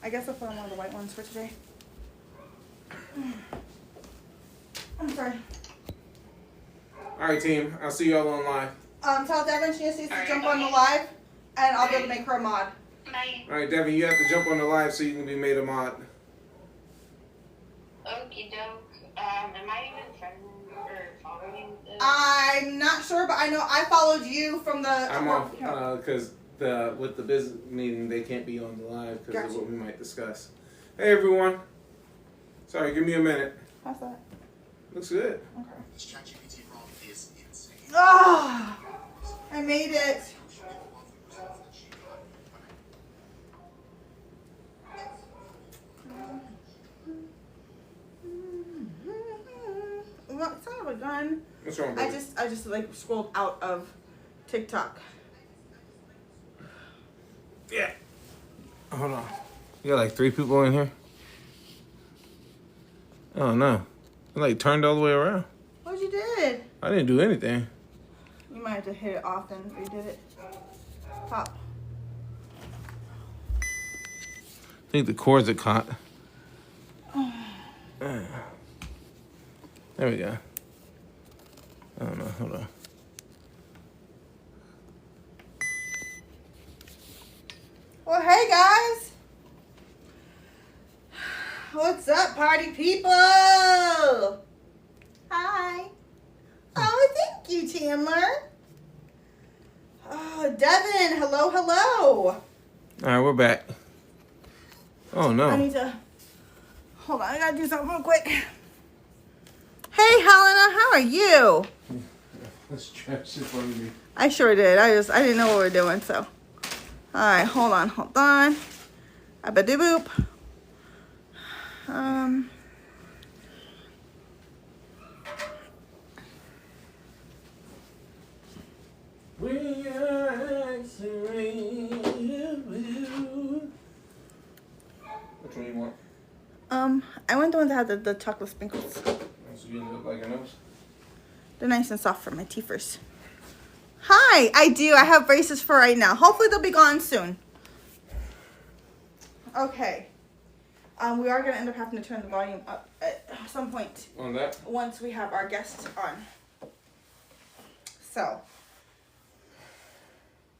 I guess I'll put on one of the white ones for today. I'm sorry. All right, team. I'll see y'all online. Tell Devin she needs to jump on the live, and I'll be able to make her a mod. Bye. All right, Devin, you have to jump on the live so you can be made a mod. Okie doke. Am I even friend or following this? I'm not sure, but I know I followed you from the. I'm off because with the business meeting they can't be on the live because of what we might discuss. Hey everyone. Sorry, give me a minute. How's that? Looks good. Okay. Oh, I made it. Well, it's not a gun. What's wrong, baby? I just like scrolled out of TikTok. Yeah. Hold on. You got like 3 people in here? Oh no. It like turned all the way around. What you did? I didn't do anything. You might have to hit it off and redid it. Pop. I think the cords are caught. There we go. I don't know. Hold on. Well, hey guys. What's up, party people? Hi. Oh, thank you, Chandler. Oh, Devin, hello, hello. All right, we're back. Oh no. I need to. Hold on, I gotta do something real quick. Hey, Helena, how are you? Let's stretch it for me. I sure did. I didn't know what we were doing, so. All right, hold on. Abba-doo-boop. We are X-ray. Which one you want? I want the ones that have the chocolate sprinkles. So you look like a nose? They're nice and soft for my teeth first. Hi, I do. I have braces for right now. Hopefully they'll be gone soon. Okay. We are going to end up having to turn the volume up at some point. On that? Once we have our guests on. So.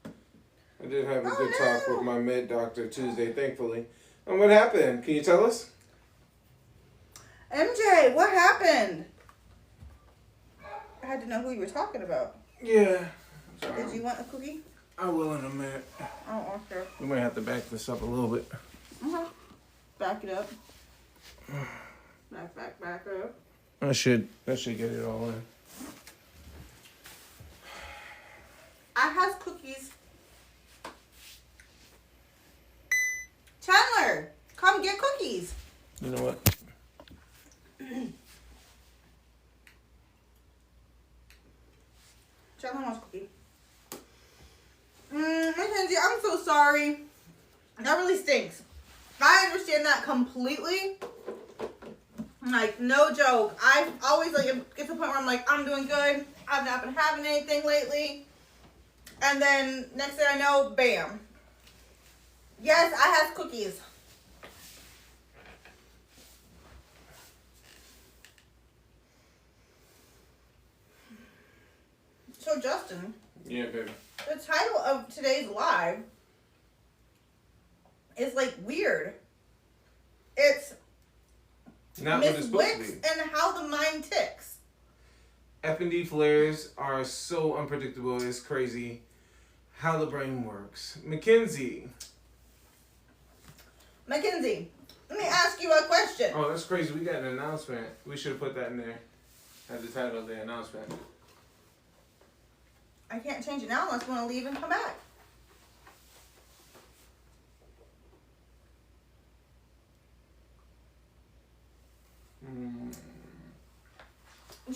I did have a good talk with my med doctor Tuesday, thankfully. And what happened? Can you tell us? MJ, what happened? I had to know who you were talking about. Yeah. Did you want a cookie? I will in a minute. Oh, okay. We might have to back this up a little bit. Back it up. Back up. That should get it all in. I has cookies. Chandler, come get cookies. You know what? Chandler wants cookie. Mackenzie, I'm so sorry. That really stinks. I understand that completely. Like, no joke. I always, like, it gets to the point where I'm like, I'm doing good. I've not been having anything lately. And then, next thing I know, bam. Yes, I have cookies. So, Justin. Yeah, baby. The title of today's live is like weird. It's Not what it's Miss supposed to Wicks be. and how the mind ticks. F&D flares are so unpredictable. It's crazy how the brain works. Mackenzie. Mackenzie, let me ask you a question. Oh, that's crazy. We got an announcement. We should have put that in there as the title of the announcement. I can't change it now unless you want to leave and come back.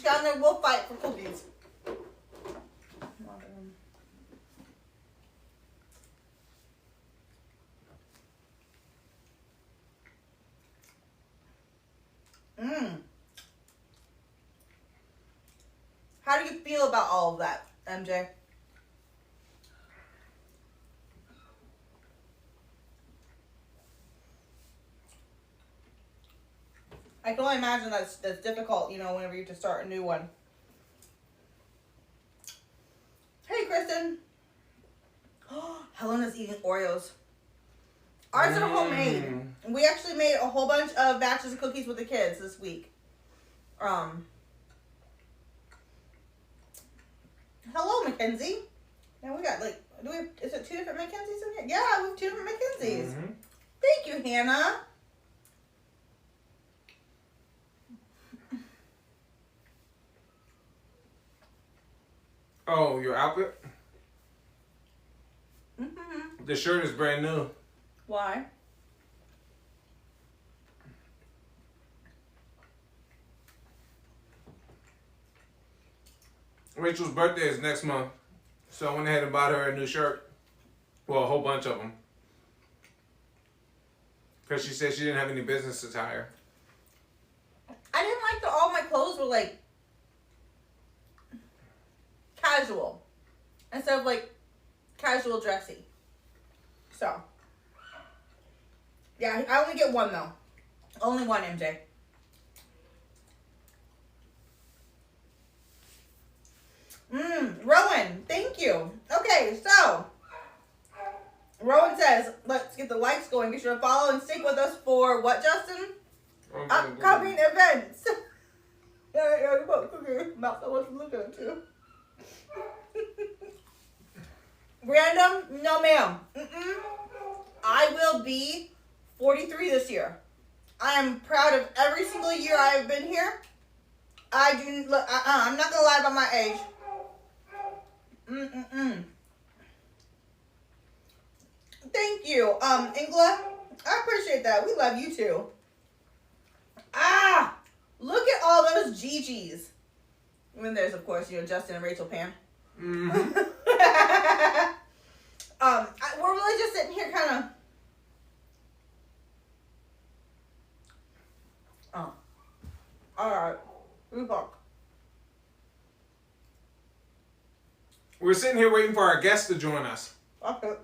Chandler, we'll fight for cookies. How do you feel about all of that, MJ? I can only imagine that's difficult, whenever you have to start a new one. Hey, Kristen. Helena's eating Oreos. Ours are homemade. We actually made a whole bunch of batches of cookies with the kids this week. Hello, Mackenzie. Now we got is it 2 different Mackenzies in here? Yeah, we have 2 different Mackenzies. Mm-hmm. Thank you, Hannah. Oh, your outfit? Mm-hmm. The shirt is brand new. Why? Rachel's birthday is next month, so I went ahead and bought her a new shirt. Well, a whole bunch of them. Because she said she didn't have any business attire. I didn't like that all my clothes were like casual instead of like casual dressy. So, yeah, I only get one though. Only one, MJ. Rowan, thank you. Okay, so Rowan says, let's get the likes going. Be sure to follow and stick with us for what, Justin? Upcoming events. Yeah, mouth I wasn't looking at too. Random? No, ma'am. I will be 43 this year. I am proud of every single year I have been here. I'm not gonna lie about my age. Thank you, Ingla. I appreciate that. We love you too. Look at all those GGs. And then there's, of course, Justin and Rachel Pan. Mm-hmm. We're really just sitting here kind of. Alright. We talk. We're sitting here waiting for our guests to join us. Okay.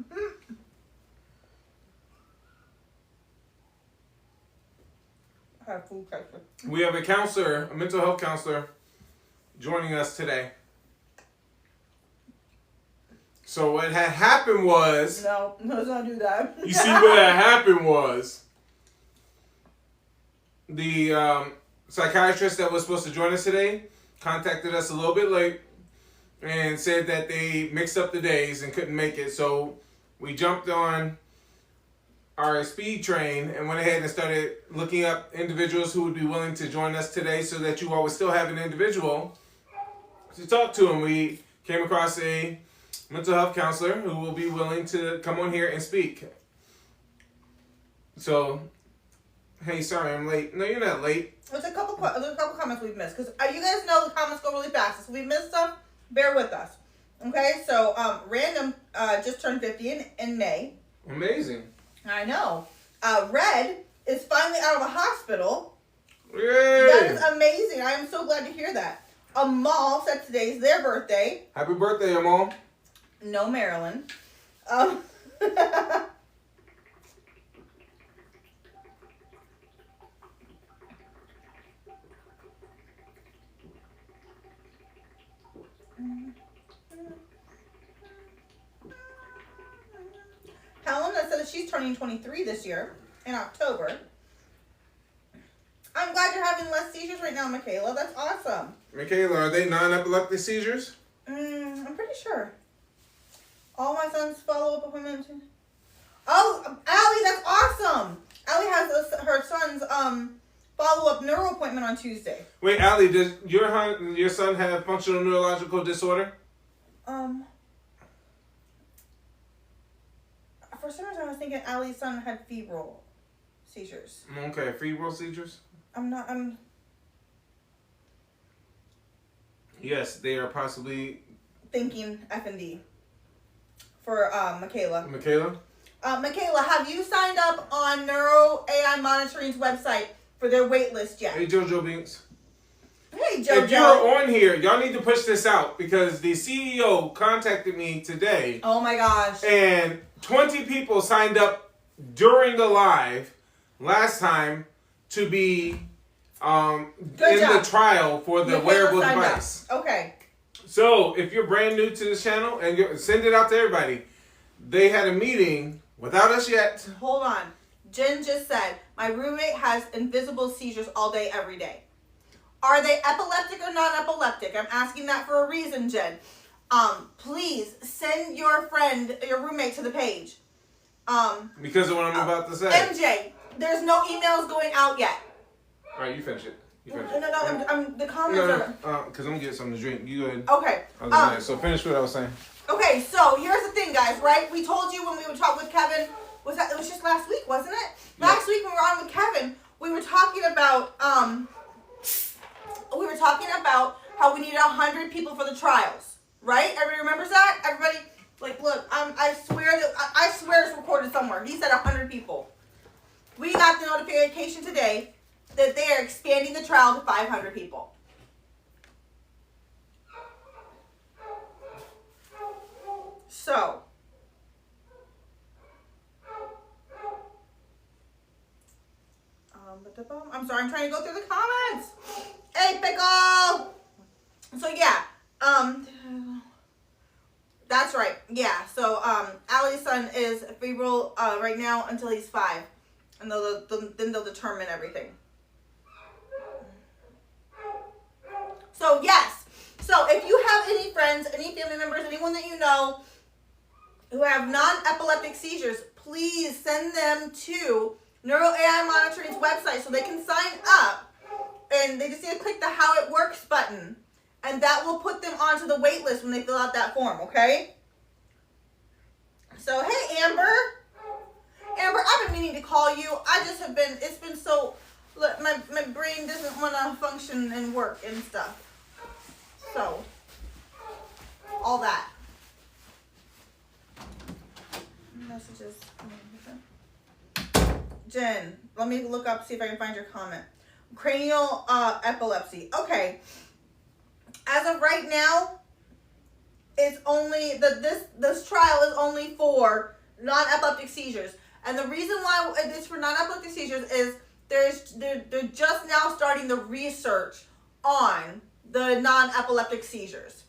I have food pressure. We have a counselor, a mental health counselor, joining us today. So what had happened was... No, let's not do that. You see what had happened was... The psychiatrist that was supposed to join us today contacted us a little bit late and said that they mixed up the days and couldn't make it. So we jumped on our speed train and went ahead and started looking up individuals who would be willing to join us today so that you all would still have an individual to talk to. And we came across a mental health counselor who will be willing to come on here and speak. So, hey, sorry I'm late. No, you're not late. There's a couple comments we've missed because you guys know the comments go really fast. So if we missed stuff, bear with us. Okay, so Random just turned 50 in May. Amazing. I know. Red is finally out of the hospital. Yay! That is amazing. I am so glad to hear that. Amal said today's their birthday. Happy birthday, Amal. No, Marilyn. Helena says she's turning 23 this year in October. I'm glad you're having less seizures right now, Michaela. That's awesome. Michaela, are they non-epileptic seizures? I'm pretty sure. All my sons follow up appointments. Oh, Allie, that's awesome. Allie has her son's follow-up neuro appointment on Tuesday. Wait, Allie, does your son have functional neurological disorder? For some reason I was thinking Allie's son had febrile seizures. Okay, febrile seizures? Yes, they are possibly... Thinking F&D for Michaela. Michaela? Michaela, have you signed up on Neuro AI Monitoring's website for their wait list yet? Hey, JoJo Binks. Hey, JoJo. If you're on here, y'all need to push this out because the CEO contacted me today. Oh my gosh. And 20 people signed up during the live last time to be Good in job. the trial for the Michaela wearable signed up. device. Okay. So if you're brand new to this channel, and send it out to everybody, they had a meeting without us yet. Hold on. Jen just said, my roommate has invisible seizures all day, every day. Are they epileptic or non-epileptic? I'm asking that for a reason, Jen. Please send your friend, your roommate to the page. Because of what I'm about to say. MJ, there's no emails going out yet. All right, you finish it. You finish No, it. I'm the comments are... Because I'm going to get something to drink. You go ahead. Okay. So finish what I was saying. Okay, so here's the thing, guys, right? We told you when we would talk with Kevin, it was just last week, wasn't it? Yeah. Last week when we were on with Kevin, we were talking about how we needed 100 people for the trials, right? Everybody remembers that? Everybody, like, look, I swear it's recorded somewhere. He said 100 people. We got the notification today that they are expanding the trial to 500 people. So, I'm sorry, I'm trying to go through the comments. Hey, Pickle! So, yeah, that's right. Yeah, so, Allie's son is febrile right now until he's 5. And then they'll determine everything. So, yes. So, if you have any friends, any family members, anyone that you know who have non-epileptic seizures, please send them to Neuro AI Monitoring's website so they can sign up. And they just need to click the How It Works button. And that will put them onto the wait list when they fill out that form, okay? So, hey, Amber. Amber, I've been meaning to call you. I just have been, it's been so, look, my brain doesn't want to function and work and stuff. So, all that. Messages. Jen, let me look up, see if I can find your comment. Cranial epilepsy. Okay. As of right now, it's only, this trial is only for non-epileptic seizures. And the reason why it's for non-epileptic seizures is they're just now starting the research on the non-epileptic seizures.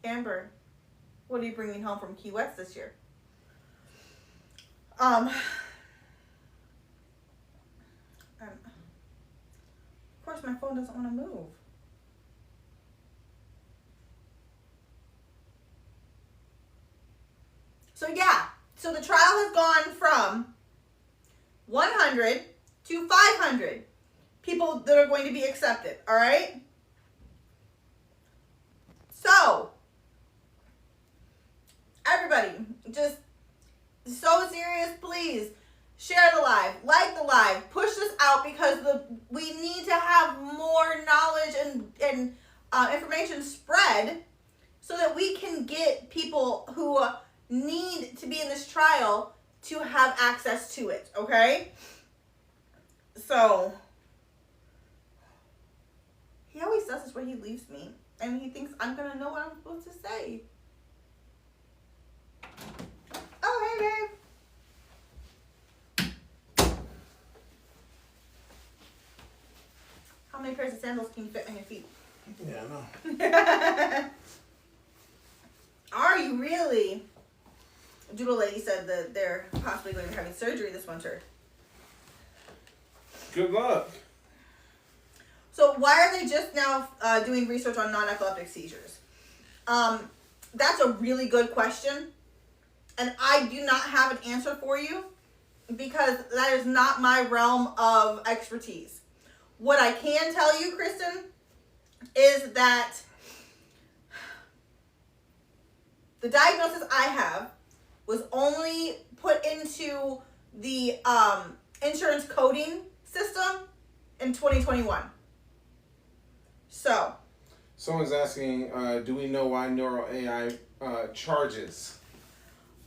Amber, what are you bringing home from Key West this year? Of course, my phone doesn't want to move. So yeah, so the trial has gone from 100 to 500 people that are going to be accepted, all right? So, everybody, just so serious, please share the live, like the live, push this out because we need to have more knowledge and information spread so that we can get people who need to be in this trial to have access to it, okay? So, he always does this where he leaves me, and he thinks I'm gonna know what I'm supposed to say. Oh, hey, babe. How many pairs of sandals can you fit on your feet? Yeah, I know. Are you really? Doodle Lady said that they're possibly going to be having surgery this winter. Good luck. So why are they just now doing research on non-epileptic seizures? That's a really good question. And I do not have an answer for you because that is not my realm of expertise. What I can tell you, Kristen, is that the diagnosis I have was only put into the insurance coding system in 2021. So. Someone's asking, do we know why Neuro AI charges?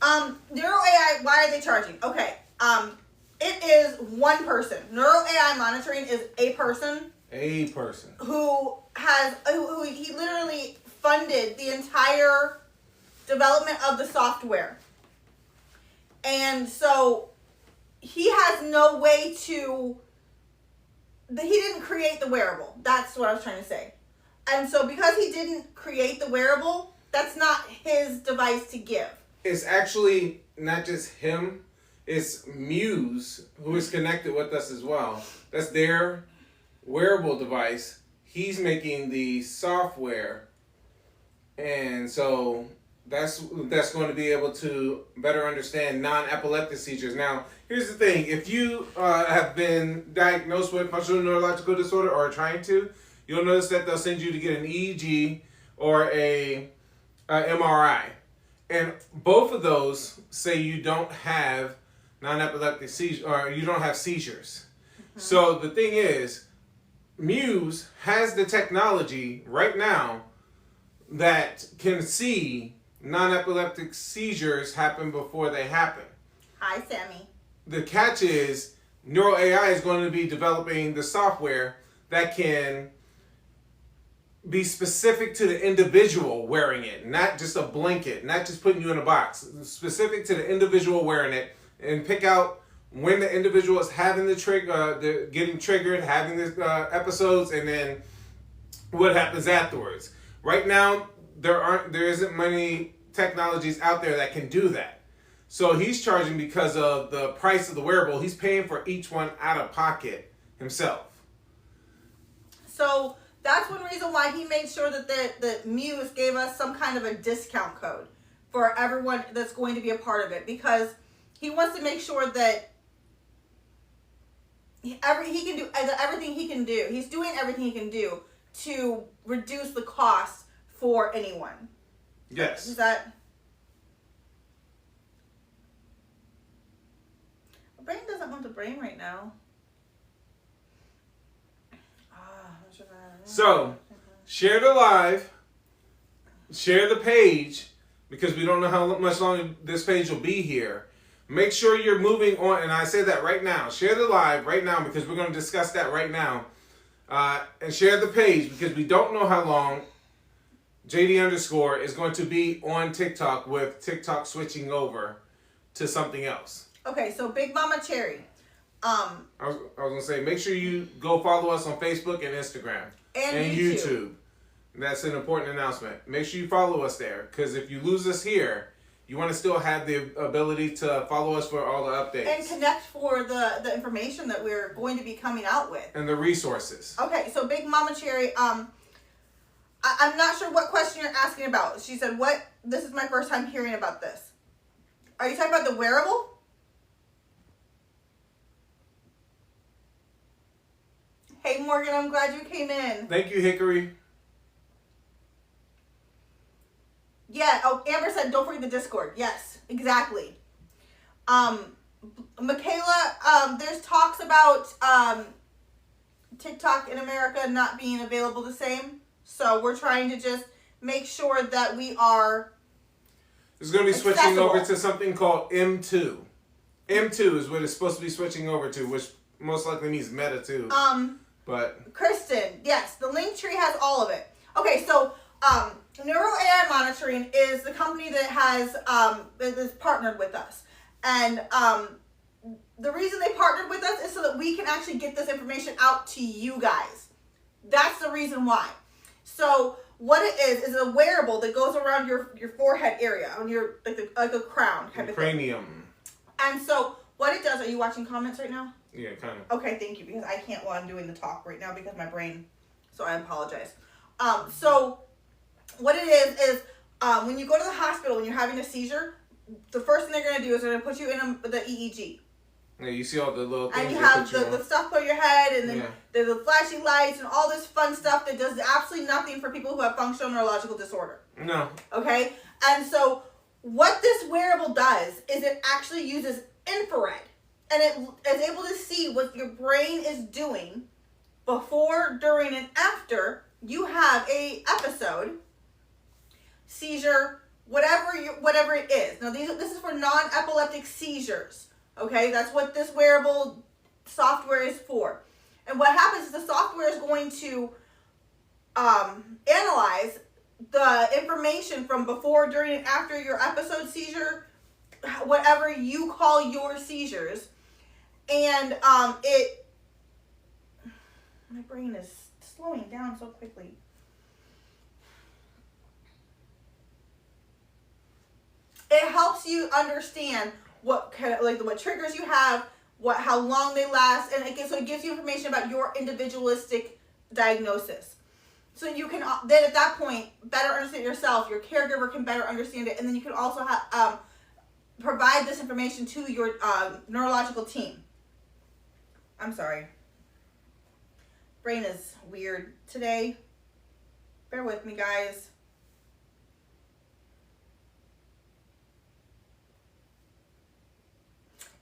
Neuro AI, why are they charging? Okay. It is one person. Neuro AI monitoring is a person. A person. Who he literally funded the entire development of the software. And so he has no way to, he didn't create the wearable. That's what I was trying to say. And so because he didn't create the wearable, that's not his device to give. It's actually not just him. It's Muse, who is connected with us as well. That's their wearable device. He's making the software. And so that's going to be able to better understand non-epileptic seizures. Now, here's the thing. If you have been diagnosed with functional neurological disorder or are trying to, you'll notice that they'll send you to get an EEG or a MRI. And both of those say you don't have non-epileptic seizures, or you don't have seizures. Mm-hmm. So the thing is, Muse has the technology right now that can see non-epileptic seizures happen before they happen. Hi, Sammy. The catch is, Neural AI is going to be developing the software that can be specific to the individual wearing it, not just a blanket, not just putting you in a box. Specific to the individual wearing it, and pick out when the individual is having the trigger, getting triggered, having the episodes, and then what happens afterwards. Right now, there isn't many technologies out there that can do that. So he's charging because of the price of the wearable. He's paying for each one out of pocket himself. So that's one reason why he made sure that the Muse gave us some kind of a discount code for everyone that's going to be a part of it, because he wants to make sure that he can do everything he can do. He's doing everything he can do to reduce the cost for anyone. Yes. Is that? My brain doesn't want the brain right now. So, share the live, share the page, because we don't know how much longer this page will be here. Make sure you're moving on, and I say that right now. Share the live right now, because we're going to discuss that right now. And share the page, because we don't know how long JD_ is going to be on TikTok, with TikTok switching over to something else. Okay, so Big Mama Cherry. I was going to say, make sure you go follow us on Facebook and Instagram. And YouTube. That's an important announcement. Make sure you follow us there, because if you lose us here, you want to still have the ability to follow us for all the updates. And connect for the information that we're going to be coming out with. And the resources. Okay, so Big Mama Cherry, I'm not sure what question you're asking about. She said, this is my first time hearing about this. Are you talking about the wearable? Hey, Morgan, I'm glad you came in. Thank you, Hickory. Yeah, Amber said, don't forget the Discord. Yes, exactly. Michaela, there's talks about TikTok in America not being available the same. So we're trying to just make sure that we are It's going to be switching accessible. over to something called M2. M2 is what it's supposed to be switching over to, which most likely means Meta 2. But Kristen, yes, the link tree has all of it. Okay, so Neural AI Monitoring is the company that has is partnered with us, and the reason they partnered with us is so that we can actually get this information out to you guys. That's the reason why. So what it is a wearable that goes around your forehead area, on your like a crown kind of cranium. thing. And so what it does, are you watching comments right now? Yeah, kind of. Okay, thank you, because I can't while I'm doing the talk right now because my brain, so I apologize. So what it is when you go to the hospital when you're having a seizure, the first thing they're going to do is they're going to put you in the EEG. Yeah, you see all the little things. And you have the stuff on your head, and then there's the flashing lights and all this fun stuff that does absolutely nothing for people who have functional neurological disorder. No. Okay? And so what this wearable does is it actually uses infrared. And it is able to see what your brain is doing before, during, and after you have a episode, seizure, whatever it is. Now, this is for non-epileptic seizures. Okay, that's what this wearable software is for. And what happens is the software is going to analyze the information from before, during, and after your episode seizure whatever you call your seizures. And my brain is slowing down so quickly. It helps you understand what kind of, like, what triggers you have, how long they last, and it gives you information about your individualistic diagnosis. So you can then at that point better understand yourself. Your caregiver can better understand it, and then you can also provide this information to your neurological team. I'm sorry. Brain is weird today. Bear with me, guys.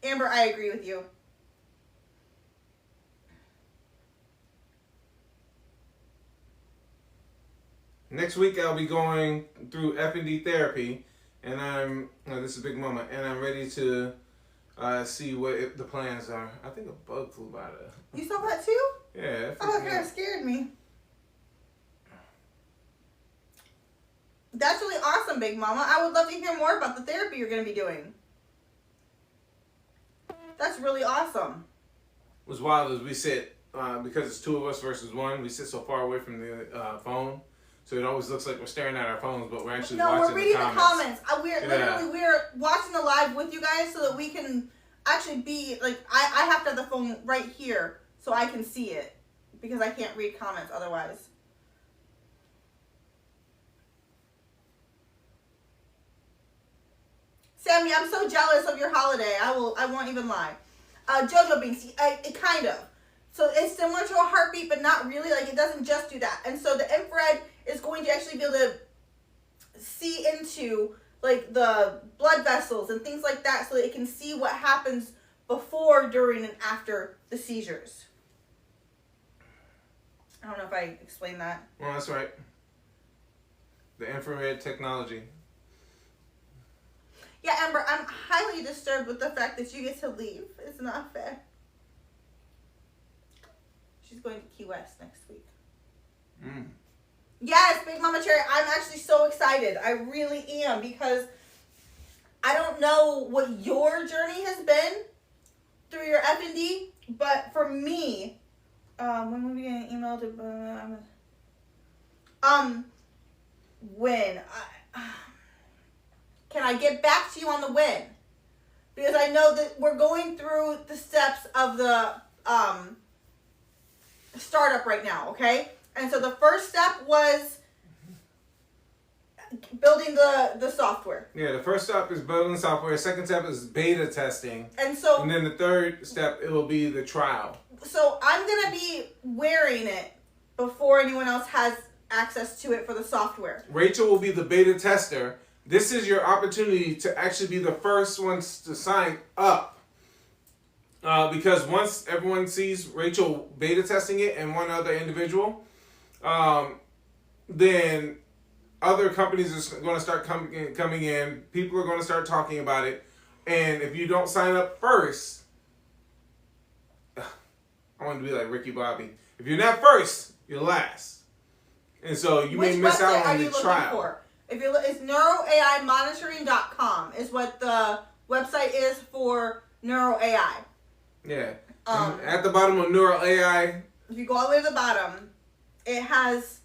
Amber, I agree with you. Next week I'll be going through F&D therapy, and this is Big Mama, and I'm ready to see what the plans are. I think a bug flew by there. You saw that too? Yeah. Oh, that kind of scared me. That's really awesome, Big Mama. I would love to hear more about the therapy you're going to be doing. That's really awesome. What's wild is we sit, because it's two of us versus one, we sit so far away from the phone, so it always looks like we're staring at our phones, but we're actually watching the comments. No, we're reading the comments. We're watching the live with you guys so that we can actually be, like, I have to have the phone right here so I can see it, because I can't read comments otherwise. Sammy, I'm so jealous of your holiday. I won't even lie. Jojo Binks, kind of. So it's similar to a heartbeat, but not really. Like, it doesn't just do that. And so the infrared is going to actually be able to see into, like, the blood vessels and things like that, so that it can see what happens before, during, and after the seizures. I don't know if I explained that. Well, that's right. The infrared technology. Yeah, Amber, I'm highly disturbed with the fact that you get to leave. It's not fair. She's going to Key West next week. Yes, Big Mama Cherry, I'm actually so excited. I really am, because I don't know what your journey has been through your F&D, but for me, when will we get an email to... when... Can I get back to you on the when? Because I know that we're going through the steps of the startup right now, okay? And so the first step was building the software. Yeah, the first step is building the software. The second step is beta testing. And then the third step, it will be the trial. So I'm going to be wearing it before anyone else has access to it for the software. Rachel will be the beta tester. This is your opportunity to actually be the first ones to sign up. Because once everyone sees Rachel beta testing it and one other individual, then other companies are going to start coming in. People are going to start talking about it. And if you don't sign up first, I want to be like Ricky Bobby. If you're not first, you're last. And so you may miss out on the trial. For? It's neuroaimonitoring.com is what the website is for NeuroAI. Yeah. At the bottom of NeuroAI. If you go all the way to the bottom, it has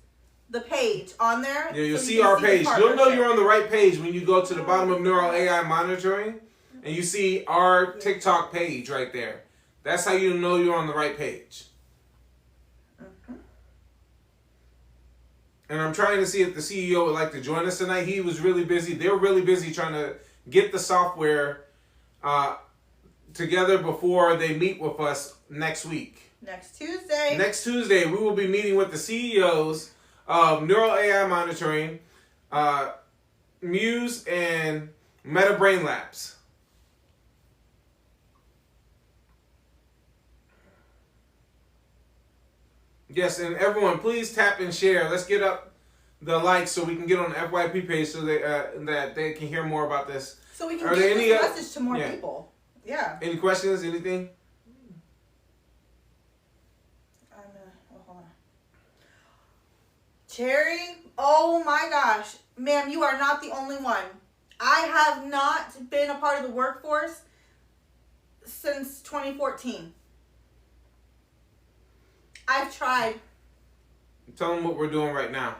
the page on there. Yeah, you'll see our page. You'll know you're on the right page when you go to the bottom of NeuroAI monitoring and you see our TikTok page right there. That's how you know you're on the right page. And I'm trying to see if the CEO would like to join us tonight. He was really busy. They were really busy trying to get the software together before they meet with us next week. Next Tuesday. Next Tuesday, we will be meeting with the CEOs of NeuroAI Monitoring, Muse, and Meta Brain Labs. Yes, and everyone, please tap and share. Let's get up the likes so we can get on the FYP page so that they can hear more about this. So we can get this message to more people. Yeah. Any questions? Anything? Hold on. Cherry, oh my gosh. Ma'am, you are not the only one. I have not been a part of the workforce since 2014. I've tried. Tell them what we're doing right now.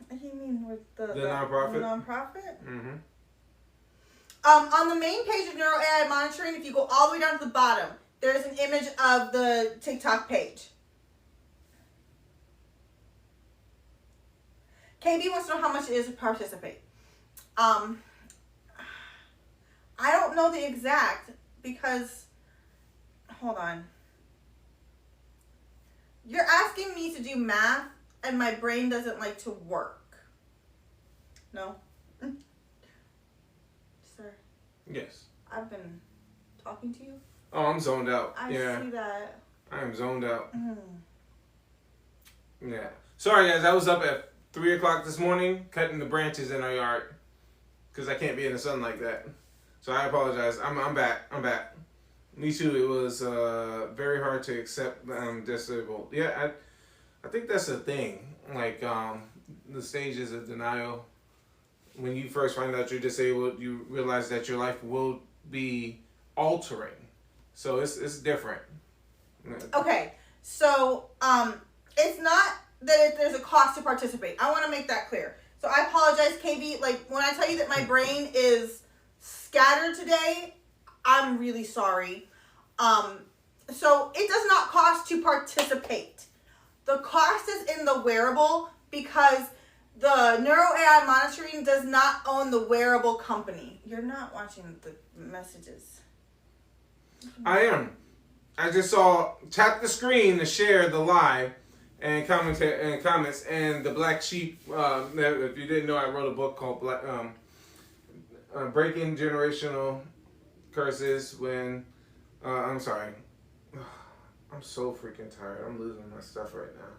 What do you mean with the nonprofit? The nonprofit? Mm-hmm. On the main page of Neuro AI Monitoring, if you go all the way down to the bottom, there's an image of the TikTok page. KB wants to know how much it is to participate. I don't know the exact because, hold on. You're asking me to do math and my brain doesn't like to work. No? Sir, Yes. I've been talking to you. Oh, I'm zoned out. I yeah. see that. I am zoned out. Mm. Yeah. Sorry, guys. I was up at 3 o'clock this morning cutting the branches in our yard because I can't be in the sun like that. So I apologize. I'm back. I'm back. Me too. It was very hard to accept that I'm disabled. Yeah, I think that's the thing. Like the stages of denial. When you first find out you're disabled, you realize that your life will be altering. So it's different. Okay, so it's not that there's a cost to participate. I want to make that clear. So I apologize, KB. Like when I tell you that my brain is scattered today, I'm really sorry. So it does not cost to participate. The cost is in the wearable because the Neuro AI Monitoring does not own the wearable company. You're not watching the messages. I am. I just saw tap the screen to share the live and comments and the Black Sheep. If you didn't know, I wrote a book called Breaking Generational Curses. When I'm sorry, I'm so freaking tired. I'm losing my stuff right now.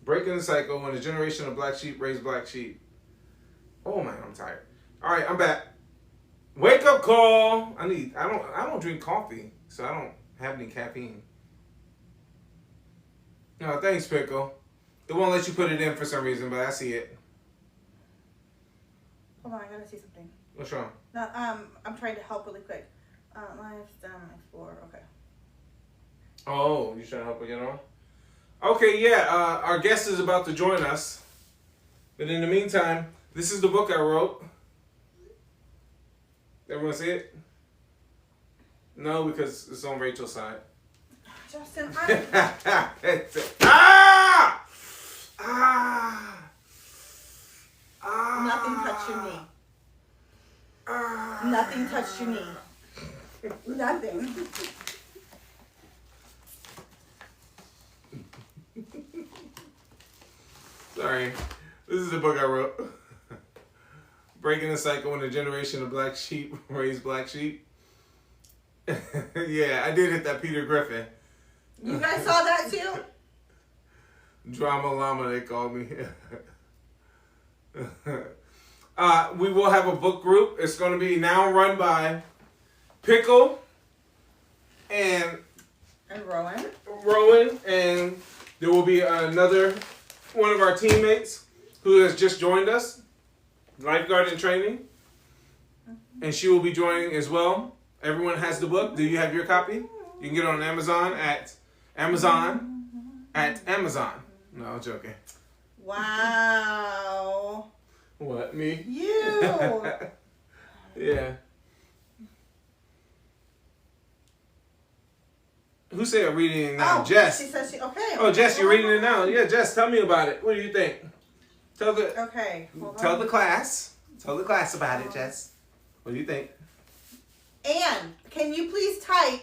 Breaking the cycle when a generation of black sheep raise black sheep. Oh man, I'm tired. All right, I'm back. Wake up call. I don't drink coffee, so I don't have any caffeine. No, thanks, Pickle. It won't let you put it in for some reason, but I see it. Hold on, I gotta see something. What's wrong? No, I'm trying to help really quick. Live STEM Explorer. Okay. Oh, you trying to help me get on? Okay, yeah. Our guest is about to join us, but in the meantime, this is the book I wrote. Everyone see it? No, because it's on Rachel's side. Justin, Nothing touched your knee. Nothing touched your knee. Nothing. Sorry. This is the book I wrote. Breaking the cycle when a generation of black sheep raise black sheep. Yeah, I did hit that Peter Griffin. You guys saw that too? Drama Llama, they called me. We will have a book group. It's going to be now run by Pickle and Rowan, and there will be another one of our teammates who has just joined us, lifeguard in training, and she will be joining as well. Everyone has the book. Do you have your copy? You can get it on Amazon. No, I'm joking. Wow. What, me? You. Yeah. Who said reading it now? Jess. She says okay. Oh, Jess, you're reading it now. Yeah, Jess, tell me about it. What do you think? Tell the class. Tell the class about it, Jess. What do you think? And can you please type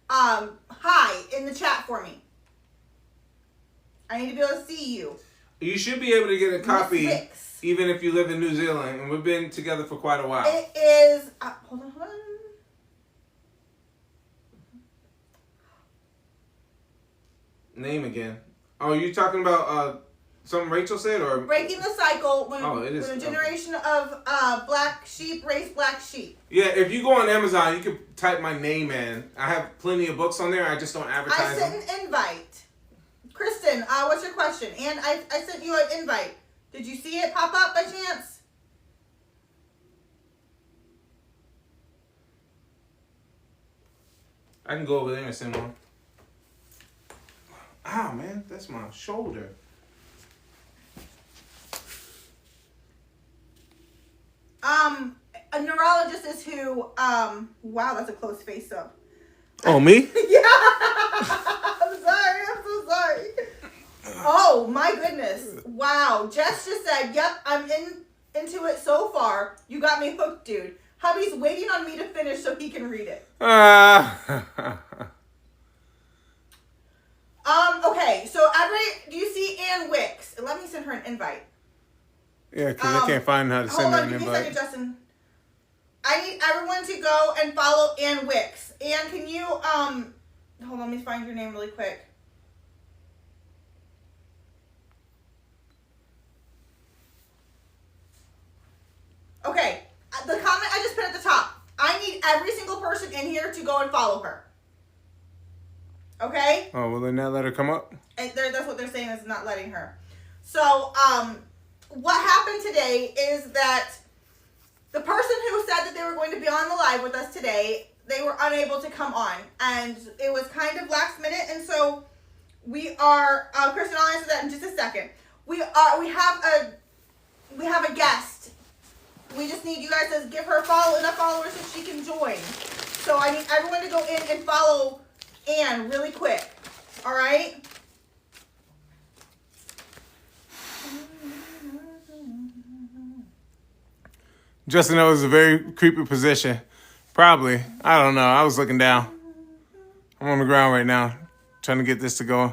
hi in the chat for me? I need to be able to see you. You should be able to get a copy even if you live in New Zealand, and we've been together for quite a while. It is hold on. Name again. Oh, you talking about something Rachel said, or Breaking the Cycle when it is, when a generation of black sheep raise black sheep. Yeah, if you go on Amazon, you can type my name in. I have plenty of books on there. I just don't advertise I sent an invite. Kristen, what's your question? And I sent you an invite. Did you see it pop up by chance? I can go over there and send one. Ah, man, that's my shoulder. A neurologist is who, wow, that's a close face up. Oh, me? Yeah. I'm so sorry. Oh my goodness. Wow. Jess just said, yep, I'm into it so far. You got me hooked, dude. Hubby's waiting on me to finish so he can read it. Okay, so everybody, do you see Ann Wicks? Let me send her an invite. Yeah, because I can't find how to send her an invite. Hold on, give me a second, Justin. I need everyone to go and follow Ann Wicks. Ann, can you, hold on, let me find your name really quick. Okay, the comment I just put at the top. I need every single person in here to go and follow her. Okay? Oh, will they not let her come up? And that's what they're saying is not letting her. So, what happened today is that the person who said that they were going to be on the live with us today, they were unable to come on. And it was kind of last minute. And so we are, Kristen, I'll answer that in just a second. We have a guest. We just need you guys to give her enough followers so she can join. So I need everyone to go in and follow Ann really quick. All right? Justin, that was a very creepy position. Probably. I don't know. I was looking down. I'm on the ground right now, trying to get this to go.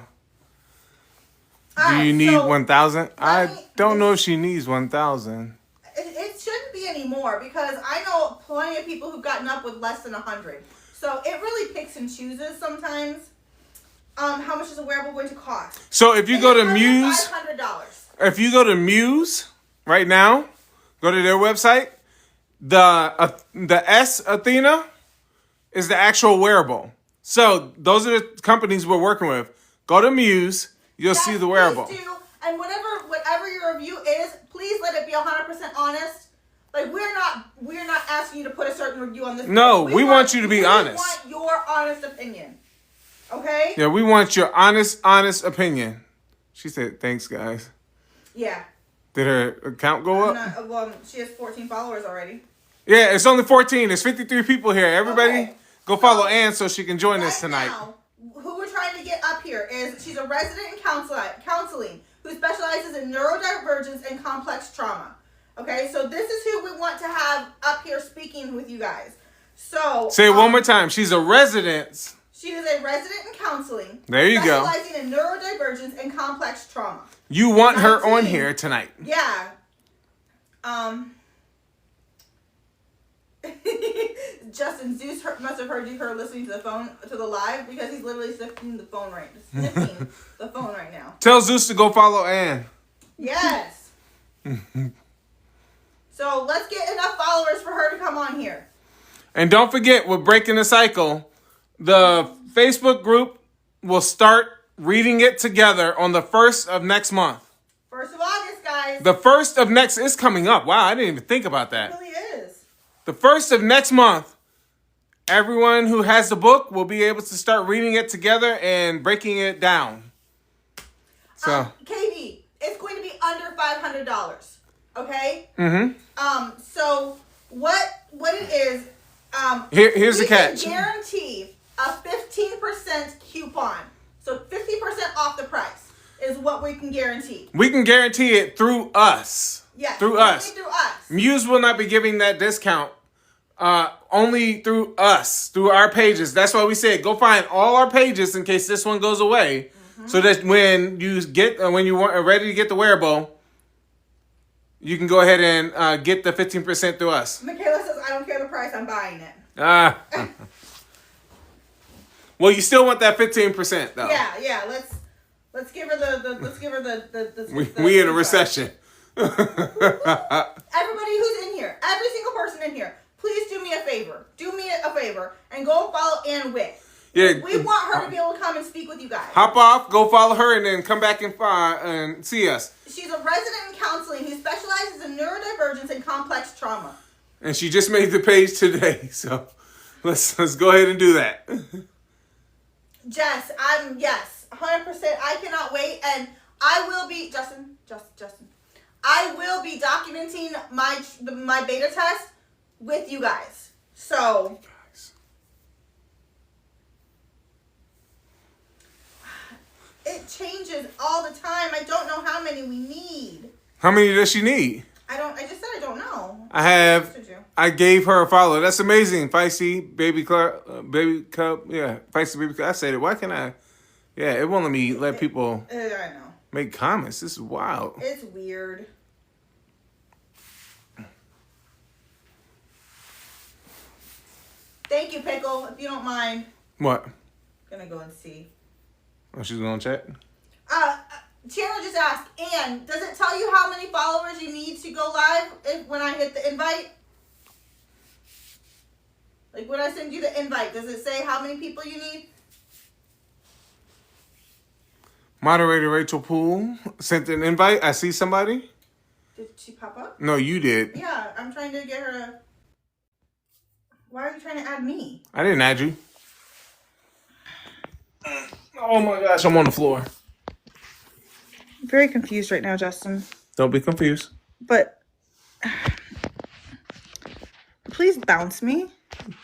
Do you need 1,000? I don't know if she needs 1,000. It shouldn't be anymore because I know plenty of people who've gotten up with less than 100. So it really picks and chooses sometimes. How much is a wearable going to cost? So if you go to Muse, $500. if you go to Muse right now, go to their website. The S Athena is the actual wearable. So those are the companies we're working with. Go to Muse, you'll see the wearable. Please do. And whatever your review is, please let it be 100% honest. Like we're not asking you to put a certain review on this. No, we want you to be honest. We want your honest opinion. Okay? Yeah, we want your honest opinion. She said, "Thanks, guys." Yeah. Did her account go up? Well, she has 14 followers already. Yeah, it's only 14. There's 53 people here. Everybody, Okay. go follow Ann so she can join us tonight. Now, who we're trying to get up here is she's a resident in counseling who specializes in neurodivergence and complex trauma. Okay, so this is who we want to have up here speaking with you guys. So say it one more time. She's a resident. She is a resident in counseling. There you go. Specializing in neurodivergence and complex trauma. You want her on here tonight. Yeah. Justin Zeus must have heard her listening to the live because he's literally sniffing the phone right now. Tell Zeus to go follow Ann. Yes. So let's get enough followers for her to come on here. And don't forget, we're breaking the cycle. The Facebook group will start reading it together on the 1st of next month. 1st of August, guys. The 1st of next is coming up. Wow, I didn't even think about that. It really is. The 1st of next month, everyone who has the book will be able to start reading it together and breaking it down. So, KB, it's going to be under $500. Okay? Mm-hmm. So what it is, here's the catch. We can guarantee a 15% coupon. So 50% off the price is what we can guarantee. We can guarantee it through us. Yes. Through us. Through us. Muse will not be giving that discount. Only through us, through our pages. That's why we said go find all our pages in case this one goes away, so that when you are ready to get the wearable, you can go ahead and get the 15% through us. Michaela says, "I don't care the price. I'm buying it." Well, you still want that 15% though. Yeah. Let's give her the. We in a recession. Everybody who's in here, every single person in here, please do me a favor. Do me a favor and go follow Ann Wick. Yeah. We want her to be able to come and speak with you guys. Hop off, go follow her, and then come back and see us. She's a resident in counseling who specializes in neurodivergence and complex trauma. And she just made the page today, so let's go ahead and do that. Jess, 100%. I cannot wait, and I will be Justin. I will be documenting my beta test with you guys. So it changes all the time. I don't know how many we need. How many does she need? I just said I don't know. I gave her a follow. That's amazing. Feisty baby cub. Yeah, feisty baby cub. I said it. Why can't I? Yeah, it won't let me let people I know. make comments. This is wild. It's weird. Thank you, Pickle. If you don't mind. What? Gonna go and see. Oh, she's gonna check. Chandler just asked, Ann, does it tell you how many followers you need to go live when I hit the invite? Like when I send you the invite, does it say how many people you need? Moderator Rachel Poole sent an invite. I see somebody. Did she pop up? No, you did. Yeah, I'm trying to get her to... Why are you trying to add me? I didn't add you. Oh my gosh, I'm on the floor. I'm very confused right now, Justin. Don't be confused. But... Please bounce me.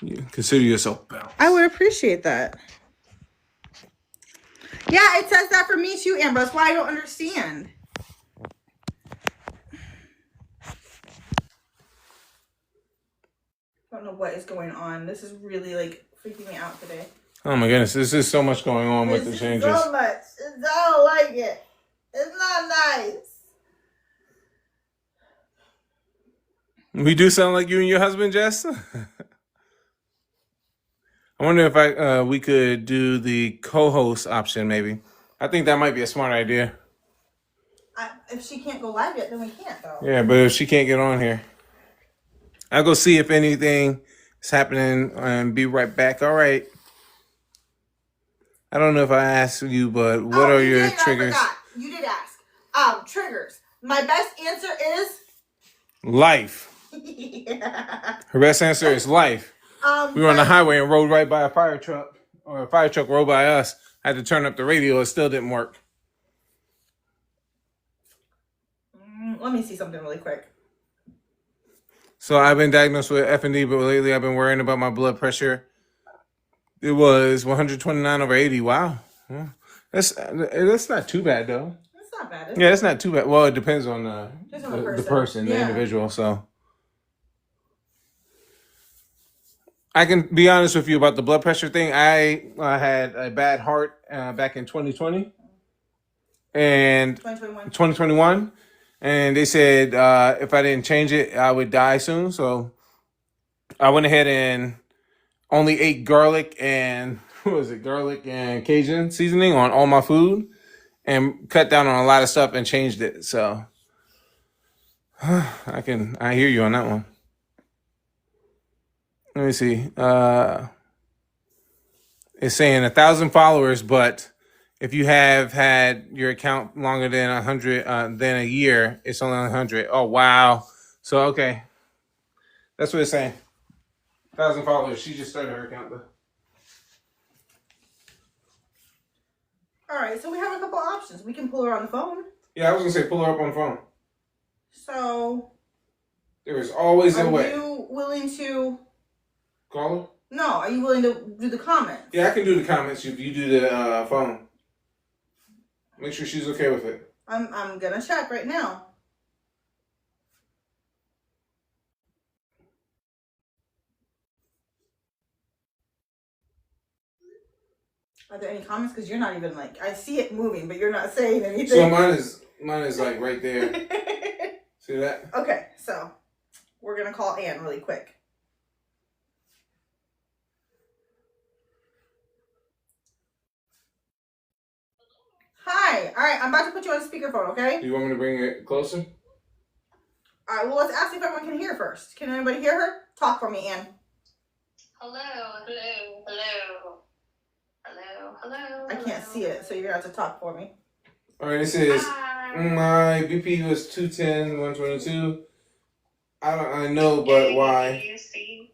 Yeah, consider yourself bound. I would appreciate that. Yeah, it says that for me too, Amber. That's why I don't understand. I don't know what is going on. This is really like freaking me out today. Oh my goodness, this is so much going on with the changes. So much. I don't like it. It's not nice. We do sound like you and your husband, Jess. I wonder if we could do the co-host option, maybe. I think that might be a smart idea. If she can't go live yet, then we can't, though. Yeah, but if she can't get on here, I'll go see if anything is happening and be right back. All right. I don't know if I asked you, but what are your triggers? I forgot. You did ask. Triggers. My best answer is life. Yeah. Her best answer is life. We were on the highway and rode right by a fire truck, or a fire truck rode by us. I had to turn up the radio. It still didn't work. Let me see something really quick. So I've been diagnosed with FND, but lately I've been worrying about my blood pressure. It was 129/80. Wow. Yeah. That's not too bad, though. That's not bad. Yeah, it's not too bad. Well, it depends on the person, yeah. the individual. So I can be honest with you about the blood pressure thing. I had a bad heart back in 2020 and 2021. And they said if I didn't change it, I would die soon. So I went ahead and only ate garlic and garlic and Cajun seasoning on all my food and cut down on a lot of stuff and changed it. So I hear you on that one. Let me see. It's saying 1,000 followers, but if you have had your account longer than 100 than a year, it's only 100. Oh wow! So okay, that's what it's saying. 1,000 followers. She just started her account though. All right, so we have a couple options. We can pull her on the phone. Yeah, I was gonna say pull her up on the phone. So there is always a way. Are you willing to call her? No. Are you willing to do the comments? Yeah, I can do the comments if you do the phone. Make sure she's okay with it. I'm gonna check right now. Are there any comments? Because you're not even like, I see it moving, but you're not saying anything. So mine is like right there. See that? Okay, so we're gonna call Ann really quick. Hi. All right, I'm about to put you on speakerphone, okay? Do you want me to bring it closer? All right, well, let's ask if everyone can hear first. Can anybody hear her? Talk for me, Ann. Hello. Hello. I can't see it, so you're gonna have to talk for me. All right, it says my BP was 210, 122. I know, but why? Do you see?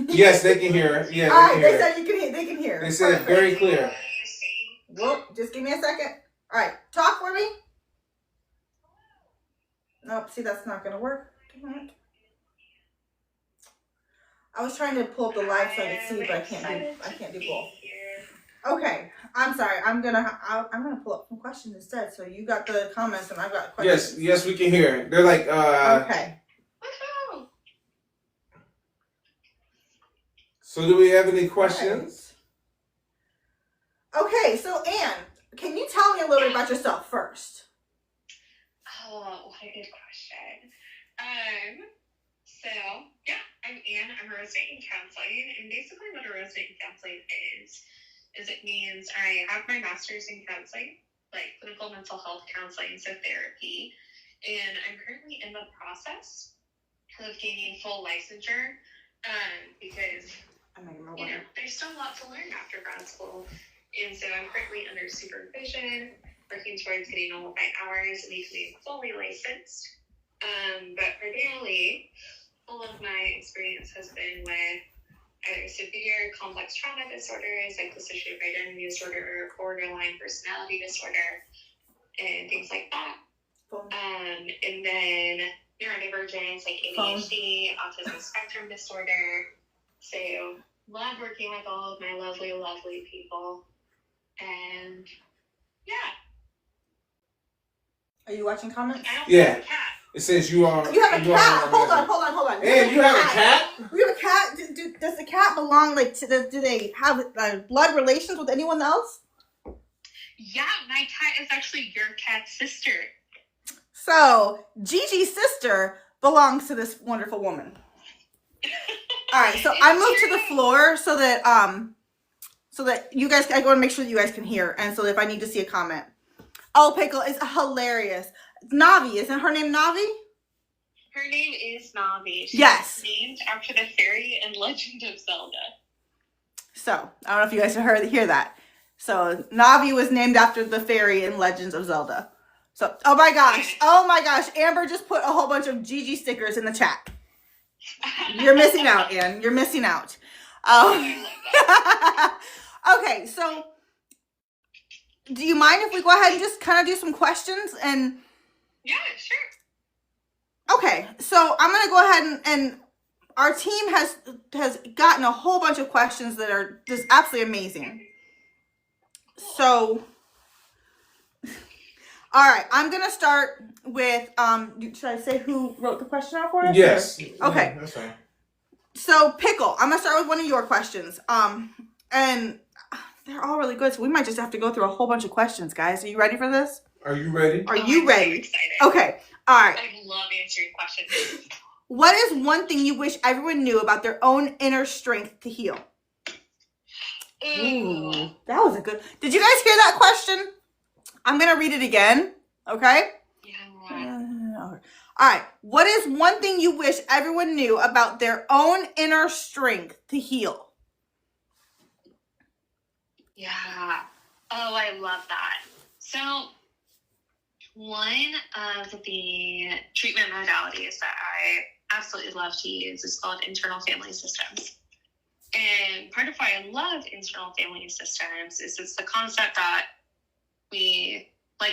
Yes, they can hear. Yeah, All right, they they can hear. said they can hear. They said Perfect. very clear. Well, just give me a second. All right, talk for me. Nope, see, that's not gonna work. I was trying to pull up the live so I could see, but I can't do both. Okay, I'm sorry. I'm gonna pull up some questions instead. So you got the comments and I've got questions. Yes, we can hear. They're like, Okay. So do we have any questions? Okay, so Anne, can you tell me a little bit about yourself first? Oh, what a good question. So yeah, I'm Anne. I'm a resident in counseling, and basically what a resident in counseling is it means I have my master's in counseling, like clinical mental health counseling, so therapy, and I'm currently in the process of gaining full licensure, because there's still a lot to learn after grad school, and so I'm currently under supervision, working towards getting all of my hours and becoming fully licensed. But primarily, all of my experience has been with either severe complex trauma disorders like dissociative identity disorder or borderline personality disorder and things like that. And then neurodivergence like ADHD, autism spectrum disorder. So love working with all of my lovely, lovely people. And yeah. Are you watching comments? Yeah. It says you are. You have a cat. Hold on. Hey, you have a cat? We have a cat. Does the cat belong do they have blood relations with anyone else? Yeah, my cat is actually your cat's sister. So Gigi's sister belongs to this wonderful woman. All right, so I moved to the floor so that you guys, I want to make sure that you guys can hear, and so if I need to see a comment. Oh, Pickle is hilarious. Navi, isn't her name Navi? Her name is Navi. Yes. She's named after the fairy in Legend of Zelda. So, I don't know if you guys hear that. So, Navi was named after the fairy in Legends of Zelda. So, oh my gosh. Amber just put a whole bunch of Gigi stickers in the chat. You're missing out, Ann. You're missing out. Okay, so do you mind if we go ahead and just kind of do some questions? And yeah, sure. Okay, so I'm gonna go ahead and our team has gotten a whole bunch of questions that are just absolutely amazing. So, all right, I'm gonna start with should I say who wrote the question out for us? Yes. Okay. Yeah, that's fine. So Pickle, I'm gonna start with one of your questions. And they're all really good, so we might just have to go through a whole bunch of questions, guys. Are you ready for this? Are you ready? Are you ready? I'm excited. Okay. All right. I love answering questions. What is one thing you wish everyone knew about their own inner strength to heal? Ooh, that was a good. Did you guys hear that question? I'm gonna read it again. Okay. Yeah. All right. What is one thing you wish everyone knew about their own inner strength to heal? Yeah. Oh, I love that. So, one of the treatment modalities that I absolutely love to use is called internal family systems. And part of why I love internal family systems is it's the concept that we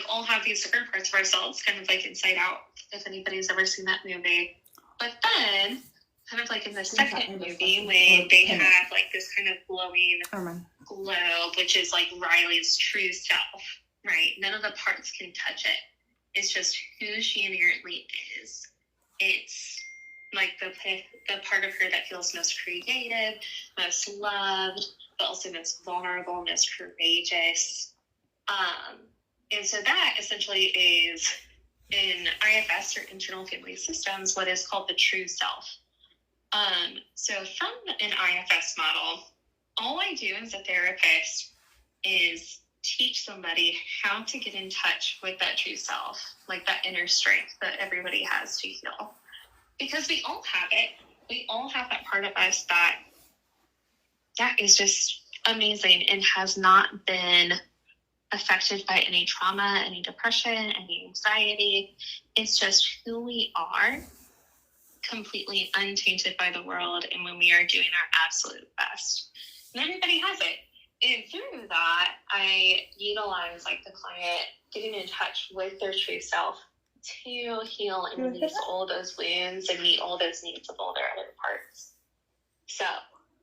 all have these different parts of ourselves, kind of like Inside Out, if anybody's ever seen that movie. But then, kind of like in the second movie, when they have this kind of glowing globe, which is like Riley's true self, right? None of the parts can touch it. It's just who she inherently is. It's like the part of her that feels most creative, most loved, but also most vulnerable, most courageous. And so that essentially is, in IFS or internal family systems, what is called the true self. So from an IFS model, all I do as a therapist is teach somebody how to get in touch with that true self, like that inner strength that everybody has to heal. Because we all have it. We all have that part of us that is just amazing and has not been affected by any trauma, any depression, any anxiety. It's just who we are, completely untainted by the world, and when we are doing our absolute best. And everybody has it. And through that, I utilize like the client getting in touch with their true self to heal and release all those wounds and meet all those needs of all their other parts. So,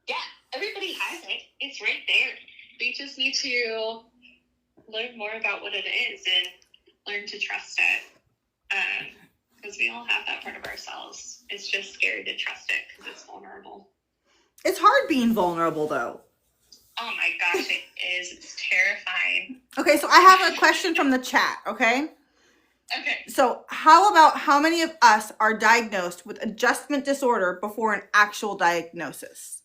yeah, everybody has it. It's right there. We just need to learn more about what it is and learn to trust it. Because we all have that part of ourselves. It's just scary to trust it because it's vulnerable. It's hard being vulnerable, though. Oh my gosh, it is. It's terrifying. Okay, so I have a question from the chat, okay? Okay. So how many of us are diagnosed with adjustment disorder before an actual diagnosis?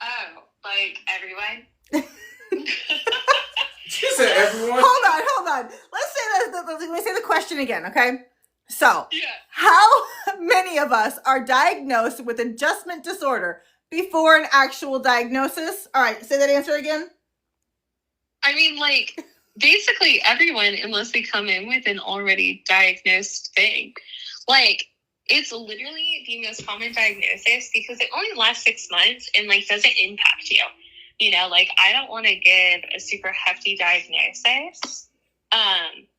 Oh, like everyone? She said everyone. Hold on. Let me say the question again, okay? So, Yeah. how many of us are diagnosed with adjustment disorder before an actual diagnosis? All right, say that answer again. I mean, like, basically everyone, unless they come in with an already diagnosed thing. Like, it's literally the most common diagnosis because it only lasts 6 months and, like, doesn't impact you. You know, like, I don't want to give a super hefty diagnosis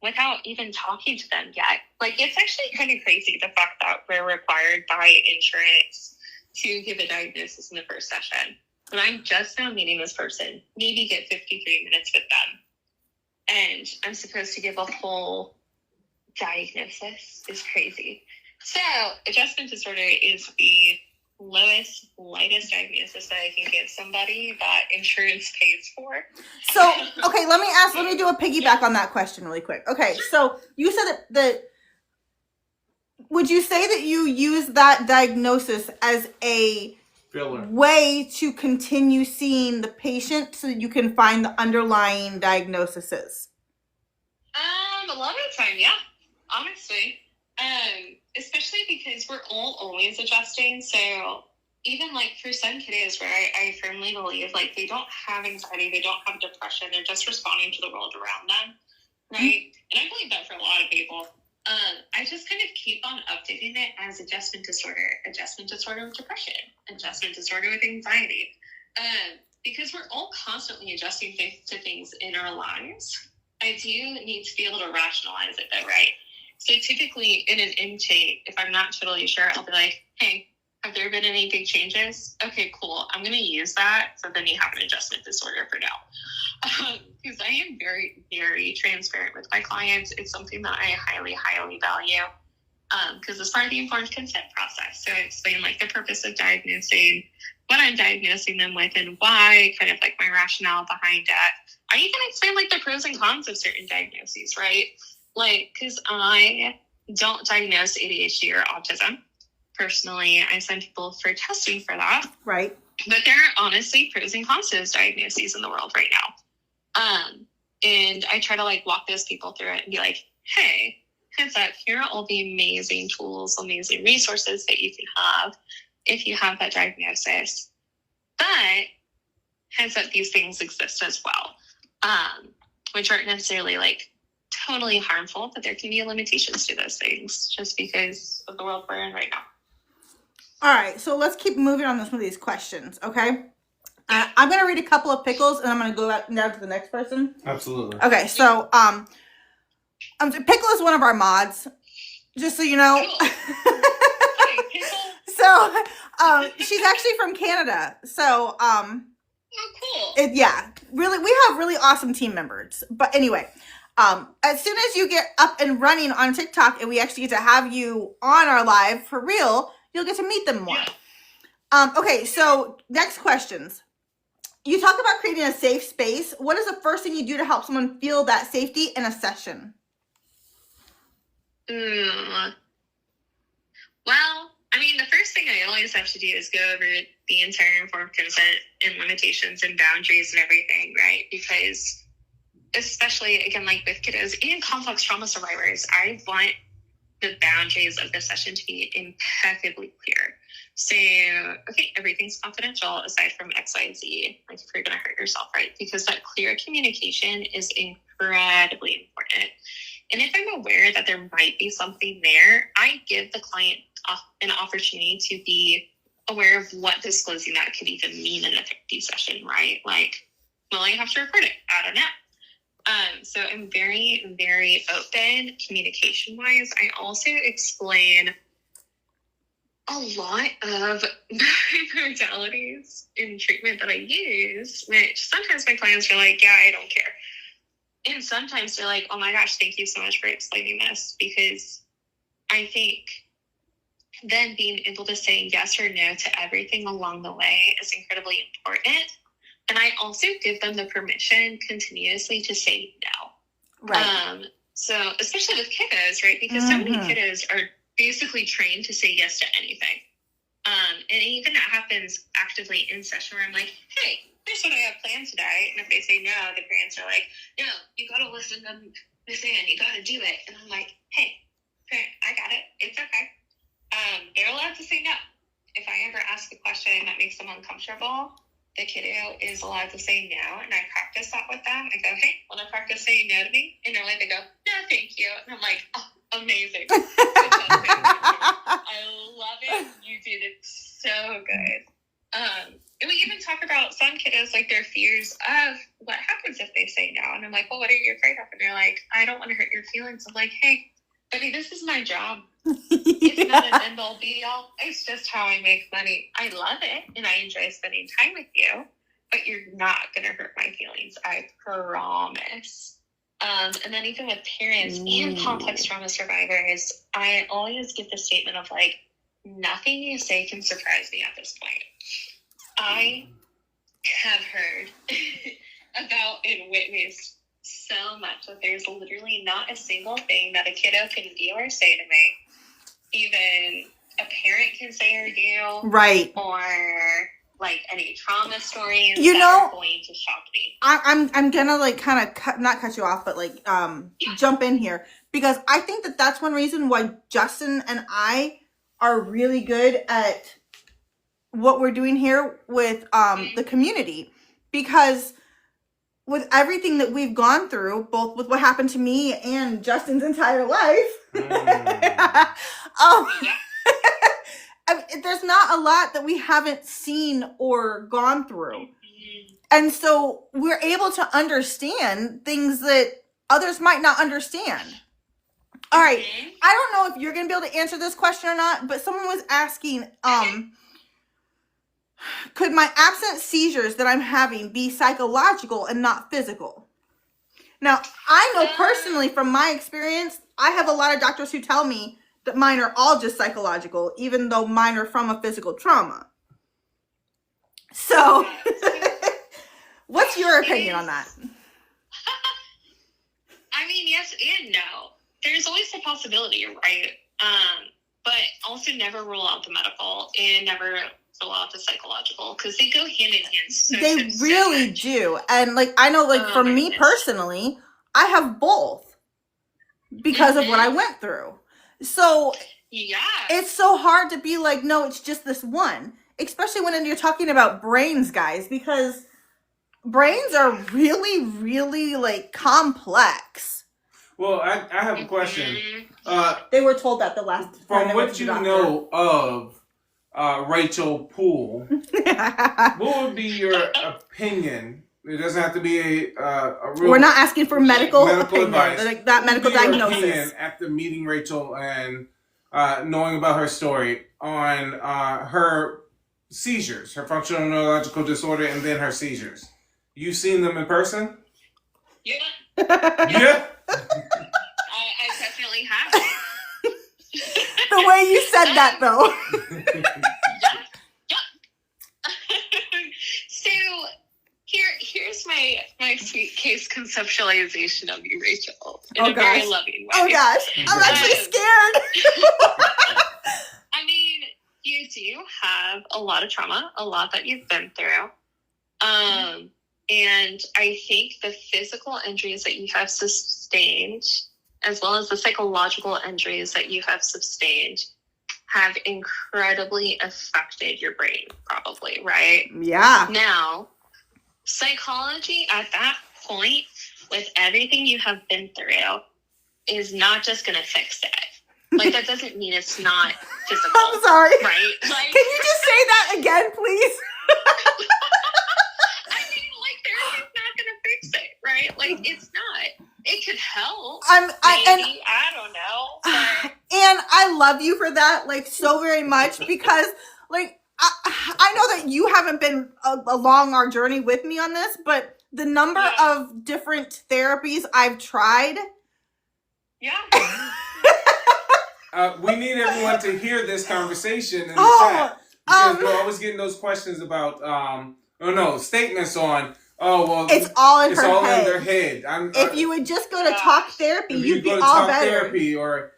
without even talking to them yet. Like, it's actually kind of crazy, the fact that we're required by insurance to give a diagnosis in the first session. But I'm just now meeting this person, maybe get 53 minutes with them. And I'm supposed to give a whole diagnosis. It's crazy. So, adjustment disorder is the lowest, lightest diagnosis that I can give somebody that insurance pays for. So, okay, let me do a piggyback on that question really quick. Okay, so you said that would you say that you use that diagnosis as a Filler. way to continue seeing the patient so that you can find the underlying diagnoses? A lot of the time, yeah, honestly. Especially because we're all always adjusting. So even like for some kiddos where I firmly believe like they don't have anxiety, they don't have depression, they're just responding to the world around them, right? Mm-hmm. And I believe that for a lot of people. I just kind of keep on updating it as adjustment disorder with depression, adjustment disorder with anxiety. Because we're all constantly adjusting to things in our lives. I do need to be able to rationalize it though, right? So typically in an intake, if I'm not totally sure, I'll be like, hey, have there been any big changes? Okay, cool. I'm going to use that. So then you have an adjustment disorder for now. Because I am very, very transparent with my clients. It's something that I highly, highly value. Because it's part of the informed consent process. So I explain like the purpose of diagnosing, what I'm diagnosing them with and why, kind of like my rationale behind it. I even explain like the pros and cons of certain diagnoses, right? Like, because I don't diagnose ADHD or autism. Personally, I send people for testing for that. Right. But there are honestly pros and cons to those diagnoses in the world right now. And I try to like walk those people through it and be like, hey, heads up, here are all the amazing tools, amazing resources that you can have if you have that diagnosis. But heads up, these things exist as well, which aren't necessarily like totally harmful, but there can be limitations to those things just because of the world we're in right now. All right, so let's keep moving on with some of these questions, okay? I'm going to read a couple of pickles, and I'm going to go down to the next person. Absolutely. Okay, so Pickle is one of our mods, just so you know. Cool. Hi, So she's actually from Canada, so oh, cool. yeah, really, we have really awesome team members. But anyway, as soon as you get up and running on TikTok and we actually get to have you on our live for real, you'll get to meet them more. Yeah. Okay, so next questions. You talk about creating a safe space. What is the first thing you do to help someone feel that safety in a session? Well, I mean, the first thing I always have to do is go over the entire informed consent and limitations and boundaries and everything, right? Because especially, again, like with kiddos and complex trauma survivors, I want the boundaries of the session to be impeccably clear. So, okay, everything's confidential aside from X, Y, Z, like if you're going to hurt yourself, right? Because that clear communication is incredibly important. And if I'm aware that there might be something there, I give the client an opportunity to be aware of what disclosing that could even mean in a therapy session, right? Like, well, I have to record it. I don't know. So I'm very, very open communication-wise. I also explain a lot of modalities in treatment that I use, which sometimes my clients are like, yeah, I don't care. And sometimes they're like, oh my gosh, thank you so much for explaining this, because I think then being able to say yes or no to everything along the way is incredibly important. And I also give them the permission continuously to say no. Right. So especially with kiddos, right? Because so many kiddos are basically trained to say yes to anything. And even that happens actively in session where I'm like, hey, here's what I have planned today. And if they say no, the parents are like, no, you got to listen to this in. You got to do it. And I'm like, hey, parent, I got it. It's okay. They're allowed to say no. If I ever ask a question that makes them uncomfortable, the kiddo is allowed to say no, and I practice that with them. I go, hey, want to practice saying no to me? And they're like, they go, no, thank you. And I'm like, oh, amazing. I love it. You did it so good. And we even talk about some kiddos, like their fears of what happens if they say no. And I'm like, well, what are you afraid of? And they're like, I don't want to hurt your feelings. I'm like, hey, buddy, this is my job. It's not an end all be all. It's just how I make money. I love it and I enjoy spending time with you, but you're not gonna hurt my feelings. I promise. And then even with parents and complex trauma survivors, I always give the statement of like, nothing you say can surprise me at this point. I have heard about and witnessed so much that there's literally not a single thing that a kiddo can do or say to me, even a parent can say or do, right? Or like any trauma stories, you know, are going to shock me. I'm gonna like kind of not cut you off, but like jump in here, because I think that that's one reason why Justin and I are really good at what we're doing here with the community, because with everything that we've gone through, both with what happened to me and Justin's entire life, there's not a lot that we haven't seen or gone through. And so we're able to understand things that others might not understand. All right. I don't know if you're going to be able to answer this question or not, but someone was asking, could my absent seizures that I'm having be psychological and not physical? Now, I know personally from my experience, I have a lot of doctors who tell me that mine are all just psychological, even though mine are from a physical trauma. So, what's your opinion on that? I mean, yes and no. There's always the possibility, right? But also never rule out the medical and never rule out the psychological, because they go hand in hand. They really do. And like, I know, like for me personally, I have both because of what I went through. So yeah, it's so hard to be like, no, it's just this one, especially when you're talking about brains, guys, because brains are really, really like complex. Well, I have a question. They were told that the last from what you know of Rachel Poole, what would be your opinion? It doesn't have to be a real. We're not asking for medical advice. Like that medical diagnosis. After meeting Rachel and knowing about her story on her seizures, her functional neurological disorder, and then her seizures. You've seen them in person? Yeah. Yeah. I definitely have. The way you said that, though. So here's my sweet case conceptualization of you, Rachel, in a very loving way. Oh gosh, I'm actually scared. I mean, you do have a lot of trauma, a lot that you've been through. And I think the physical injuries that you have sustained as well as the psychological injuries that you have sustained, have incredibly affected your brain, probably, right? Yeah. Now, psychology at that point, with everything you have been through, is not just going to fix it. Like, that doesn't mean it's not physical. I'm sorry. Right? Like, can you just say that again, please? I mean, like, therapy's not going to fix it, right? Like, it's not. It could help. I don't know. But... And I love you for that, like, so very much, because, like, I know that you haven't been along our journey with me on this, but the number of different therapies I've tried. Yeah. We need everyone to hear this conversation in the chat. Because we're always getting those questions about, statements on, it's all in their head. If you would just go to talk therapy, you'd be all better. Therapy, or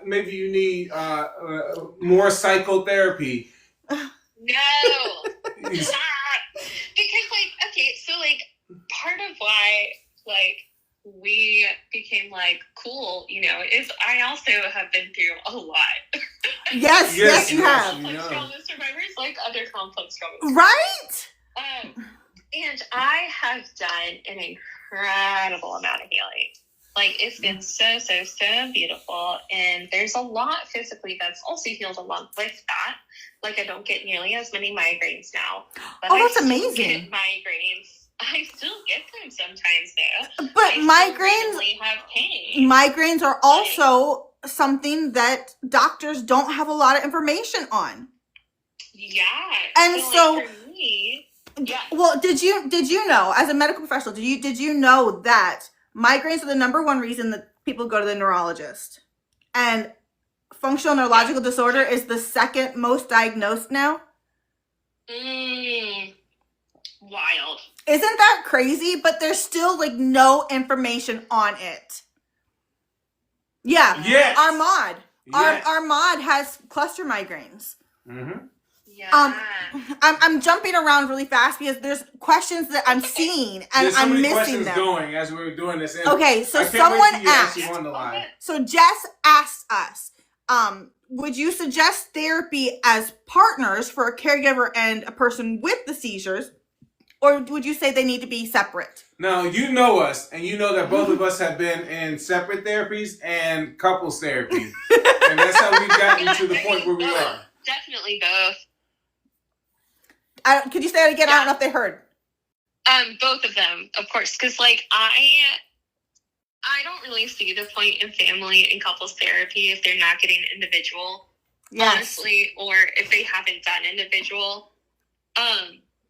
maybe you need more psychotherapy. No. Because, like, okay, so, like, part of why, like, we became, like, cool, you know, is I also have been through a lot. Yes, you have. Complex trauma survivors, like other complex trauma. Right? And I have done an incredible amount of healing. Like, it's been so beautiful. And there's a lot physically that's also healed along with that. Like, I don't get nearly as many migraines now. But that's I still amazing. get migraines. I still get them sometimes, though. But have pain. Migraines are also something that doctors don't have a lot of information on. Yeah. And so like, for me, well, did you know, as a medical professional, did you know that migraines are the number one reason that people go to the neurologist? And functional neurological disorder is the second most diagnosed now? Wild. Isn't that crazy? But there's still, like, no information on it. Yeah. Yes. Armand. Yes. Armand has cluster migraines. Mm-hmm. Yeah. I'm jumping around really fast because there's questions that I'm seeing and I'm missing them. Going as we were doing this. Okay, so someone asked. On So Jess asked us, would you suggest therapy as partners for a caregiver and a person with the seizures, or would you say they need to be separate? Now, you know us, and you know that both of us have been in separate therapies and couples therapy. And that's how we've gotten to the point where we are. Definitely both. Could you say that again? Yeah. I don't know if they heard. Both of them, of course, because, like, I don't really see the point in family and couples therapy if they're not getting individual, honestly, or if they haven't done individual.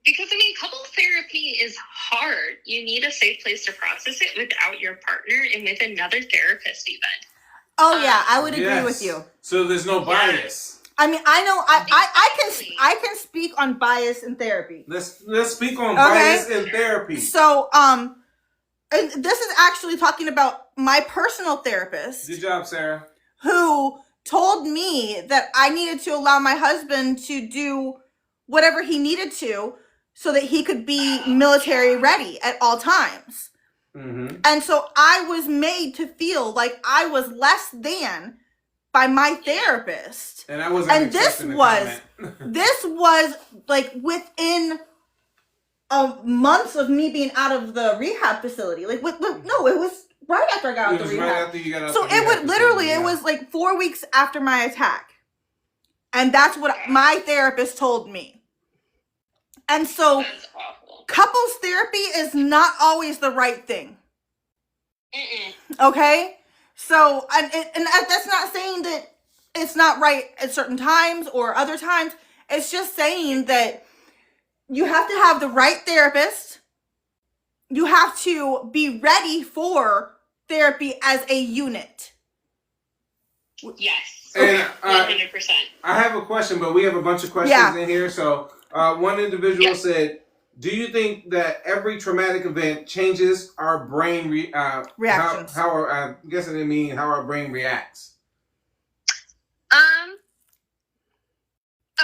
Because, I mean, couples therapy is hard. You need a safe place to process it without your partner and with another therapist even. Oh, yeah, I would agree with you. So there's no bias. I mean, I know I can speak on bias in therapy. Let's speak on bias in therapy. So, and this is actually talking about my personal therapist. Good job, Sarah. Who told me that I needed to allow my husband to do whatever he needed to so that he could be military ready at all times. Mm-hmm. And so I was made to feel like I was less than by my therapist. And I wasn't. And this was like within months of me being out of the rehab facility. Like, no, it was right after I got out of the rehab. Right after you got out. So it would literally, it was like 4 weeks after my attack. And that's what my therapist told me. And so couples therapy is not always the right thing. Okay? So, and that's not saying that it's not right at certain times or other times. It's just saying that you have to have the right therapist. You have to be ready for therapy as a unit. Yes. And 100%. I have a question, but we have a bunch of questions in here. So one individual said, do you think that every traumatic event changes our brain reactions? I'm guessing they mean how our brain reacts.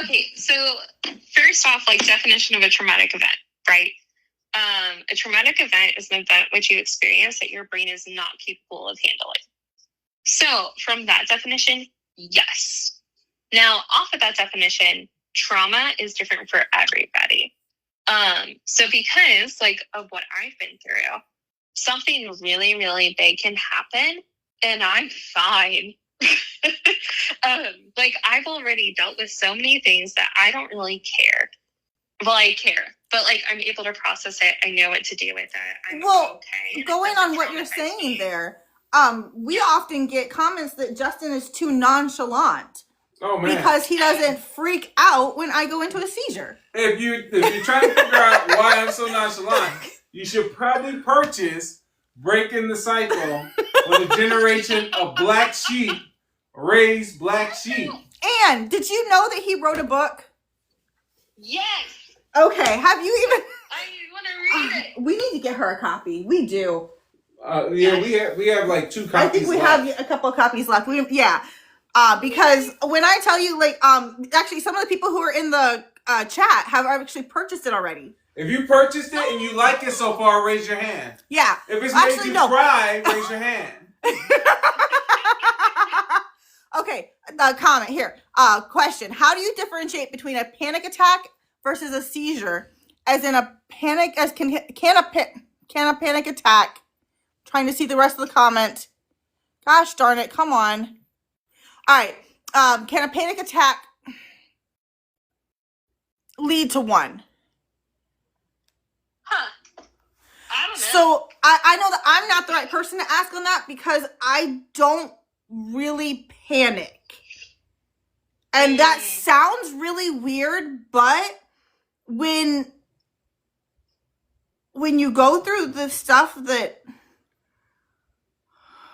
Okay, so first off, like, definition of a traumatic event, right? A traumatic event is an event which you experience that your brain is not capable of handling. So from that definition, yes. Now, off of that definition, trauma is different for everybody. So because of what I've been through, something really, really big can happen and I'm fine. I've already dealt with so many things that I don't really care. Well, I care, but I'm able to process it. I know what to do with it. I'm okay. Going on what you're saying there, we often get comments that Justin is too nonchalant. Oh man! Because he doesn't freak out when I go into a seizure. If you're trying to figure out why I'm so nonchalant, you should probably purchase "Breaking the Cycle" with a generation of black sheep raise black sheep. And did you know that he wrote a book? Yes. Okay, have you even? I want to read it. We need to get her a copy. We do. Yeah, we have 2 copies. I think we have a couple of copies left. Because when I tell you, actually, some of the people who are in the chat have actually purchased it already. If you purchased it and you like it so far, raise your hand. Yeah. If it's made you cry, raise your hand. Okay, the comment here. Question: how do you differentiate between a panic attack versus a seizure? As in a panic, can a panic attack? Trying to see the rest of the comment. Gosh darn it! Come on. All right. Can a panic attack lead to one? Huh. I don't know. So I know that I'm not the right person to ask on that because I don't really panic. And that sounds really weird, but when you go through the stuff that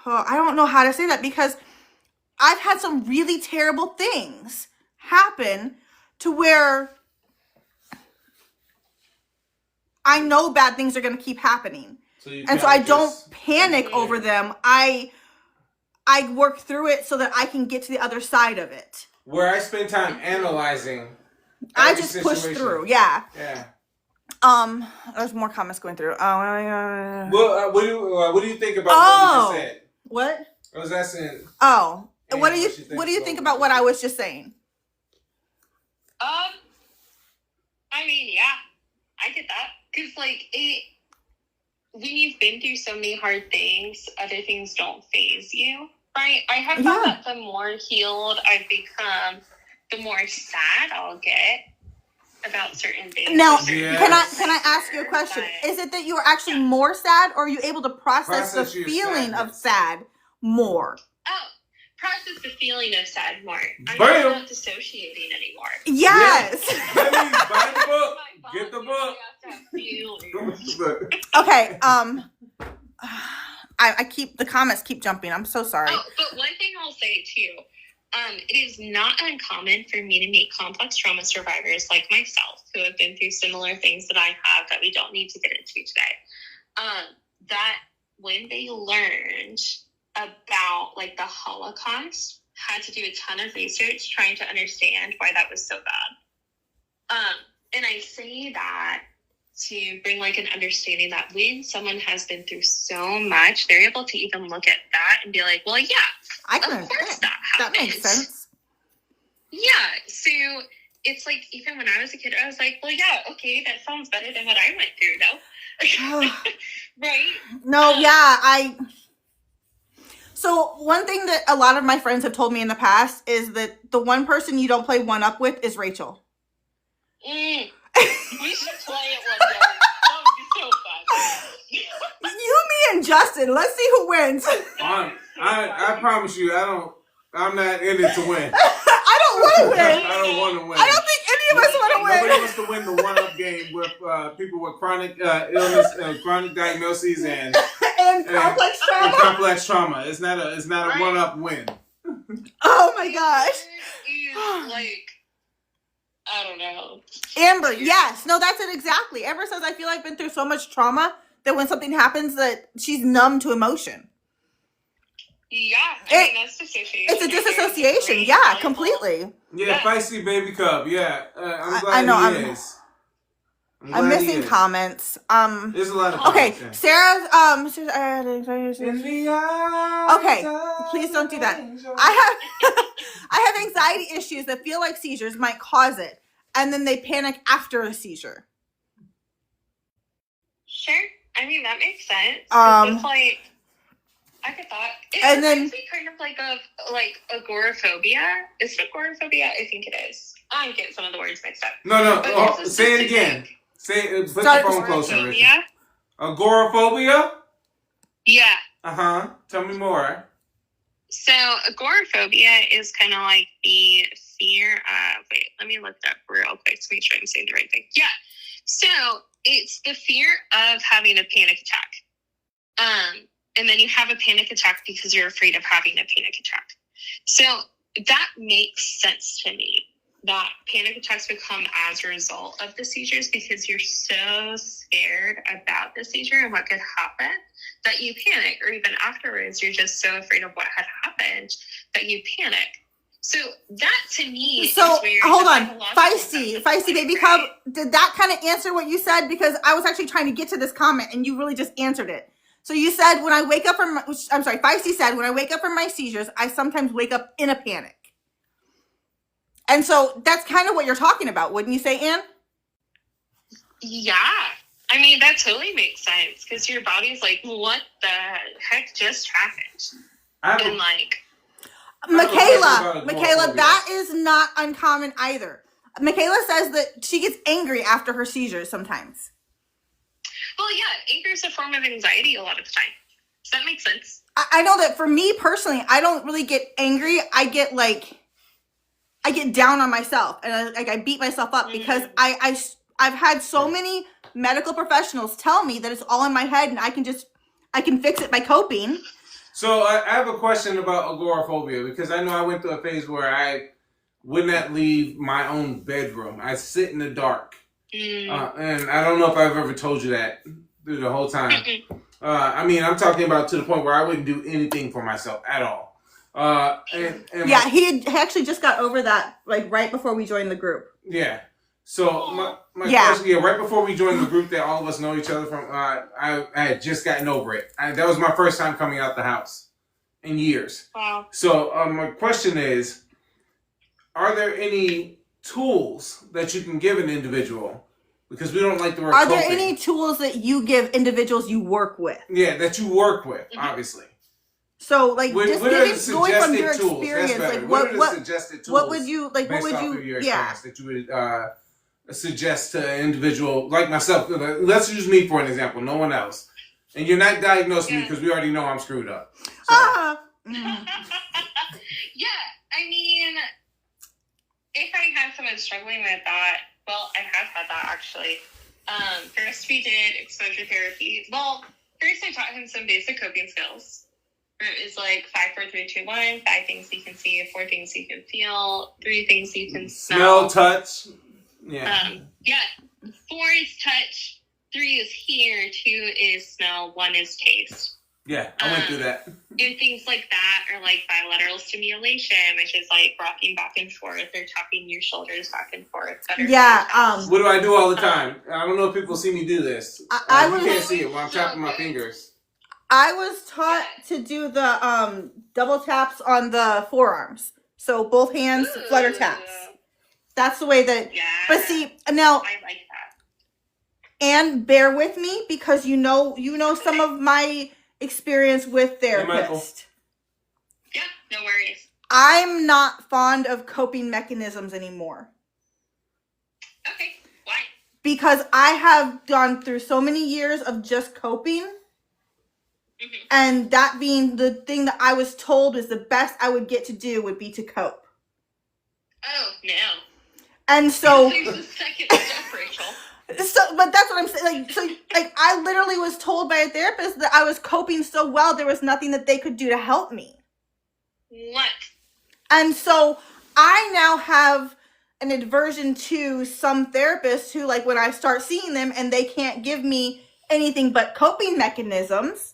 I don't know how to say that because I've had some really terrible things happen to where I know bad things are going to keep happening. So I don't panic over them. I work through it so that I can get to the other side of it. Where I spend time analyzing. I just push through. Yeah. Yeah. There's more comments going through. Well, what do you think about what you just said? What? I was asking. Oh. What do you think about what I was just saying? I mean, yeah, I get that. Because, when you've been through so many hard things, other things don't faze you, right? I have found that the more healed I've become, the more sad I'll get about certain things. Now, can I ask you a question? Is it that you are actually more sad, or are you able to process the feeling of sad more? Oh. Process the feeling of sad more. I'm not dissociating anymore. Yes. That means buy the book. Get the book. Okay. I keep the comments keep jumping. I'm so sorry. Oh, but one thing I'll say too, it is not uncommon for me to meet complex trauma survivors like myself who have been through similar things that I have that we don't need to get into today. That when they learned about the Holocaust, had to do a ton of research trying to understand why that was so bad. And I say that to bring an understanding that when someone has been through so much, they're able to even look at that and be like, well, yeah, of course that happened. That makes sense. Yeah, so it's even when I was a kid, I was like, well, yeah, okay, that sounds better than what I went through, though. Right? No, So one thing that a lot of my friends have told me in the past is that the one person you don't play one up with is Rachel. We should play it one day. That would be so fun. You, me, and Justin. Let's see who wins. I promise you, I'm not in it to win. I don't want to win. I don't want to win. I don't think any of us want to win. Nobody wants to win the one-up game with people with chronic illness, chronic diagnoses, and complex trauma. And complex trauma. It's not a one-up win. Oh my gosh. I don't know. Amber, yes. No, that's it exactly. Amber says, I feel like I've been through so much trauma that when something happens that she's numb to emotion. Yeah, I mean, that's dissociation. It's a disassociation. Yeah, completely. Yeah, feisty baby cub. Yeah, I'm glad he is. I'm missing comments. There's a lot of comments. Okay, Sarah's Okay, please don't do that. I have anxiety issues that feel like seizures might cause it, and then they panic after a seizure. Sure. I mean, that makes sense. It's like, I get that. It reminds me kind of like agoraphobia. Is it agoraphobia? I think it is. I'm getting some of the words mixed up. No. Oh, say it again. Say it. Put the phone closer, Richard. Agoraphobia? Yeah. Tell me more. So agoraphobia is kind of like the fear of, wait, let me look it up real quick to make sure I'm saying the right thing. Yeah. So it's the fear of having a panic attack. And then you have a panic attack because you're afraid of having a panic attack. So that makes sense to me, that panic attacks would come as a result of the seizures because you're so scared about the seizure and what could happen that you panic, or even afterwards, you're just so afraid of what had happened that you panic. So that to me is where hold on, feisty baby cub. Did that kind of answer what you said? Because I was actually trying to get to this comment and you really just answered it. So you said when I wake up from feisty said when I wake up from my seizures, I sometimes wake up in a panic. And so that's kind of what you're talking about, wouldn't you say, Anne? Yeah. I mean, that totally makes sense because your body's like, what the heck just happened? And like, Michaela, that is not uncommon either. Michaela says that she gets angry after her seizures sometimes. Well, yeah, anger is a form of anxiety a lot of the time. Does that make sense? I know that for me personally, I don't really get angry. I get down on myself and I beat myself up because I've had so many medical professionals tell me that it's all in my head and I can fix it by coping. So I have a question about agoraphobia because I know I went through a phase where I would not leave my own bedroom. I sit in the dark. And I don't know if I've ever told you that through the whole time. I mean, I'm talking about to the point where I wouldn't do anything for myself at all. He actually just got over that like right before we joined the group. Yeah. So my question, right before we joined the group that all of us know each other from, I had just gotten over it. That was my first time coming out the house in years. Wow. So my question is, are there any tools that you can give an individual? Because we don't like the word coping. Are there any tools that you give individuals you work with? Yeah, that you work with, obviously. So, like, going from your tools? experience, like, what would you, like, what would you, that you would suggest to an individual like myself? Let's use me for an example, no one else. And you're not diagnosing me because we already know I'm screwed up. So. Yeah, I mean, if I have someone struggling with that, well, I have had that actually. First we did exposure therapy. Well, first I taught him some basic coping skills. It was like 5, 4, 3, 2, 1. 5 things you can see, 4 things you can feel, 3 things you can smell. Touch. Yeah. 4 is touch, 3 is hear, 2 is smell, 1 is taste. Yeah, I went through that. And things like that are like bilateral stimulation, which is like rocking back and forth or tapping your shoulders back and forth. What do I do all the time? I don't know if people see me do this. You can't see it when I'm tapping my fingers. I was taught to do the double taps on the forearms. So both hands, flutter taps. That's the way that... Yeah. But see, now... I like that. And bear with me because you know some of my experience with therapists. Yeah, no worries. I'm not fond of coping mechanisms anymore. Okay, why? Because I have gone through so many years of just coping. Mm-hmm. And that being the thing that I was told was the best I would get to do would be to cope. Oh, no. And so... There's a second step, Rachel. But that's what I'm saying. I literally was told by a therapist that I was coping so well, there was nothing that they could do to help me. What? And so I now have an aversion to some therapists who, like, when I start seeing them and they can't give me anything but coping mechanisms,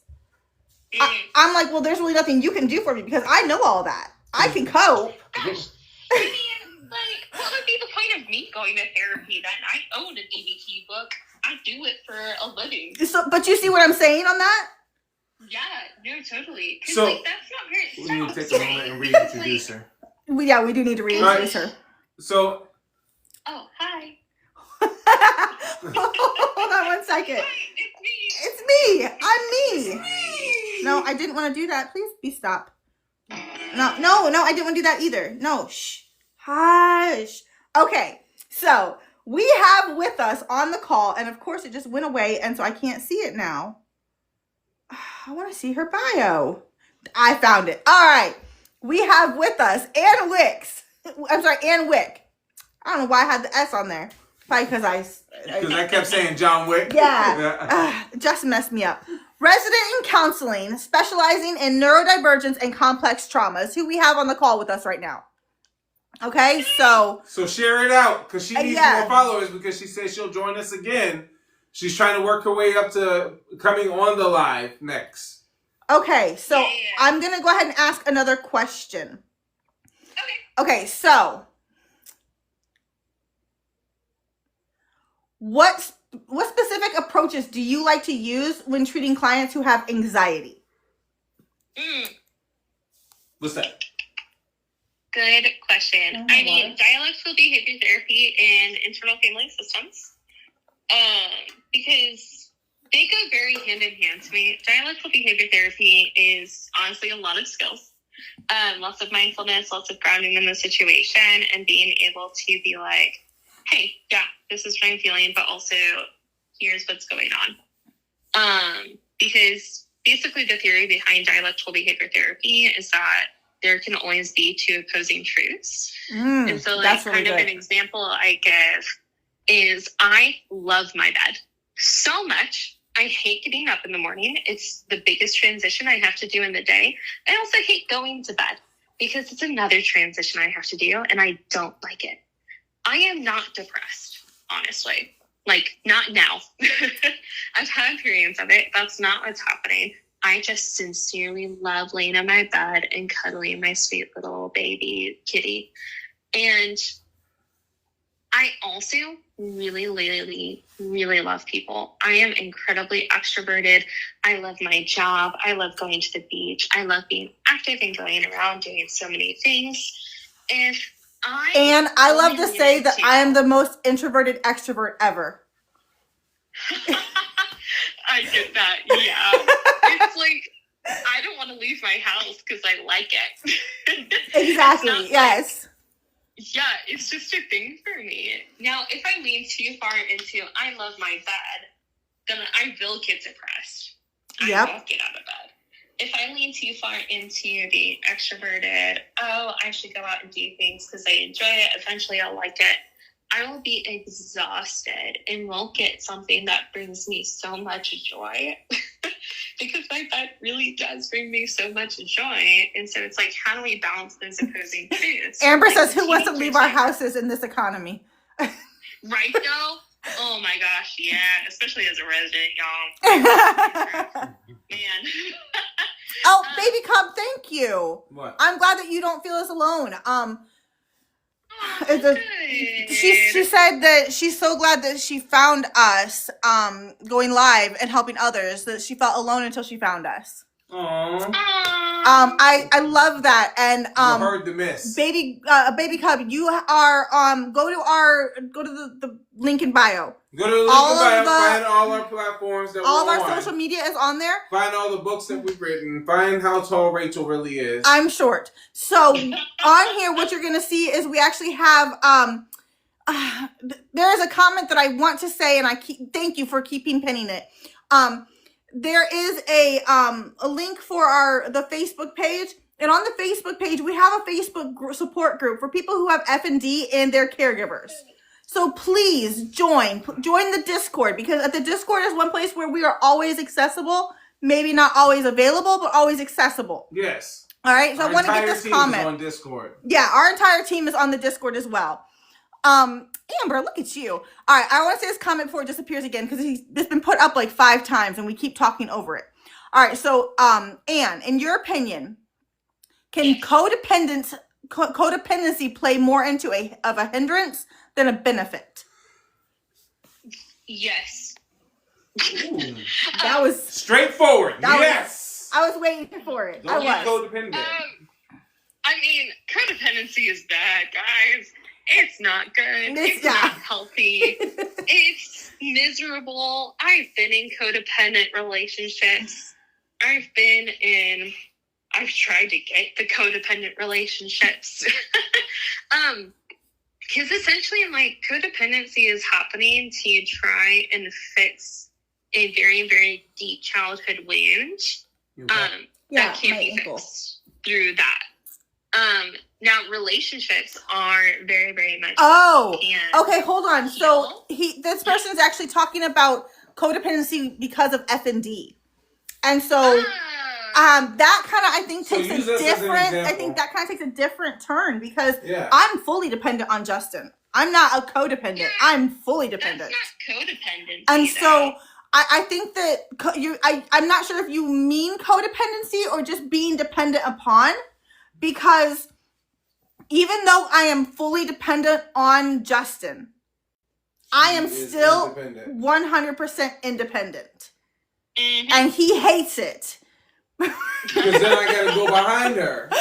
I'm like, well, there's really nothing you can do for me because I know all that. I can cope. Gosh. I mean, like, what would be the point of me going to therapy then? I own a DBT book. I do it for a living. So, but you see what I'm saying on that? Yeah, no, totally. Because, so, like, that's We need to take a moment and reintroduce her. We do need to reintroduce her. So. Oh, hi. Hold on 1 second. Hi, It's me. I'm me. No, I didn't want to do that. Please be stop. No, I didn't want to do that either. No, shh. Hush. Okay, so we have with us on the call, and of course it just went away, and so I can't see it now. I want to see her bio. I found it. All right. We have with us Ann Wicks. I'm sorry, Ann Wick. I don't know why I had the S on there. Probably because I kept saying John Wick. Yeah. Just messed me up. Resident in counseling, specializing in neurodivergence and complex traumas, who we have on the call with us right now. Okay, so share it out, because she needs more followers, because she says she'll join us again. She's trying to work her way up to coming on the live next. Okay, so I'm going to go ahead and ask another question. Okay, so what specific approaches do you like to use when treating clients who have anxiety? What's that? Good question. I mean, dialectical behavior therapy and internal family systems, because they go very hand in hand to me. Dialectical behavior therapy is honestly a lot of skills, lots of mindfulness, lots of grounding in the situation, and being able to be like, hey, yeah, this is what I'm feeling, but also here's what's going on. Because basically the theory behind dialectical behavior therapy is that there can always be two opposing truths. And so like really kind of an example I give is I love my bed so much. I hate getting up in the morning. It's the biggest transition I have to do in the day. I also hate going to bed because it's another transition I have to do and I don't like it. I am not depressed, honestly. Like, not now. I've had periods of it. That's not what's happening. I just sincerely love laying in my bed and cuddling my sweet little baby kitty. And I also really, really, really love people. I am incredibly extroverted. I love my job. I love going to the beach. I love being active and going around doing so many things. And I love to say that I am the most introverted extrovert ever. I get that, yeah. It's like, I don't want to leave my house because I like it. Exactly, yes. Yeah, it's just a thing for me. Now, if I lean too far into, I love my bed, then I will get depressed. I won't get out of bed. If I lean too far into the extroverted, I should go out and do things because I enjoy it, eventually I'll like it, I will be exhausted and won't get something that brings me so much joy. Because my bed really does bring me so much joy. And so it's like, how do we balance those opposing truths? Amber says, who wants to leave our houses in this economy? Right, though? Oh my gosh, yeah. Especially as a resident, y'all. Man. Oh, baby cub, thank you. What? I'm glad that you don't feel as alone. Good. She said that she's so glad that she found us going live and helping others, that she felt alone until she found us. Aww. I love that. And you heard the miss. Baby cub, you are go to the link in bio. Go to the link in bio, find all our platforms that all we're of our on. social media is on there. Find all the books that we've written. Find how tall Rachel really is. I'm short. So on here, what you're gonna see is we actually have there is a comment that I want to say, and thank you for keeping pinning it. There is a link for the Facebook page, and on the Facebook page we have a Facebook support group for people who have F&D and their caregivers. So please join the Discord, because at the Discord is one place where we are always accessible, maybe not always available, but always accessible. Yes. All right. So I want to get this comment. Our entire team is on Discord. Yeah, our entire team is on the Discord as well. Amber, look at you. All right, I want to say this comment before it disappears again, because it's been put up like 5 times and we keep talking over it. All right, so Anne, in your opinion, can codependency play more into a hindrance than a benefit? Yes. Ooh. That was straightforward. Yes. I was waiting for it. Don't I get was. codependent. I mean, codependency is bad, guys. It's not good. It's not healthy. It's miserable. I've been in codependent relationships. I've tried to get the codependent relationships. Because essentially, like, codependency is happening to try and fix a very, very deep childhood wound that can't be fixed through that. Now relationships are very, very much. Oh, okay. Hold on. So this person is actually talking about codependency because of F&D, and so that kind of I think takes a different. I think that kind of takes a different turn because I'm fully dependent on Justin. I'm not a codependent. Yeah, I'm fully dependent. That's not codependency. And so I think that I'm not sure if you mean codependency or just being dependent upon. Because even though I am fully dependent on Justin, I am still 100% independent. Mm-hmm. And he hates it. Because then I gotta go behind her.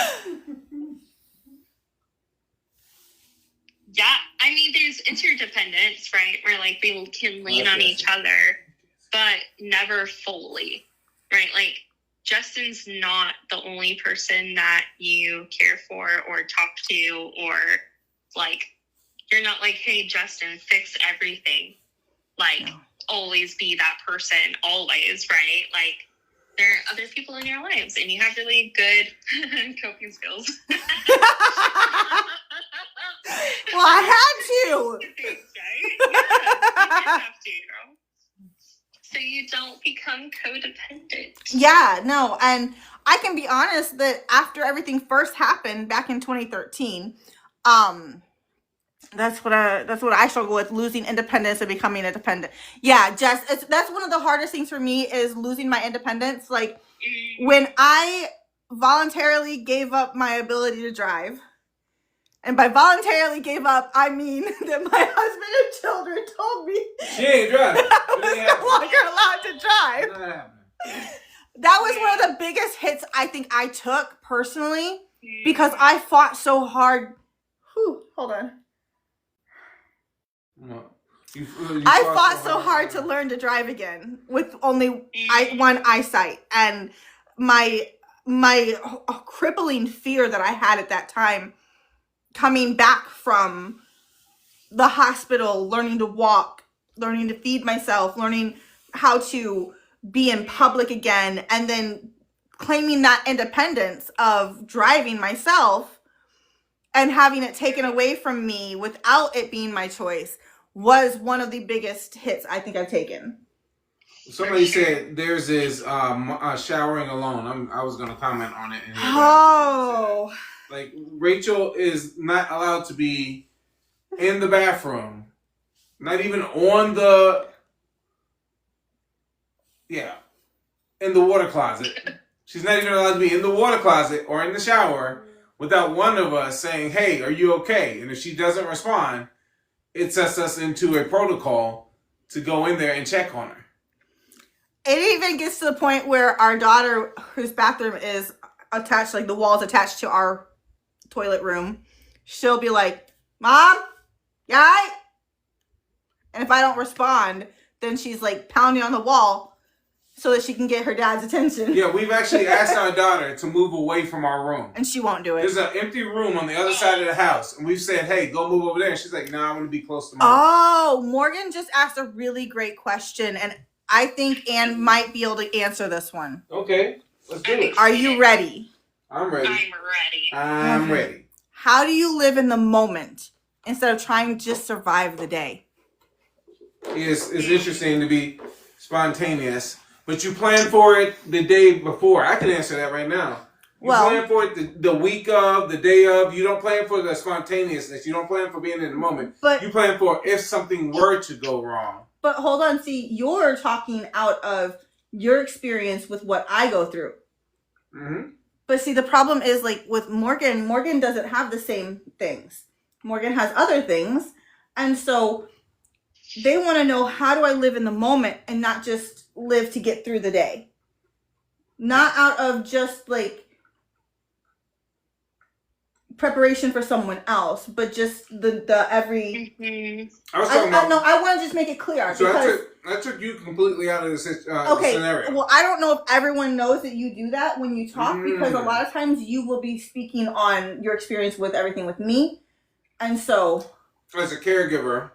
Yeah, I mean, there's interdependence, right? Where, like, we can lean on each other, but never fully, right? Like, Justin's not the only person that you care for or talk to, or like, you're not like, hey, Justin, fix everything. Like, always be that person, always, right? Like, there are other people in your lives, and you have really good coping skills. Well, I had to. Thanks, right? Yeah, you have to. So you don't become codependent. Yeah, no, and I can be honest that after everything first happened back in 2013, that's what I struggle with, losing independence and becoming a dependent. Yeah, that's one of the hardest things for me is losing my independence. Like when I voluntarily gave up my ability to drive. And by voluntarily gave up, I mean that my husband and children told me she ain't driving. I was no longer allowed to drive. That was one of the biggest hits I think I took personally because I fought so hard. Hold on. I fought so hard to learn to drive again with only one eyesight, and my crippling fear that I had at that time. Coming back from the hospital, learning to walk, learning to feed myself, learning how to be in public again, and then claiming that independence of driving myself and having it taken away from me without it being my choice was one of the biggest hits I think I've taken. Somebody said theirs is showering alone. I was going to comment on it. Like, Rachel is not allowed to be in the bathroom. Not even on in the water closet. She's not even allowed to be in the water closet or in the shower without one of us saying, hey, are you okay? And if she doesn't respond, it sets us into a protocol to go in there and check on her. It even gets to the point where our daughter, whose bathroom is attached, like the wall's attached to our toilet room, she'll be like, Mom, yeah? And if I don't respond, then she's like pounding on the wall so that she can get her dad's attention. Yeah, we've actually asked our daughter to move away from our room. And she won't do it. There's an empty room on the other side of the house. And we've said, hey, go move over there. And she's like, no, I want to be close to mom. Morgan just asked a really great question. And I think Anne might be able to answer this one. Okay, let's do it. Are you ready? I'm ready. I'm ready. How do you live in the moment instead of trying to just survive the day? It's interesting to be spontaneous, but you plan for it the day before. I can answer that right now. You plan for it the week of, the day of. You don't plan for the spontaneousness. You don't plan for being in the moment. But you plan for if something were to go wrong. But hold on, see, you're talking out of your experience with what I go through. Mm-hmm. But see, the problem is, like, with Morgan doesn't have the same things. Morgan has other things. And so they want to know, how do I live in the moment and not just live to get through the day? not out of just like preparation for someone else, but just the every. Mm-hmm. I was talking about. No, I want to just make it clear. So because, I took you completely out of the okay, scenario. well, I don't know if everyone knows that you do that when you talk, because a lot of times you will be speaking on your experience with everything with me, and so as a caregiver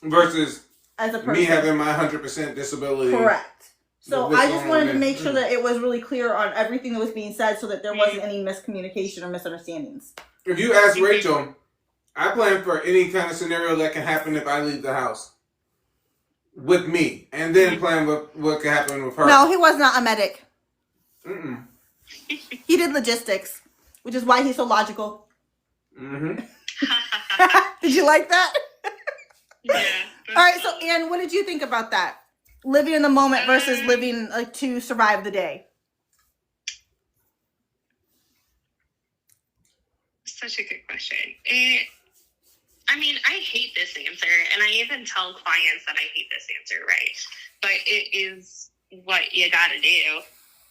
versus as a person, me having my 100% disability. Correct. So I just wanted to make sure that it was really clear on everything that was being said, so that there wasn't any miscommunication or misunderstandings. If you ask Rachel, I plan for any kind of scenario that can happen if I leave the house with me, and then plan what can happen with her. No, he was not a medic. Mm-mm. He did logistics, which is why he's so logical. Mm-hmm. Did you like that? Yeah. All right, so Anne, what did you think about that? Living in the moment versus living to survive the day. Such a good question. I mean, I hate this answer, and I even tell clients that I hate this answer, right? But it is what you gotta do.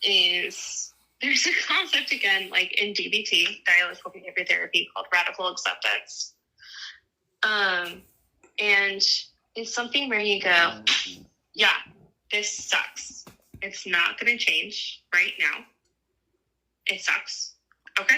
Is there's a concept again, like in DBT, dialectical behavior therapy, called radical acceptance. And it's something where you go, yeah, this sucks. It's not going to change right now. It sucks. Okay.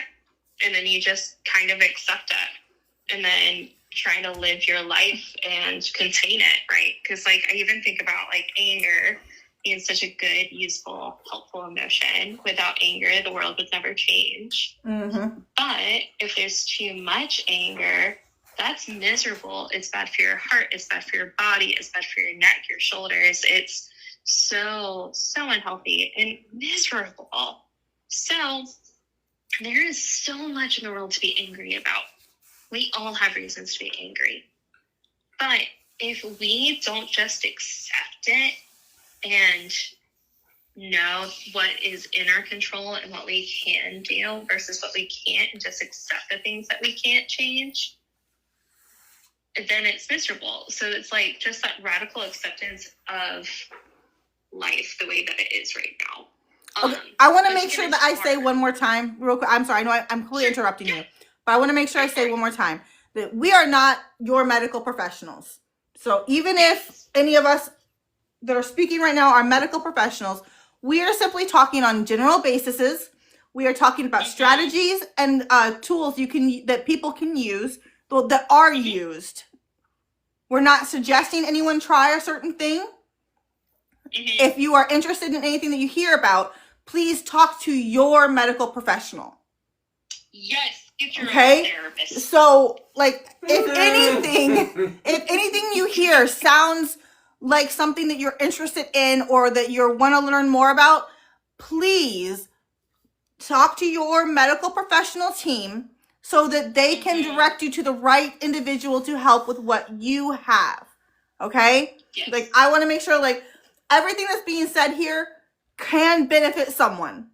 And then you just kind of accept it and then try to live your life and contain it, right? Because like I even think about like anger being such a good, useful, helpful emotion. Without anger, the world would never change. Mm-hmm. But if there's too much anger, that's miserable. It's bad for your heart. It's bad for your body. It's bad for your neck, your shoulders. It's so unhealthy and miserable. So there is so much in the world to be angry about. We all have reasons to be angry. But if we don't just accept it and know what is in our control and what we can do versus what we can't, and just accept the things that we can't change, then it's miserable. So it's like just that radical acceptance of life the way that it is right now. Okay, I want to make sure that I say one more time, real quick. I'm sorry, I know I'm completely interrupting you, but I want to make sure I say one more time that we are not your medical professionals. So even if any of us that are speaking right now are medical professionals, we are simply talking on general bases. We are talking about strategies and tools that people can use, that are used. We're not suggesting anyone try a certain thing. If you are interested in anything that you hear about, please talk to your medical professional. Yes, get your own therapist. So, like, if anything you hear sounds like something that you're interested in or that you want to learn more about, please talk to your medical professional team so that they can direct you to the right individual to help with what you have. Okay? Yes. Like, I want to make sure, like, everything that's being said here can benefit someone.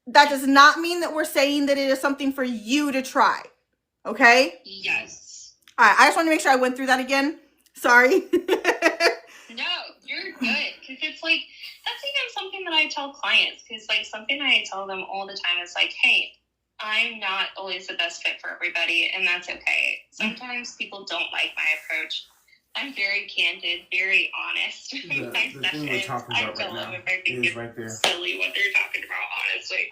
That does not mean that we're saying that it is something for you to try. Okay? Yes. All right, I just want to make sure I went through that again. Sorry. No, you're good. Because it's like, that's even something that I tell clients. Because, like, something I tell them all the time is like, hey, I'm not always the best fit for everybody, and that's okay. Sometimes people don't like my approach. I'm very candid, very honest. The thing we're talking about right now is right there. Silly what they're talking about, honestly.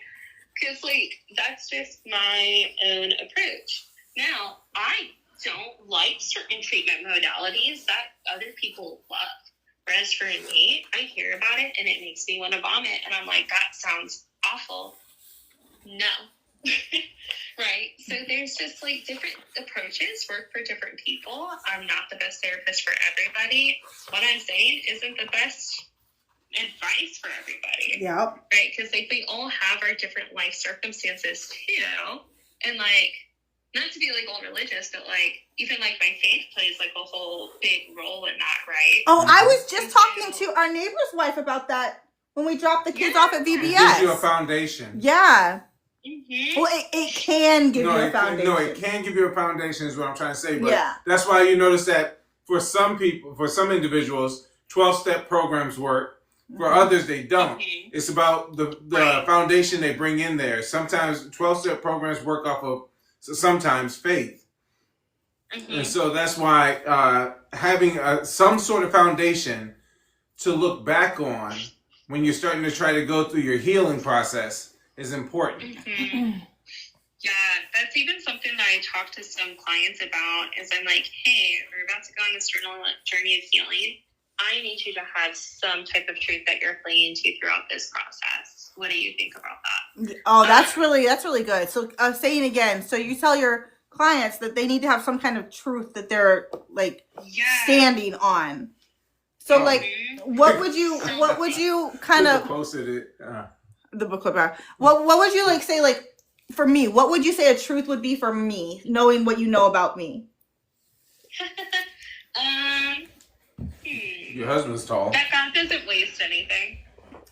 Because, like, that's just my own approach. Now, I don't like certain treatment modalities that other people love. Whereas for me, I hear about it and it makes me want to vomit. And I'm like, that sounds awful. No. Right? So there's just like different approaches work for different people. I'm not the best therapist for everybody. What I'm saying isn't the best advice for everybody. Yep. Right? Because like we all have our different life circumstances too. And like, not to be like all religious, but like even like my faith plays like a whole big role in that, right? Oh, I was just talking to our neighbor's wife about that when we dropped the kids off at VBS. It gives you a foundation. Yeah. Mm-hmm. Well, it can give you a foundation. It can give you a foundation is what I'm trying to say. But yeah. That's why you notice that for some people, for some individuals, 12-step programs work. For others, they don't. Mhm. It's about the Right. foundation they bring in there. Sometimes 12-step programs work off of sometimes faith. And so that's why having some sort of foundation to look back on when you're starting to try to go through your healing process is important. Yeah, that's even something that I talk to some clients about. Is I'm like, hey, we're about to go on this journey of healing. I need you to have some type of truth that you're clinging to throughout this process. What do you think about that? Oh, that's really good. So saying again, so you tell your clients that they need to have some kind of truth that they're like standing on. So like, what would you kind of posted it the book club? What would you like say like for me? What would you say a truth would be for me, knowing what you know about me? Your husband's tall. That God doesn't waste anything.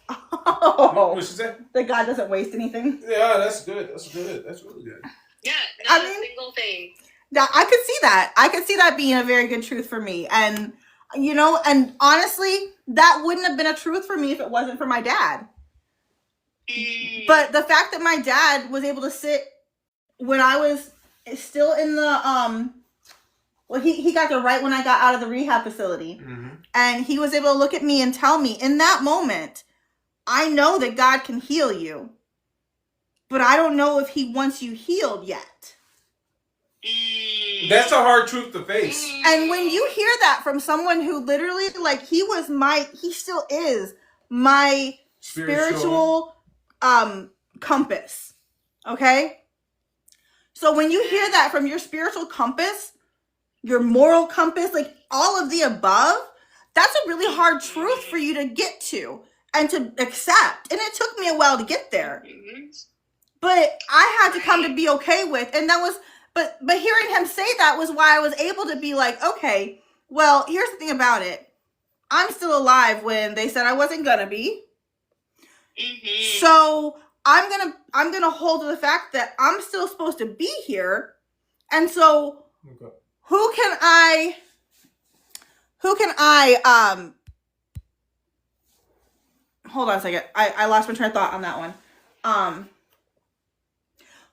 Oh, What she said? that God doesn't waste anything. Yeah, that's good. That's good. That's really good. Yeah, not a single thing. I could see that. I could see that being a very good truth for me. And, you know, and honestly, that wouldn't have been a truth for me if it wasn't for my dad. But the fact that my dad was able to sit when I was still in the, well, he got there right when I got out of the rehab facility. And he was able to look at me and tell me in that moment, I know that God can heal you, but I don't know if he wants you healed yet. That's a hard truth to face. And when you hear that from someone who literally, like, he still is my spiritual compass. Okay? So when you hear that from your spiritual compass, your moral compass, like all of the above, that's a really hard truth for you to get to and to accept. And it took me a while to get there. But I had to come to be okay with, and that was, but hearing him say that was why I was able to be like, okay, well, here's the thing about it. I'm still alive when they said I wasn't gonna be. So I'm gonna hold to the fact that I'm still supposed to be here. And so who can I hold on a second. I lost my train of thought on that one.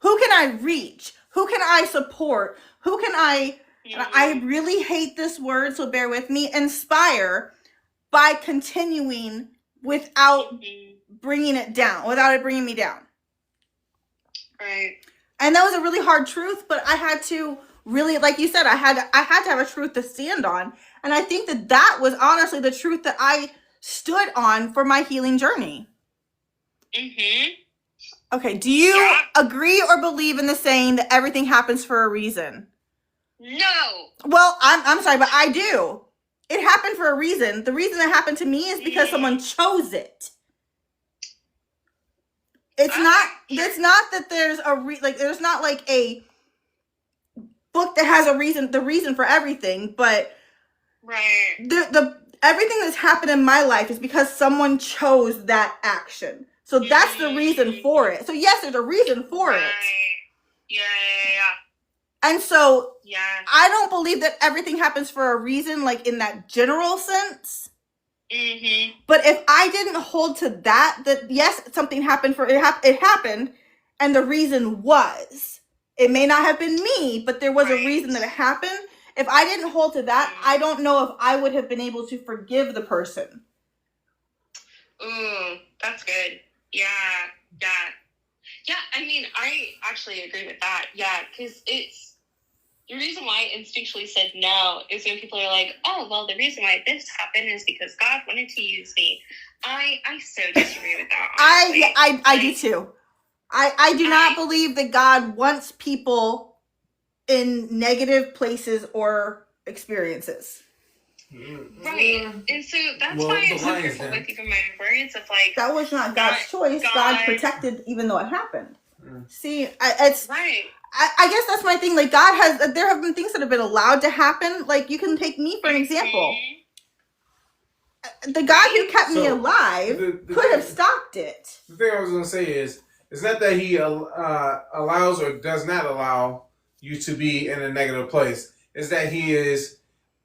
Who can I reach? Who can I support? Who can I really hate this word, so bear with me, inspire by continuing without bringing it down, without it bringing me down. Right. And that was a really hard truth, but I had to really, like you said, I had to have a truth to stand on. And I think that was honestly the truth that I stood on for my healing journey. Okay, do you agree or believe in the saying that everything happens for a reason? No. Well, I'm sorry, but I do. It happened for a reason. The reason it happened to me is because someone chose it. It's not that there's there's not like a book that has the reason for everything, but the everything that's happened in my life is because someone chose that action. So that's the reason for it. So yes, there's a reason for it. Yeah. And so I don't believe that everything happens for a reason, like in that general sense. But if I didn't hold to that yes, something happened it happened, and the reason was, it may not have been me, but there was a reason that it happened. If I didn't hold to that, I don't know if I would have been able to forgive the person. Ooh, that's good. Yeah. I mean, I actually agree with that. Yeah, because it's the reason why I instinctually said no is when people are like, oh, well, the reason why this happened is because God wanted to use me. I so disagree with that. Honestly. I do too. I do not believe that God wants people in negative places or experiences. Right. And so that's why I'm so careful with even my words of like, that was not God's choice. God protected even though it happened. See, it's right. I guess that's my thing. Like there have been things that have been allowed to happen. Like you can take me for an example. The God who kept me alive could have stopped it. The thing I was going to say is, it's not that he allows or does not allow you to be in a negative place. It's that he is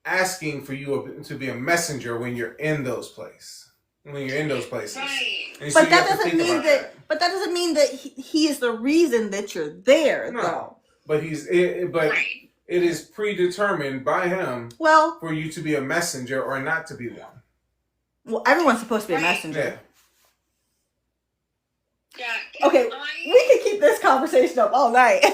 asking for you to be a messenger when you're in those places. when you're in those places. Right. And so But you that have to doesn't think mean about that. But that doesn't mean that he is the reason that you're there, No. though. But Right. it is predetermined by him Well, for you to be a messenger or not to be one. well, everyone's supposed to be a Right. messenger. Yeah. Okay, we can keep this conversation up all night.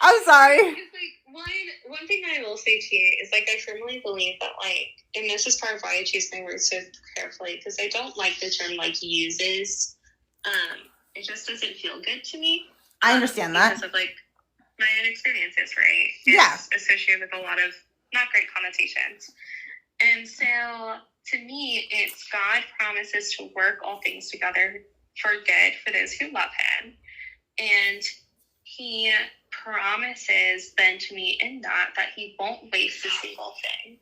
I'm sorry. It's like one thing I will say to you is like I firmly believe that like, and this is part of why I choose my words so carefully because I don't like the term like uses. It just doesn't feel good to me. I understand that. Because of like my own experiences, right? Yeah. It's associated with a lot of not great connotations. And so to me, it's God promises to work all things together for good for those who love him. And he promises then to me in that he won't waste a single thing.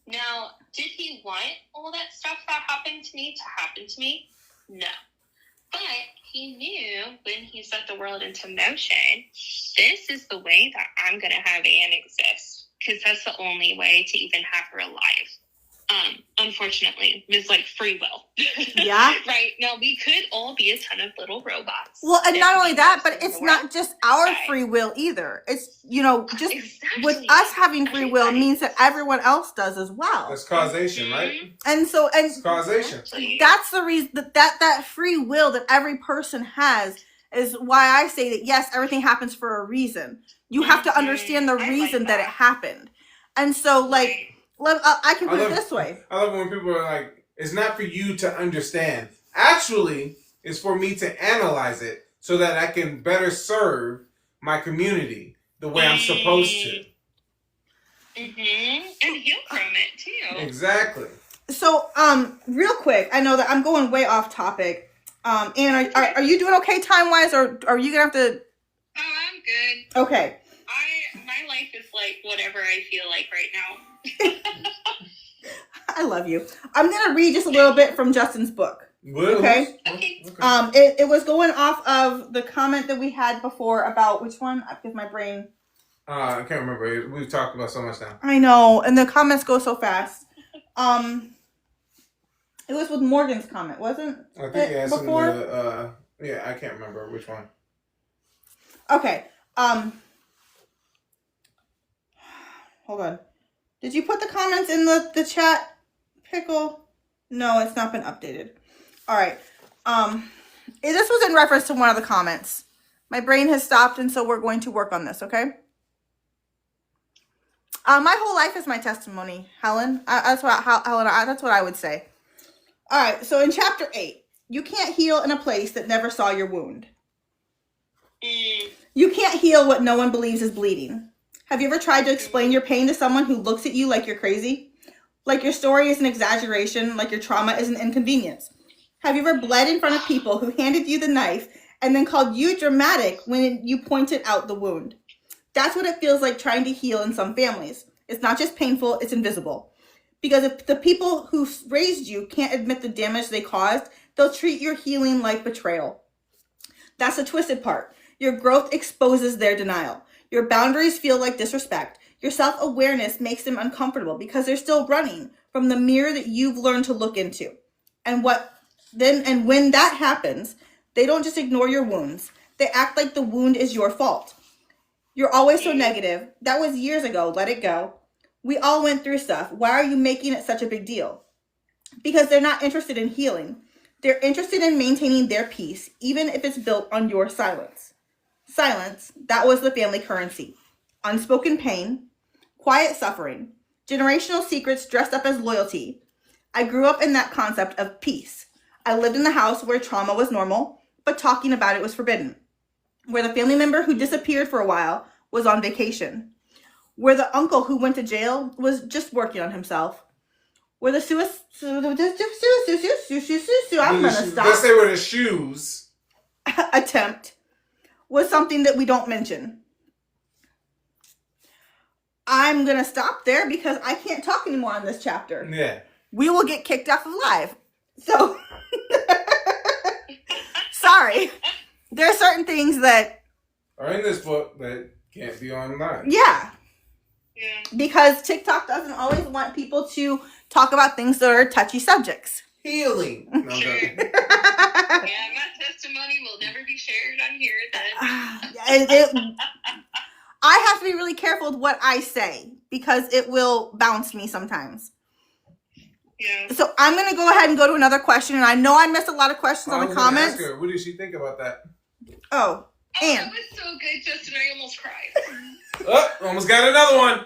Now, did he want all that stuff that happened to me to happen to me? No. But he knew when he set the world into motion, this is the way that I'm going to have Anne exist. Because that's the only way to even have her alive. Unfortunately, it's like free will. Yeah. Right? Now, we could all be a ton of little robots. Well, and not only that, but it's world. not just our Right. free will either. It's, you know, just Exactly. with us having free will Everybody. means that everyone else does as well. That's causation, right? And so, and It's causation. Exactly. that's the reason that free will that every person has is why I say that yes, everything happens for a reason. You have to understand the I like reason that it that. happened. And so, like, Right. I can put it this way. I love when people are like, it's not for you to understand. Actually, it's for me to analyze it so that I can better serve my community the way I'm supposed to. Mm-hmm. And heal from it, too. Exactly. So, real quick, I know that I'm going way off topic. Anne, are you doing okay time-wise, or are you gonna have to? Oh, I'm good. Okay. My life is like whatever I feel like right now. I love you. I'm gonna read just a little bit from Justin's book. Okay. Okay. It was going off of the comment that we had before about which one? Because my brain. I can't remember. We've talked about so much now. I know, and the comments go so fast. It was with Morgan's comment, wasn't I think it? it has something Before. to, yeah, I can't remember which one. Okay. Hold on. Did you put the comments in the chat, Pickle? No, it's not been updated. All right. This was in reference to one of the comments. My brain has stopped, and so we're going to work on this, okay? My whole life is my testimony, Helen. That's what I would say. All right. So in chapter 8, you can't heal in a place that never saw your wound. You can't heal what no one believes is bleeding. Have you ever tried to explain your pain to someone who looks at you like you're crazy? Like your story is an exaggeration, like your trauma is an inconvenience? Have you ever bled in front of people who handed you the knife and then called you dramatic when you pointed out the wound? That's what it feels like trying to heal in some families. It's not just painful, it's invisible. Because if the people who raised you can't admit the damage they caused, they'll treat your healing like betrayal. That's the twisted part. Your growth exposes their denial. Your boundaries feel like disrespect. Your self-awareness makes them uncomfortable because they're still running from the mirror that you've learned to look into. And when that happens, they don't just ignore your wounds. They act like the wound is your fault. You're always so negative. That was years ago. Let it go. We all went through stuff. Why are you making it such a big deal? Because they're not interested in healing. They're interested in maintaining their peace, even if it's built on your silence. Silence, that was the family currency. Unspoken pain, quiet suffering, generational secrets dressed up as loyalty. I grew up in that concept of peace. I lived in the house where trauma was normal, but talking about it was forbidden. Where the family member who disappeared for a while was on vacation. Where the uncle who went to jail was just working on himself. Where the I'm gonna stop. Let's say where the shoes attempt was something that we don't mention. I'm gonna stop there because I can't talk anymore on this chapter. Yeah. We will get kicked off of live. So sorry. There are certain things that are in this book that can't be online. Yeah. Yeah. Because TikTok doesn't always want people to talk about things that are touchy subjects. healing. No, Sure. okay. Yeah, my testimony will never be shared on here then. I have to be really careful with what I say because it will bounce me sometimes. Yeah. So I'm going to go ahead and go to another question. And I know I missed a lot of questions on the comments. Ask her, what did she think about that? Oh, That was so good, Justin. I almost cried. Oh, almost got another one.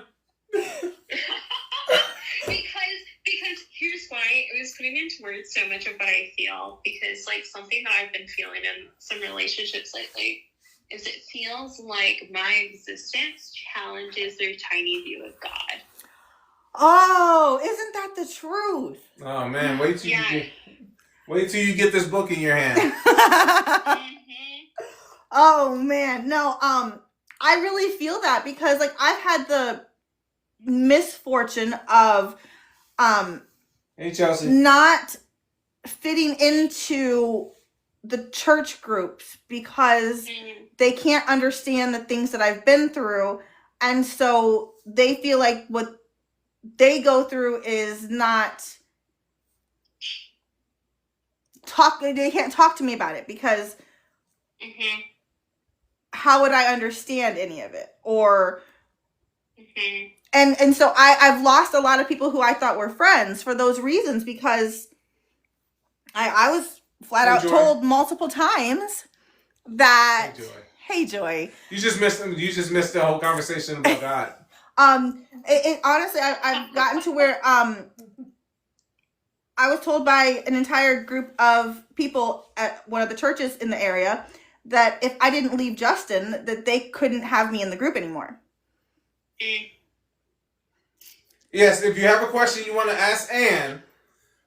because here's why it was putting into words so much of what I feel, because like something that I've been feeling in some relationships lately is it feels like my existence challenges their tiny view of God. Oh, isn't that the truth? Oh man, wait till you get this book in your hand. Oh man, no, I really feel that because like I've had the misfortune of Hey Chelsea. not fitting into the church groups because they can't understand the things that I've been through, and so they feel like what they go through is not they can't talk to me about it because how would I understand any of it? Or and so I've lost a lot of people who I thought were friends for those reasons because I was flat out told multiple times that hey Joy. You just missed the whole conversation about God. It honestly I've gotten to where I was told by an entire group of people at one of the churches in the area that if I didn't leave Justin, that they couldn't have me in the group anymore. Yes, if you have a question you want to ask Ann,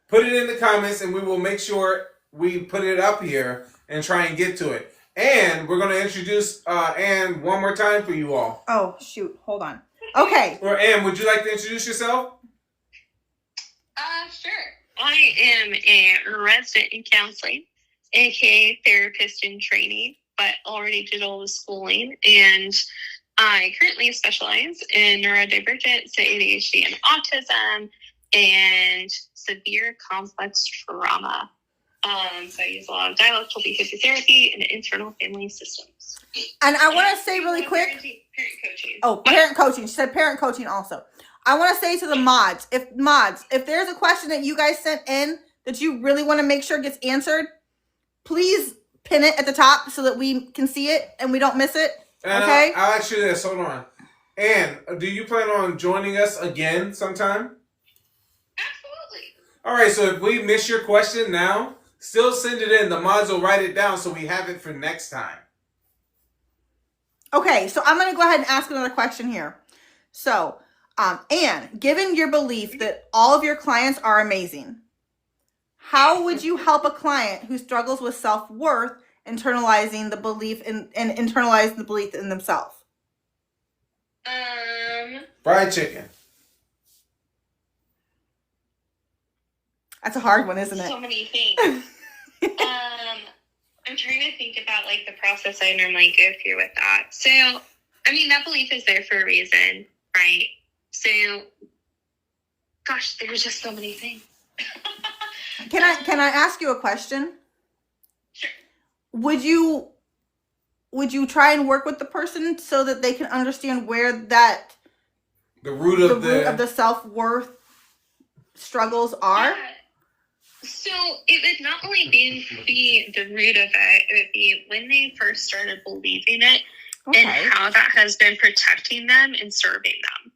put it in the comments and we will make sure we put it up here and try and get to it. And we're going to introduce Ann one more time for you all. Oh, shoot. Hold on. Okay. Or Ann, would you like to introduce yourself? Sure. I am a resident in counseling, aka therapist in training, but already did all the schooling. And I currently specialize in neurodivergent, so ADHD and autism, and severe complex trauma. So I use a lot of dialectical behavior therapy and internal family systems. And I want to say really quick. Parent coaching. Oh, parent coaching. She said parent coaching also. I want to say to the mods, if there's a question that you guys sent in that you really want to make sure gets answered, please pin it at the top so that we can see it and we don't miss it. And okay? I'll ask you this. Hold on. Ann, do you plan on joining us again sometime? Absolutely. All right. So if we miss your question now, still send it in. The mods will write it down so we have it for next time. Okay. So I'm going to go ahead and ask another question here. So, Ann, given your belief that all of your clients are amazing, how would you help a client who struggles with self-worth internalizing the belief and internalize the belief in themselves? Fried chicken. That's a hard one, isn't it? So many things. I'm trying to think about like the process I normally go through with that. So, I mean, that belief is there for a reason, right? So, gosh, there's just so many things. Can I ask you a question? Sure. Would you try and work with the person so that they can understand where that the root of the self-worth struggles are? Yeah. So it would not only be the root of it, it would be when they first started believing it and how that has been protecting them and serving them.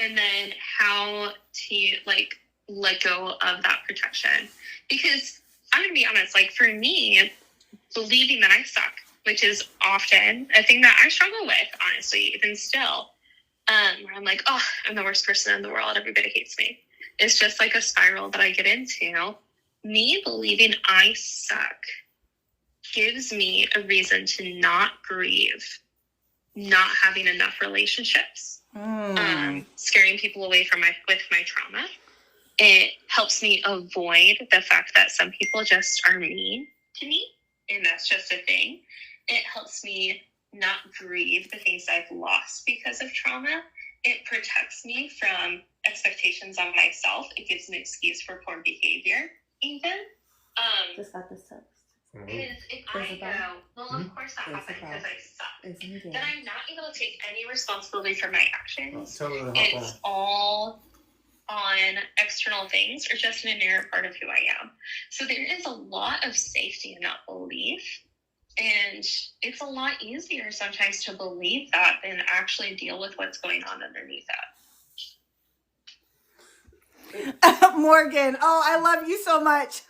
And then how to like let go of that protection. Because I'm gonna be honest, like for me, believing that I suck, which is often a thing that I struggle with, honestly, even still. Where I'm like, oh, I'm the worst person in the world. Everybody hates me. It's just like a spiral that I get into. Me believing I suck gives me a reason to not grieve, not having enough relationships, scaring people away from with my trauma. It helps me avoid the fact that some people just are mean to me, and that's just a thing. It helps me not grieve the things I've lost because of trauma, it protects me from expectations on myself. It gives an excuse for poor behavior, even. Just got this text. Because if I go, well, of course that happened because I suck. Then I'm not able to take any responsibility for my actions. It's all on external things or just an inherent part of who I am. So there is a lot of safety in that belief. And it's a lot easier sometimes to believe that than actually deal with what's going on underneath that. Morgan, oh, I love you so much.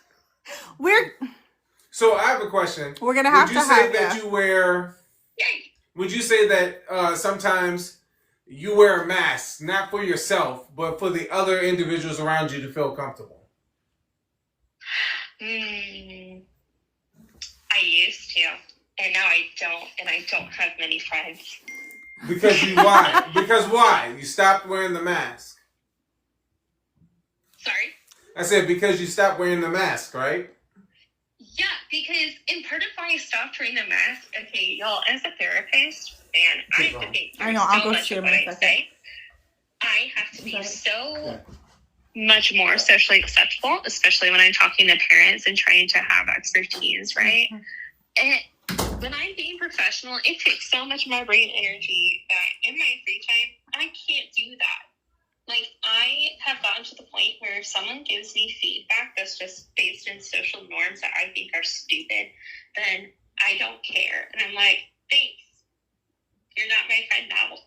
So I have a question. We're gonna have to have Would you say that you wear? Yay. Would you say that sometimes you wear a mask not for yourself but for the other individuals around you to feel comfortable? I used to, and now I don't, and I don't have many friends. Because you why? Because why? You stopped wearing the mask. Sorry? I said because you stopped wearing the mask, right? Yeah, because in part of why I stopped wearing the mask, okay, y'all, as a therapist, man, I have to think through so much of what I say. I have to be so much more socially acceptable, especially when I'm talking to parents and trying to have expertise, right? And when I'm being professional, it takes so much of my brain energy that in my free time, I can't do that. Like, I have gotten to the point where if someone gives me feedback that's just based in social norms that I think are stupid, then I don't care. And I'm like, thanks. You're not my friend now.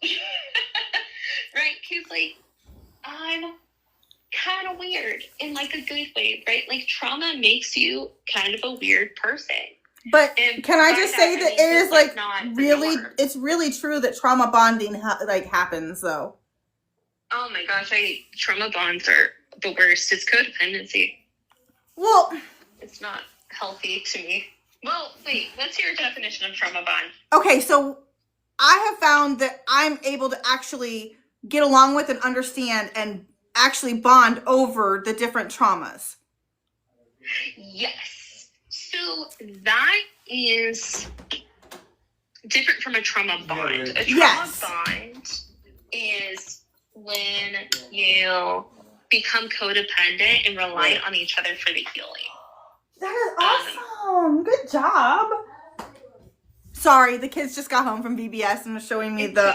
Right? Because, like, I'm kind of weird in, like, a good way, right? Like, trauma makes you kind of a weird person. But can I just say that it is, like really, it's really true that trauma bonding, happens, though. Oh my gosh, trauma bonds are the worst. It's codependency. Well, it's not healthy to me. Well, wait, what's your definition of trauma bond? Okay, so I have found that I'm able to actually get along with and understand and actually bond over the different traumas. Yes. So that is different from a trauma bond. A trauma bond is when you become codependent and rely on each other for the healing. That is awesome. Good job. Sorry, the kids just got home from VBS and was showing me the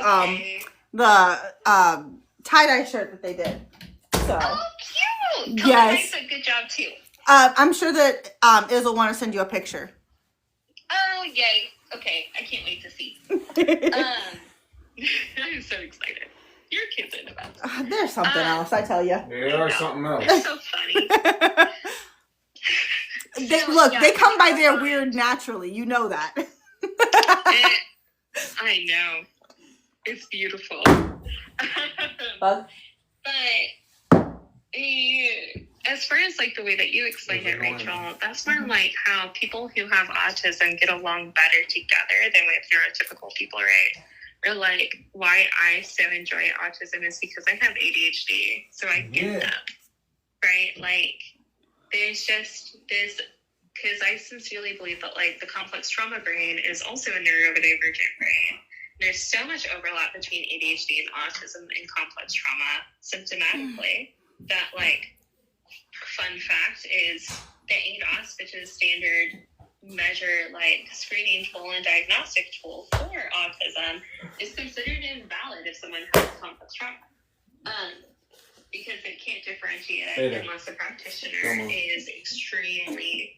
tie-dye shirt that they did. So. Oh, cute. Yes. Tell them I said good job too. I'm sure that Iz will want to send you a picture. Oh, yay. Okay, I can't wait to see. I'm so excited. Your kids are the best. There's something else, I tell you. They are something else. They're so funny. They come by their weird naturally. You know that. I know. It's beautiful. Bug? But as far as like the way that you explained it, Rachel, that's more like how people who have autism get along better together than with neurotypical people, right? Or like why I so enjoy autism is because I have ADHD, so I get that, right? Like there's just this, because I sincerely believe that like the complex trauma brain is also a neurodivergent brain. There's so much overlap between ADHD and autism and complex trauma symptomatically that like fun fact is the ADOS, which is standard measure like screening tool and diagnostic tool for autism, is considered invalid if someone has complex trauma, because it can't differentiate it unless a practitioner is extremely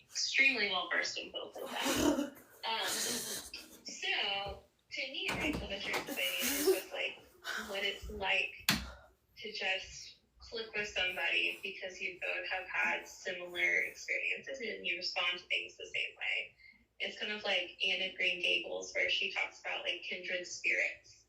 well versed in both of them. So to me, Rachel, what you're saying is just like what it's like to just click with somebody because you both have had similar experiences and you respond to things the same way. It's kind of like Anne of Green Gables, where she talks about like kindred spirits,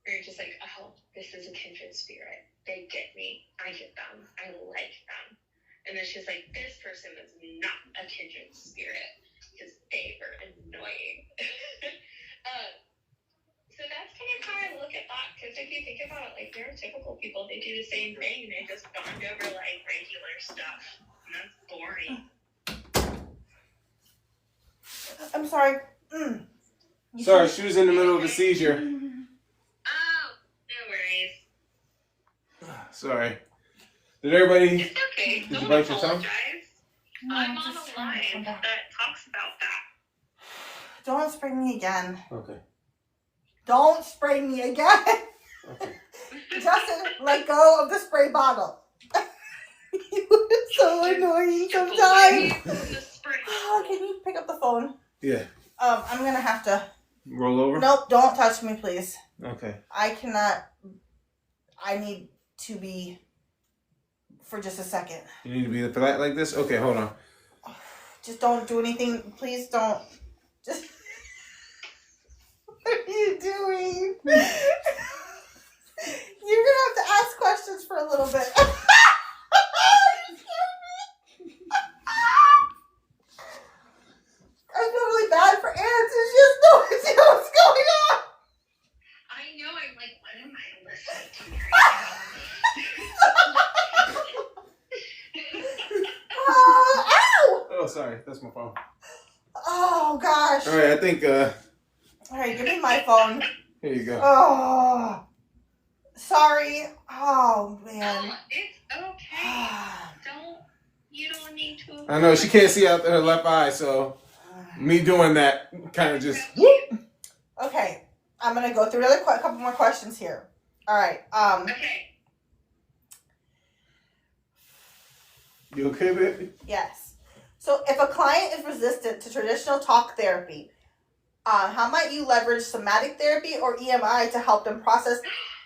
where you're just like, oh, this is a kindred spirit. They get me. I get them. I like them. And then she's like, this person is not a kindred spirit because they were annoying. So that's kind of how I look at that, because if you think about it, like neurotypical people, they do the same thing. They just bond over like regular stuff, and that's boring. I'm sorry. Sorry, she was in the middle of a seizure. Oh, no worries. Sorry. Did everybody? It's okay. Did you Don't bite your tongue? apologize. No, I'm on just a trying to come line back. that talks about that. Don't spray me again. Okay. Don't spray me again. Okay. Justin, let go of the spray bottle. You're so annoying sometimes. Oh, can you pick up the phone? Yeah. I'm gonna have to. Roll over? Nope, don't touch me, please. Okay. I cannot. I need to be for just a second. You need to be flat like this? Okay, hold on. Just don't do anything. Please don't. Just. What are you doing? You're gonna have to ask questions for a little bit. I feel really bad for answers. She has no idea what's going on. I know. I'm like, what am I listening to Ow! Oh, sorry. That's my phone. Oh gosh. All right, I think, All right, give me my phone. here you go. Oh, sorry. Oh man. Oh, it's okay. You don't need to. I know, she can't see out her left eye, so me doing that kind of just, whoop. Okay, I'm gonna go through a couple more questions here. All right. Okay. You okay, baby? Yes. So, if a client is resistant to traditional talk therapy, how might you leverage somatic therapy or EMI to help them process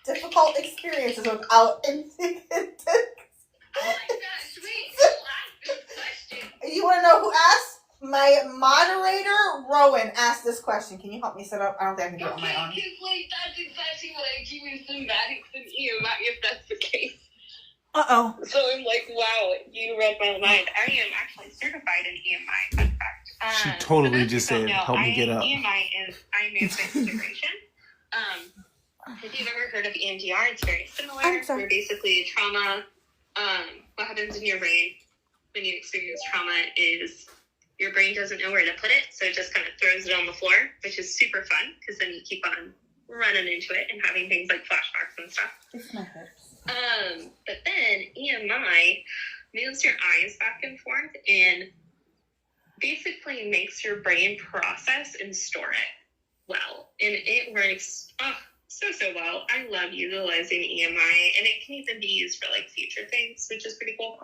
difficult experiences without indignant? Oh my gosh, wait, don't ask this question. You want to know who asked? My moderator, Rowan, asked this question. Can you help me set up? I don't think I can do it on my own. Because, like, that's exactly what I do in somatics and EMI, if that's the case. Uh-oh. So I'm like, wow, you read my mind. I am actually certified in EMI, in fact. She totally for those just who don't said, know, help me get up. EMI is eye movement integration. If you've ever heard of EMDR, it's very similar. I'm sorry. Where basically trauma, what happens in your brain when you experience trauma is your brain doesn't know where to put it, so it just kind of throws it on the floor, which is super fun because then you keep on running into it and having things like flashbacks and stuff. It's my hips. But then EMI moves your eyes back and forth and basically makes your brain process and store it well. And it works so well. I love utilizing EMI, and it can even be used for like future things, which is pretty cool.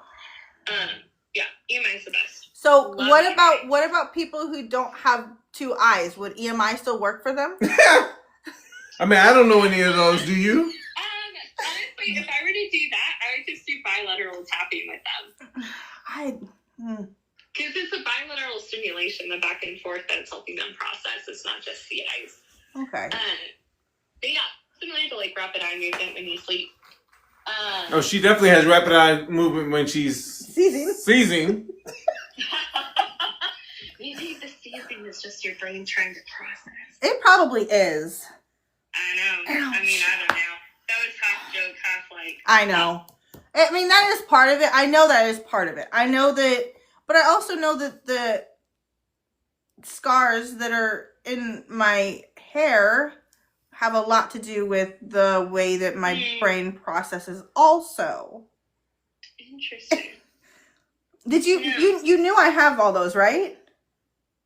Yeah, EMI is the best. So Love what about people who don't have two eyes? Would EMI still work for them? I mean, I don't know any of those. Do you? Honestly, if I were to do that, I would just do bilateral tapping with them. Because it's a bilateral stimulation, the back and forth that's helping them process. It's not just the eyes. Okay. But yeah, similar to like rapid eye movement when you sleep. Oh, she definitely has rapid eye movement when she's seizing. Maybe the seizing is just your brain trying to process. It probably is. I know. Ouch. I mean, I don't know. That was half joke, half like. I know. I mean, that is part of it. I know that is part of it. I know that, but I also know that the scars that are in my hair have a lot to do with the way that my brain processes also. Interesting. Did you knew I have all those, right?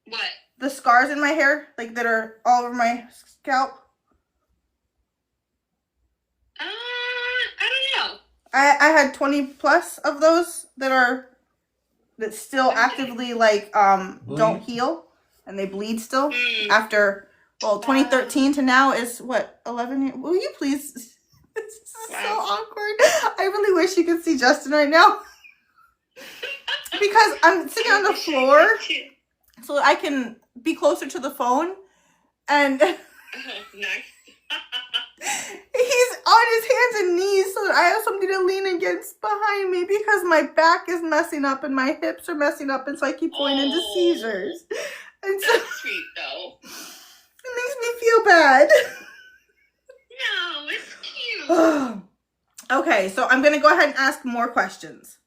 What? The scars in my hair, like that are all over my scalp? I don't know. I had 20 plus of those that still actively like don't heal, and they bleed still after 2013 to now is what, 11 years? Will you please? This is so awkward. I really wish you could see Justin right now because I'm sitting on the floor so I can be closer to the phone, and Nice. he's on his hands and knees so that I have something to lean against behind me because my back is messing up and my hips are messing up, and so I keep going into seizures. And so That's sweet though. it makes me feel bad. No, it's cute. Okay, so I'm gonna go ahead and ask more questions.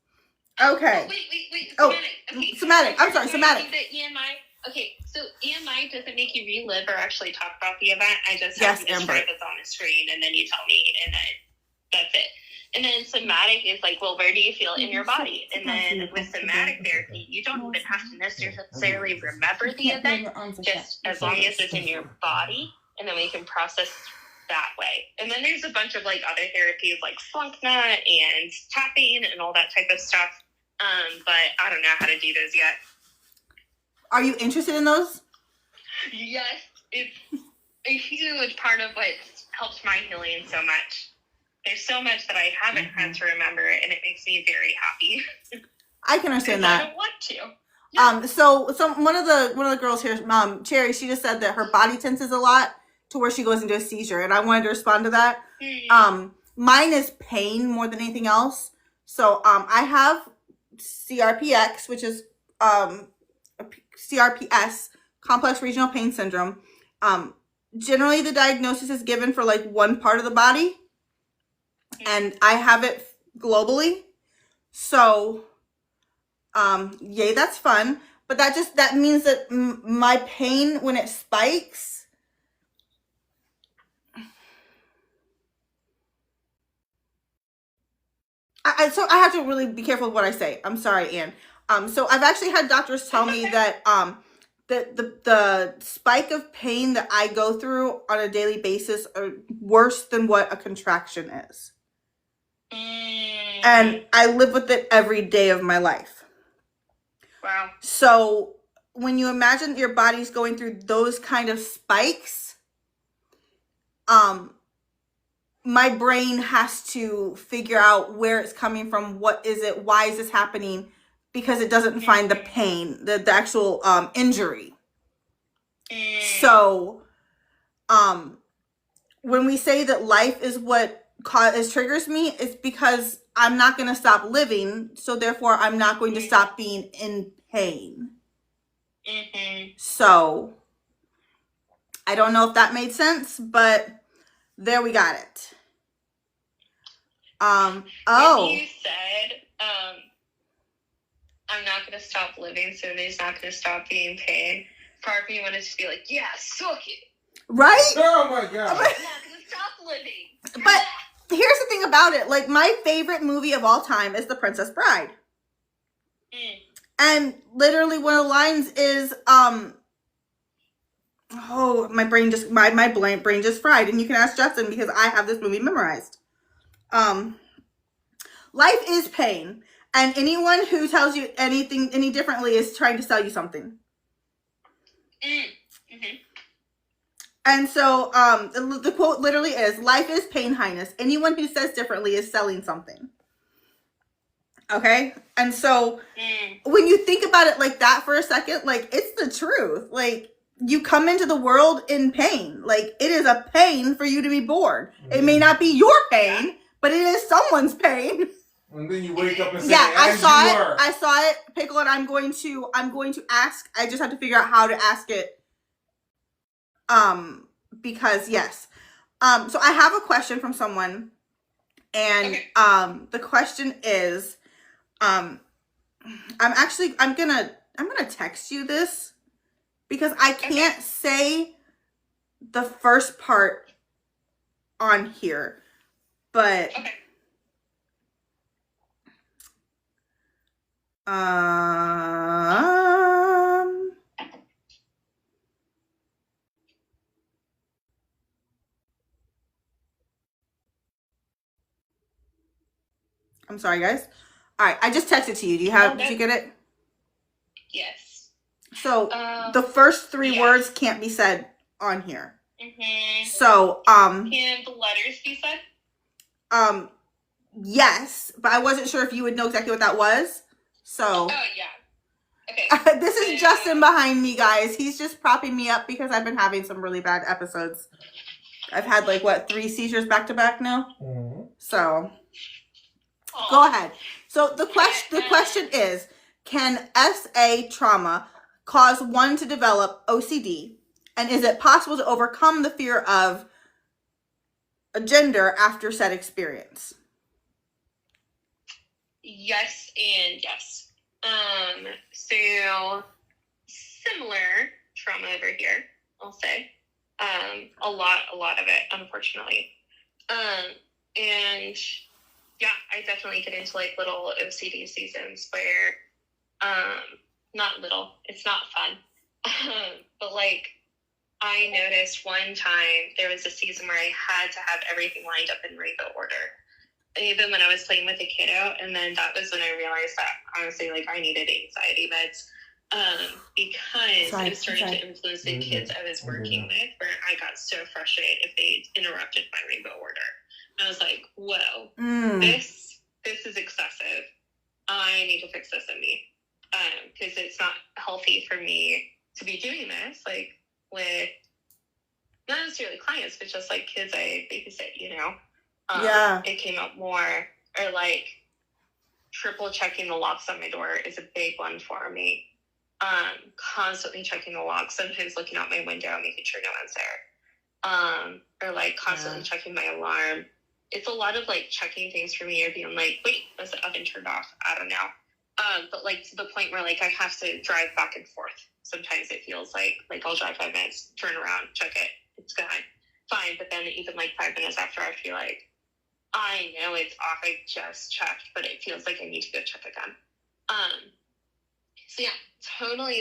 Okay. Wait. Oh, Okay. somatic. I'm sorry, somatic. The EMI. Okay, so EMI doesn't make you relive or actually talk about the event. I just Yes, have to describe Amber. it on a screen, and then you tell me, and then that's it. And then somatic is like, well, where do you feel it in your body? And then with somatic therapy, you don't even have to necessarily remember the event, just as long as it's in your body, and then we can process that way. And then there's a bunch of like other therapies like Flunknut and tapping and all that type of stuff. But I don't know how to do those yet. Are you interested in those? Yes, it's a huge part of what helps my healing so much. There's so much that I haven't had to remember, and it makes me very happy. I can understand that. I don't want to. Yeah. So one of the girls here, Cherry, she just said that her body tenses a lot to where she goes into a seizure, and I wanted to respond to that. Mine is pain more than anything else. So I have CRPX, which is CRPS, complex regional pain syndrome. Generally the diagnosis is given for like one part of the body, and I have it globally. So yay, that's fun. But that means that my pain when it spikes, so I have to really be careful of what I say. I'm sorry, Anne. So I've actually had doctors tell me that the spike of pain that I go through on a daily basis are worse than what a contraction is. And I live with it every day of my life. Wow. So when you imagine your body's going through those kind of spikes, my brain has to figure out where it's coming from, what is it, why is this happening, because it doesn't find the pain, the actual injury. So when we say that life is what triggers me, it's because I'm not going to stop living, so therefore I'm not going to stop being in pain. So I don't know if that made sense, but there we got it. When you said, I'm not going to stop living, so there's not going to stop being pain, part of me wanted to be like, yeah, suck it. Right? Oh my God. I'm not going to stop living. But here's the thing about it. Like, my favorite movie of all time is The Princess Bride. And literally one of the lines is, my brain just fried. And you can ask Justin because I have this movie memorized. Life is pain. And anyone who tells you anything any differently is trying to sell you something. And so the quote literally is, life is pain, Highness. Anyone who says differently is selling something. Okay? And so when you think about it like that for a second, like, it's the truth. Like, you come into the world in pain. Like, it is a pain for you to be born. It may not be your pain, but it is someone's pain. And then you wake up and say, yeah, I saw it, Pickle, and I'm going to ask. I just have to figure out how to ask it. Because yes. So I have a question from someone, and the question is, I'm gonna text you this because I can't say the first part on here, but I'm sorry, guys. All right, I just texted to you. Did you get it? Yes. So the first three words can't be said on here. So can the letters be said? Yes, but I wasn't sure if you would know exactly what that was. So okay. This is Justin behind me, guys. He's just propping me up because I've been having some really bad episodes. I've had 3 seizures back to back now. So go ahead. So the question is, can SA trauma cause one to develop OCD? And is it possible to overcome the fear of a gender after said experience? Yes and yes. So similar trauma over here, I'll say. A lot of it, unfortunately. And Yeah, I definitely get into like little OCD seasons where, not little, it's not fun. But like, I noticed one time there was a season where I had to have everything lined up in rainbow order. Even when I was playing with a kiddo, and then that was when I realized that honestly, like, I needed anxiety meds, because it was starting to influence the kids I was working with, where I got so frustrated if they interrupted my rainbow order. And I was like, whoa, this is excessive. I need to fix this in me, because it's not healthy for me to be doing this, like, with not necessarily clients, but just like kids I babysit, you know. It came up more, or like triple checking the locks on my door is a big one for me. Constantly checking the locks, sometimes looking out my window, making sure no one's there. Or like constantly checking my alarm. It's a lot of like checking things for me, or being like, wait, was the oven turned off? I don't know. But like to the point where like I have to drive back and forth. Sometimes it feels like I'll drive 5 minutes, turn around, check it, it's gone. Fine, but then even like 5 minutes after, I feel like, I know it's off, I just checked, but it feels like I need to go check again. So yeah, totally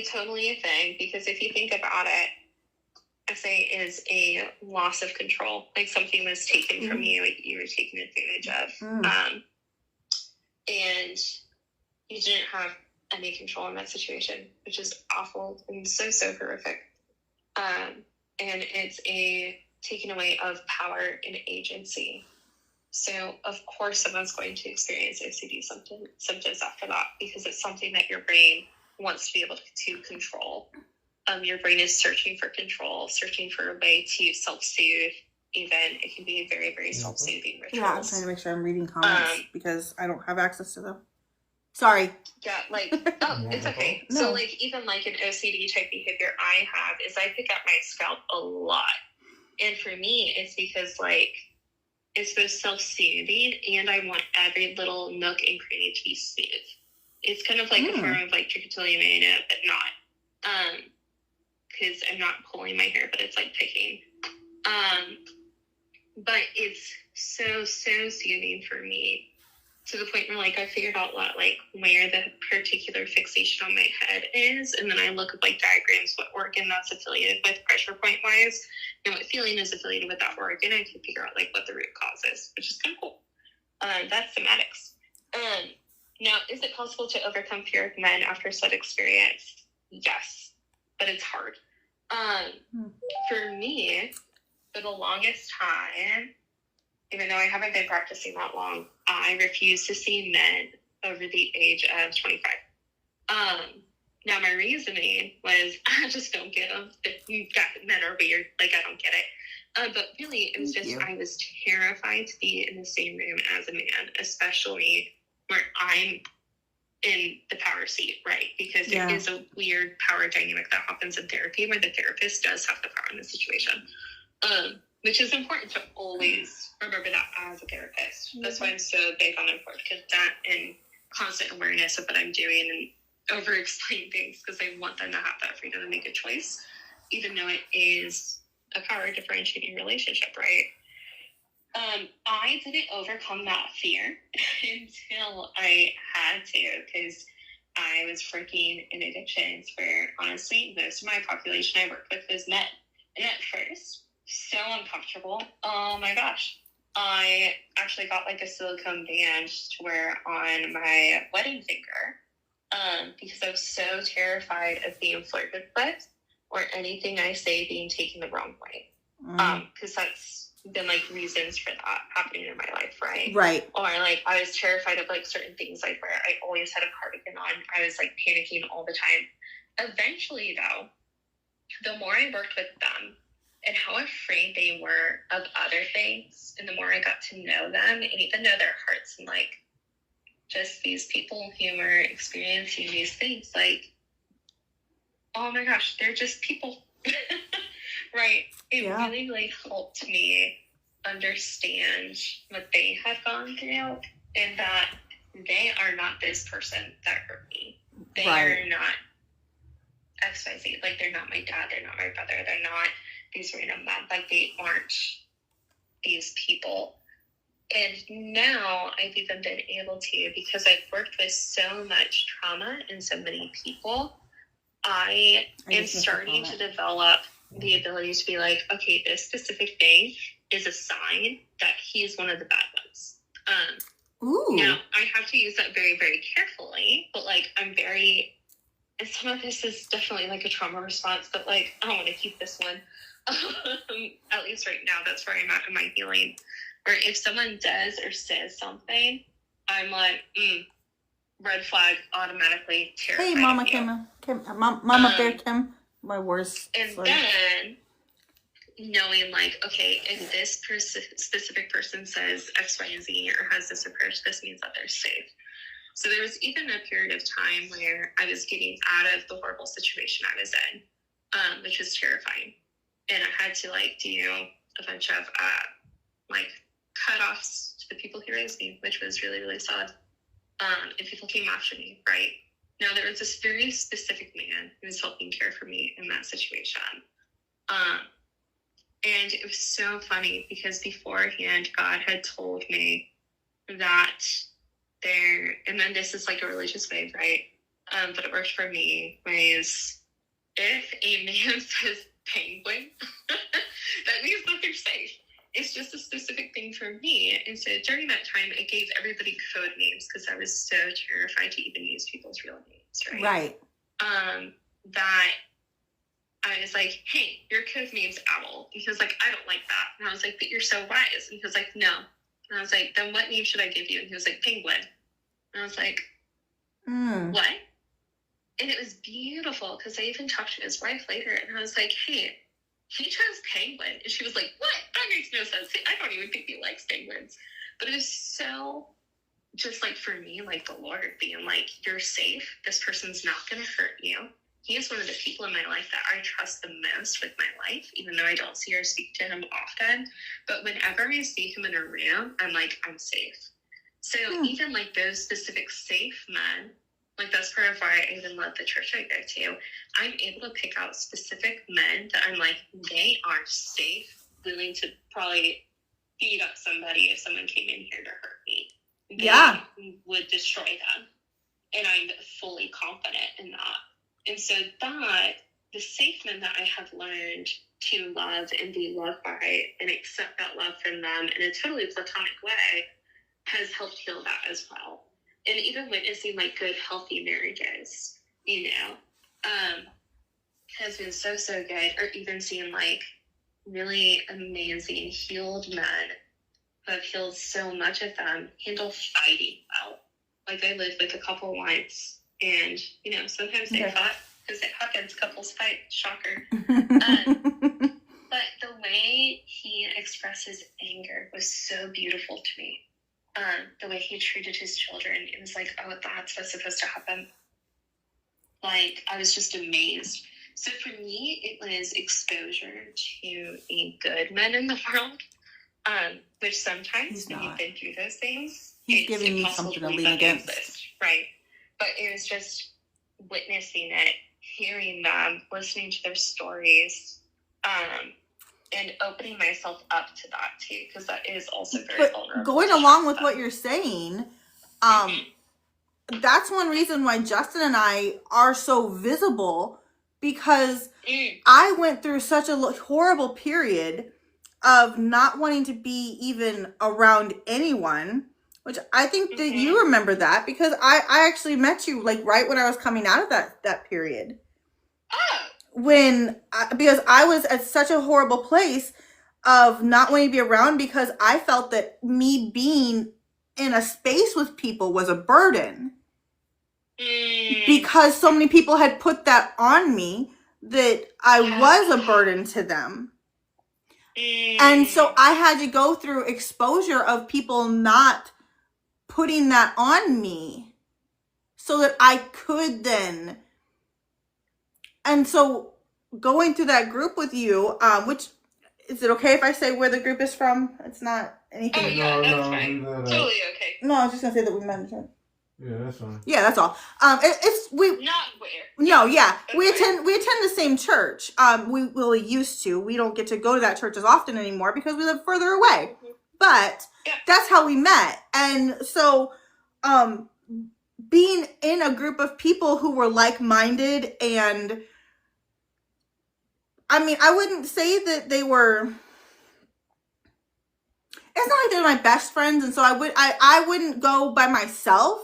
a thing, because if you think about it, I say it is a loss of control. Like something was taken from you, like you were taken advantage of. And you didn't have any control in that situation, which is awful and so horrific. And it's a taking away of power and agency. So, of course, someone's going to experience OCD symptoms after that, because it's something that your brain wants to be able to control. Your brain is searching for control, searching for a way to self-soothe. Even it can be very, very self-soothing rituals. Yeah, I'm trying to make sure I'm reading comments because I don't have access to them. Sorry. Yeah, like, it's okay. No. So, like, even like an OCD type behavior I have is I pick up my scalp a lot. And for me, it's because, like, it's both self-soothing, and I want every little nook and cranny to be smooth. It's kind of like a form of like trichotillomania, but not. Because I'm not pulling my hair, but it's like picking. But it's so soothing for me, to the point where like I figured out like where the particular fixation on my head is, and then I look up like diagrams what organ that's affiliated with pressure point wise, and what feeling is affiliated with that organ. I can figure out like what the root cause is, which is kind of cool. That's somatics. Now, is it possible to overcome fear of men after said experience? Yes, but it's hard. For me, for the longest time, even though I haven't been practicing that long, I refuse to see men over the age of 25. Now, my reasoning was, I just don't get them. Men are weird. Like, I don't get it. But really, it was just, I was terrified to be in the same room as a man, especially where I'm in the power seat, right? Because there is a weird power dynamic that happens in therapy where the therapist does have the power in the situation. Which is important to always remember that as a therapist. That's why I'm so big on important, because that and constant awareness of what I'm doing and over-explain things, because I want them to have that freedom to make a choice, even though it is a power differentiating relationship, right? I didn't overcome that fear until I had to, because I was working in addictions where, honestly, most of my population I worked with was men. And at first, so uncomfortable. Oh my gosh. I actually got like a silicone band to wear on my wedding finger, because I was so terrified of being flirted with or anything I say being taken the wrong way. Because that's been like reasons for that happening in my life, right? Right. Or like I was terrified of like certain things I'd wear. I always had a cardigan on. I was like panicking all the time. Eventually, though, the more I worked with them and how afraid they were of other things, and the more I got to know them and even know their hearts and like just these people who were experiencing these things, like, oh my gosh, they're just people. Right. It really like helped me understand what they had gone through, and that they are not this person that hurt me. They are not XYZ. Like, they're not my dad, they're not my brother, they're not these random men. Like, they aren't these people. And now I've even been able to, because I've worked with so much trauma and so many people, I am starting to develop the ability to be like, okay, this specific thing is a sign that he's one of the bad ones. Now, I have to use that very, very carefully, but like and some of this is definitely like a trauma response, but like I don't want to keep this one. At least right now, that's where I'm at in my healing. Or if someone does or says something, I'm like, red flag, automatically terrified. Hey, Mama Kim, Mom up there, Kim. My worst. And then knowing like, okay, if this specific person says X, Y, and Z or has this approach, this means that they're safe. So there was even a period of time where I was getting out of the horrible situation I was in, which was terrifying. And I had to like do a bunch of like cutoffs to the people who raised me, which was really, really sad. And people came after me, right? Now there was this very specific man who was helping care for me in that situation. And it was so funny because beforehand, God had told me that and then this is like a religious way, right? But it worked for me, was if a man says penguin, that means that they're safe. It's just a specific thing for me. And so during that time, I gave everybody code names because I was so terrified to even use people's real names, right? Right. That I was like, hey, your code name's Owl. And he was like, I don't like that. And I was like, but you're so wise. And he was like, no. And I was like, then what name should I give you? And he was like, Penguin. And I was like, what? And it was beautiful because I even talked to his wife later. And I was like, hey, he chose Penguin. And she was like, what? That makes no sense. I don't even think he likes penguins. But it was so just like for me, like the Lord being like, you're safe. This person's not going to hurt you. He is one of the people in my life that I trust the most with my life, even though I don't see or speak to him often. But whenever I see him in a room, I'm like, I'm safe. So even like those specific safe men, like that's part of why I even love the church I go to. I'm able to pick out specific men that I'm like, they are safe, willing to probably beat up somebody if someone came in here to hurt me. They would destroy them. And I'm fully confident in that. And so that, the safe men that I have learned to love and be loved by and accept that love from them in a totally platonic way has helped heal that as well. And even witnessing like good, healthy marriages, has been so, so good. Or even seeing like really amazing healed men who have healed so much of them handle fighting well. Like I lived with a couple once. And, sometimes they fought because it happens. Couples fight. Shocker. But the way he expressed his anger was so beautiful to me. The way he treated his children, it was like, oh, that's what's supposed to happen. Like, I was just amazed. So for me, it was exposure to a good men in the world, which sometimes when you've been through those things, he's giving me something to lean against. Right. But it was just witnessing it, hearing them, listening to their stories, and opening myself up to that too, because that is also very vulnerable. Going along with what you're saying, that's one reason why Justin and I are so visible, because I went through such a horrible period of not wanting to be even around anyone. Which I think that you remember that, because I actually met you like right when I was coming out of that period. Because I was at such a horrible place of not wanting to be around, because I felt that me being in a space with people was a burden. Because so many people had put that on me that I was a burden to them. And so I had to go through exposure of people not putting that on me so that I could then. And so going through that group with you, which, is it okay if I say where the group is from? It's not anything. Oh, yeah, that's fine. Totally okay. No, I was just going to say that we met each other. Yeah, that's fine. Yeah, that's all. Not where. No, yeah. We attend the same church. We really used to. We don't get to go to that church as often anymore because we live further away. but that's how we met. And so, being in a group of people who were like-minded, and I mean, I wouldn't say that they were, it's not like they're my best friends, and so I wouldn't go by myself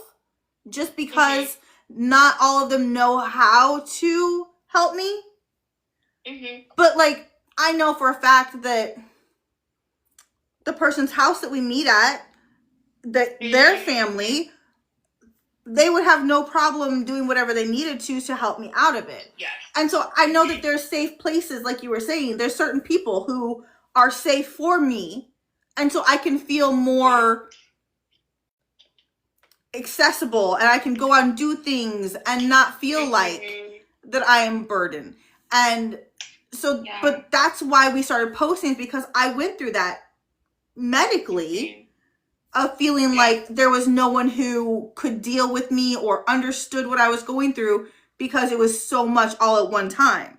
just because not all of them know how to help me. But like, I know for a fact that the person's house that we meet at, that their family, they would have no problem doing whatever they needed to help me out of it. Yes. And so I know that there's safe places, like you were saying, there's certain people who are safe for me. And so I can feel more accessible, and I can go out and do things and not feel like that I am burdened. And so, but that's why we started posting, because I went through that medically, of feeling like there was no one who could deal with me or understood what I was going through, because it was so much all at one time.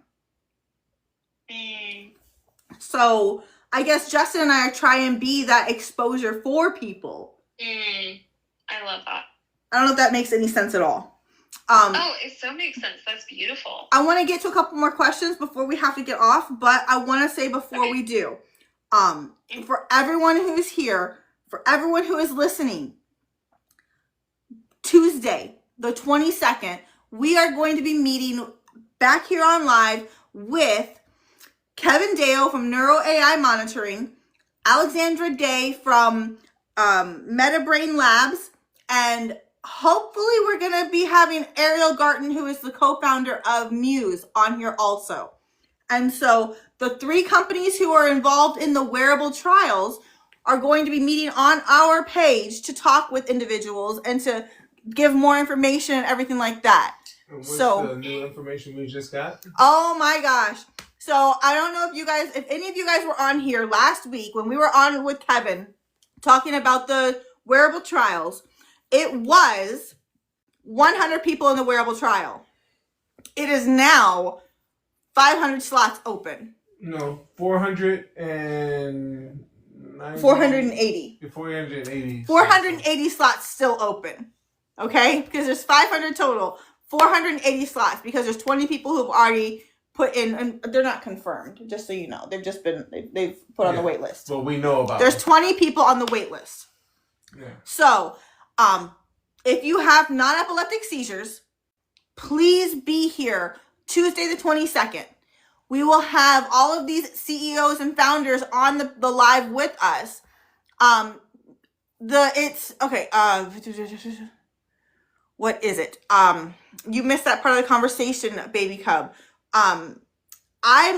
So I guess Justin and I try and be that exposure for people. I love that. I don't know if that makes any sense at all. It so makes sense. That's beautiful. I want to get to a couple more questions before we have to get off, but I want to say before we do, for everyone who's here, for everyone who is listening, Tuesday, the 22nd, we are going to be meeting back here on live with Kevin Deo from Neuro AI Monitoring, Alexandra Day from MetaBrain Labs, and hopefully we're going to be having Ariel Garten, who is the co-founder of Muse, on here also. And so the 3 companies who are involved in the wearable trials are going to be meeting on our page to talk with individuals and to give more information and everything like that. And what's the new information we just got? Oh my gosh. So I don't know if any of you guys were on here last week when we were on with Kevin talking about the wearable trials. It was 100 people in the wearable trial. It is now 500 slots open. No, 480. 480 slots still open. Okay? Because there's 500 total. 480 slots, because there's 20 people who've already put in, and they're not confirmed, just so you know. They've just been, they've put on the wait list. But we know about There's 20 people on the wait list. Yeah. So, if you have non-epileptic seizures, please be here Tuesday the 22nd. We will have all of these CEOs and founders on the live with us. What is it? You missed that part of the conversation, baby cub. I'm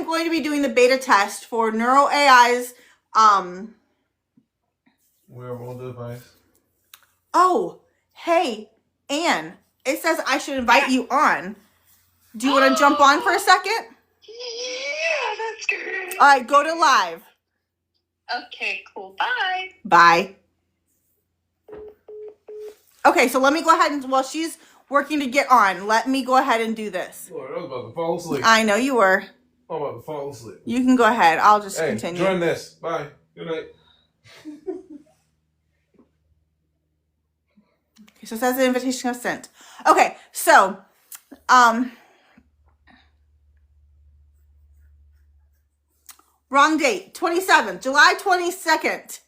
going to be doing the beta test for Neuro AI's wearable device. Oh, hey, Anne. It says I should invite you on. Do you want to jump on for a second? Yeah, that's good. All right, go to live. Okay, cool. Bye. Bye. Okay, so let me go ahead and, while she's working to get on, let me go ahead and do this. Lord, I was about to fall asleep. I know you were. I'm about to fall asleep. You can go ahead. I'll just continue. Join this. Bye. Good night. Okay, so it says the invitation was sent. Okay, so, wrong date. 27th, July 22nd.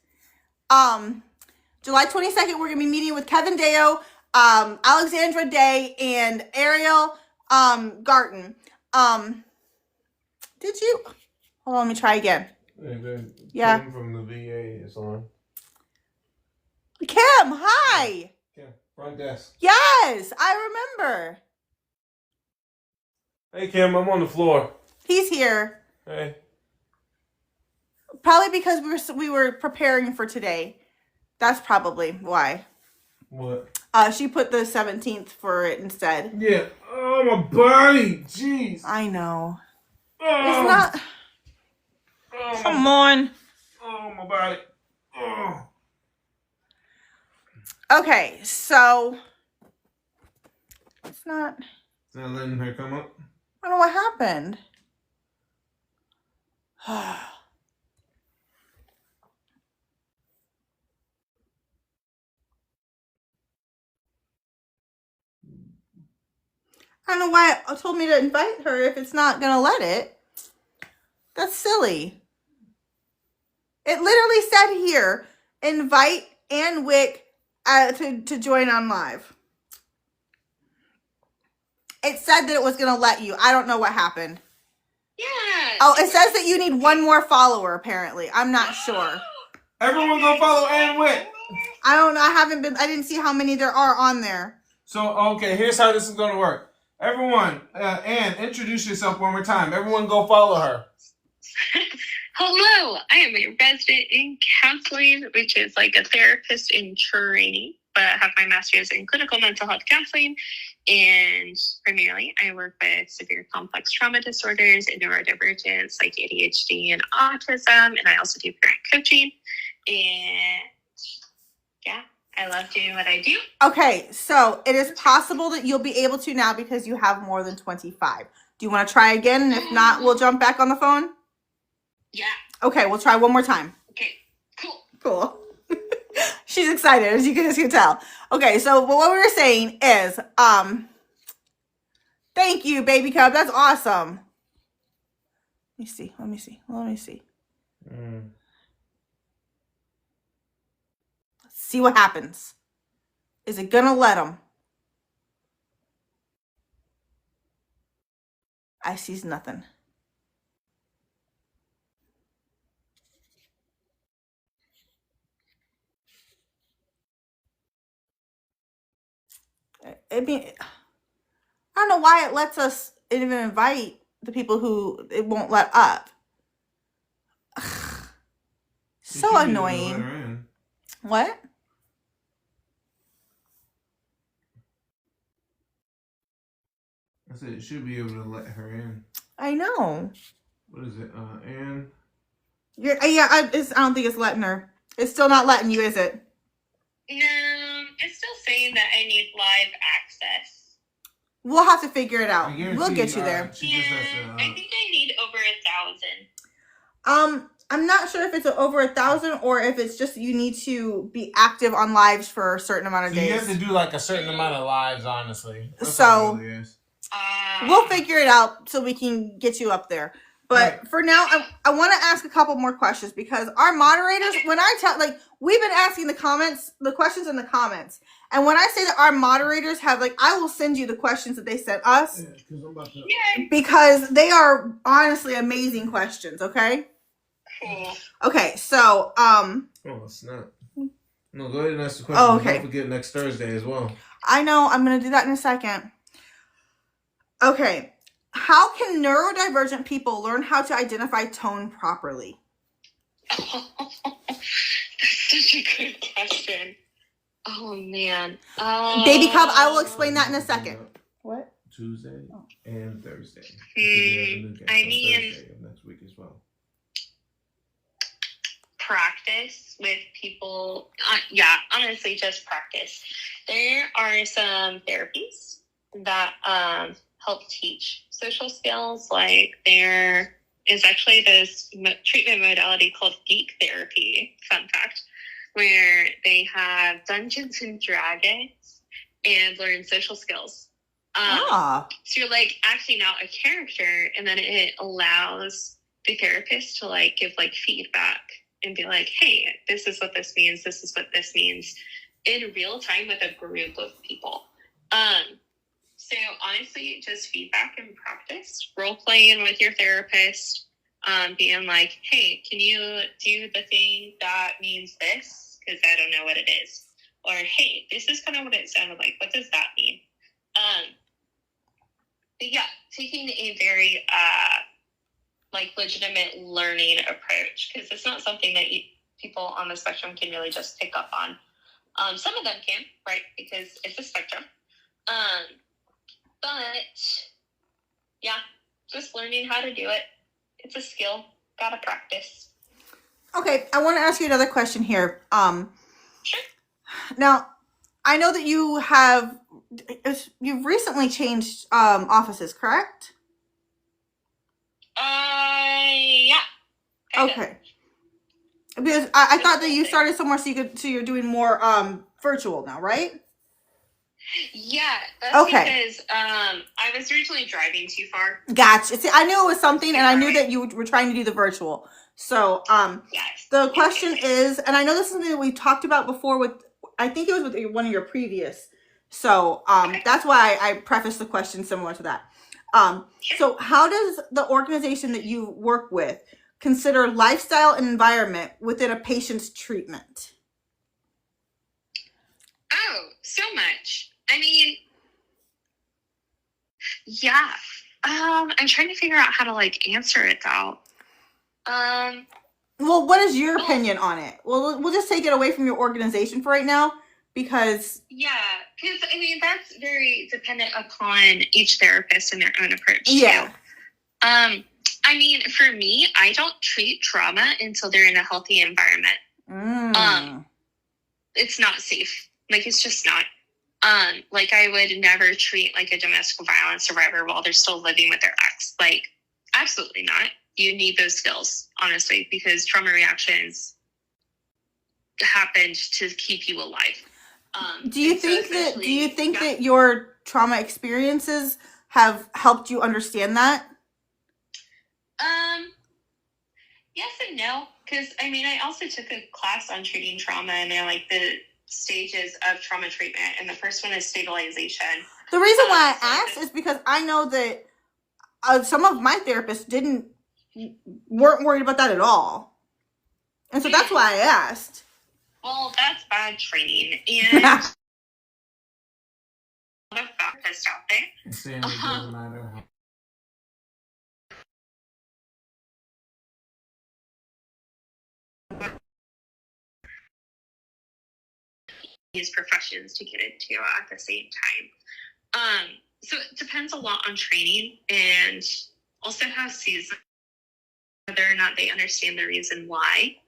July 22nd, we're going to be meeting with Kevin Deo, Alexandra Day, and Ariel Garten. Did you? Hold on, let me try again. Yeah. Kim from the VA is on. Kim, hi. Kim, front desk. Yes, I remember. Hey, Kim, I'm on the floor. He's here. Hey. Probably because we were preparing for today. That's probably why. What? She put the 17th for it instead. Yeah. Oh, my body. Jeez. I know. Oh. It's not. Oh, Come on. Oh, my body. Oh. Okay, so it's not. Is that letting her come up? I don't know what happened. I don't know why it told me to invite her if it's not going to let it. That's silly. It literally said here, invite Ann Wick to join on live. It said that it was going to let you. I don't know what happened. Yeah. Oh, it says that you need one more follower, apparently. I'm not sure. Everyone go follow Ann Witt. I don't know. I didn't see how many there are on there. So, okay, here's how this is going to work. Everyone, Ann, introduce yourself one more time. Everyone go follow her. Hello, I am a resident in counseling, which is like a therapist in training, but I have my master's in clinical mental health counseling. And primarily, I work with severe complex trauma disorders and neurodivergence like ADHD and autism. And I also do parent coaching. And yeah, I love doing what I do. Okay, so it is possible that you'll be able to now because you have more than 25. Do you want to try again? And if not, we'll jump back on the phone? Yeah. Okay, we'll try one more time. Okay, cool. Cool. She's excited, as you can tell. Okay, so what we were saying is, thank you, baby cub. That's awesome. Let me see. Let's see what happens. Is it gonna let him? I sees nothing. I mean, I don't know why it lets us even invite the people who it won't let up. So annoying. What? I said it should be able to let her in. I know. What is it? Ann? I don't think it's letting her. It's still not letting you, is it? No, it's still saying that I need live access. We'll have to figure it out. We'll get you there. I think I need over 1,000. I'm not sure if it's over 1,000 or if it's just you need to be active on lives for a certain amount of days. You have to do like a certain amount of lives, honestly. That's we'll figure it out so we can get you up there. But for now, I want to ask a couple more questions because our moderators, when I tell, we've been asking the questions in the comments. And when I say that our moderators have, I will send you the questions that they sent us. Because they are honestly amazing questions, okay? Cool. Okay, so, Oh, snap. No, go ahead and ask the question. Oh, okay. Don't forget next Thursday as well. I know, I'm going to do that in a second. Okay. How can neurodivergent people learn how to identify tone properly? Oh, that's such a good question. Oh, man. Baby Cub, I will explain that in a second. What? Tuesday and Thursday. I mean, Thursday of next week as well. Practice with people. Honestly, just practice. There are some therapies that help teach social skills. Like there is actually this treatment modality called geek therapy, fun fact, where they have Dungeons and Dragons and learn social skills. So you're acting out a character, and then it allows the therapist to give feedback and be like, hey, this is what this means, this is what this means, in real time with a group of people. So honestly, just feedback and practice, role playing with your therapist, being like, hey, can you do the thing that means this? Because I don't know what it is. Or, hey, this is kind of what it sounded like. What does that mean? But yeah, taking a very legitimate learning approach, because it's not something that people on the spectrum can really just pick up on. Some of them can, right? Because it's a spectrum. But yeah, just learning how to do it. It's a skill. Gotta practice. Okay, I want to ask you another question here. Sure. Now, I know that you've recently changed offices, correct? Yeah. Okay. Because I thought that you started somewhere so you're doing more virtual now, right? Yeah, that's Okay. because I was originally driving too far. Gotcha. See, I knew it was something, and I knew Sorry. that you were trying to do the virtual. So, Yes. the question is, and I know this is something that we talked about before with, I think it was with one of your previous. So, that's why I prefaced the question similar to that. So how does the organization that you work with consider lifestyle and environment within a patient's treatment? Oh, so much. I mean, yeah. I'm trying to figure out how to like answer it though. Well, what is your opinion on it? Well, we'll just take it away from your organization for right now, because yeah, because I mean that's very dependent upon each therapist and their own approach yeah. too. I mean, for me, I don't treat trauma until they're in a healthy environment. It's not safe. Like, it's just not. Like, I would never treat like a domestic violence survivor while they're still living with their ex. Like, absolutely not. You need those skills, honestly, because trauma reactions happened to keep you alive. Do you think that your trauma experiences have helped you understand that? Yes and no, because I mean, I also took a class on treating trauma, and they're like the stages of trauma treatment, and the first one is stabilization. The reason why I asked is because I know that some of my therapists weren't worried about that at all, and so that's why I asked. Well, that's bad training, and a lot of therapists out there. It doesn't matter. These professions to get into at the same time. So it depends a lot on training and also how seasoned, whether or not they understand the reason why.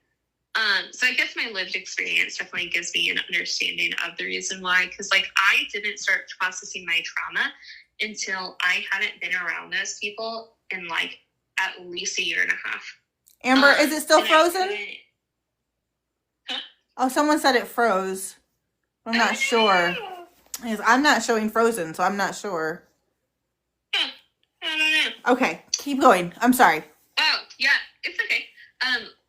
So I guess my lived experience definitely gives me an understanding of the reason why, because like I didn't start processing my trauma until I hadn't been around those people in like at least a year and a half. Amber, is it still frozen? Oh, someone said it froze. I'm not sure. I'm not showing frozen, so I'm not sure. I don't know. Okay, keep going. I'm sorry. Oh, yeah, it's okay.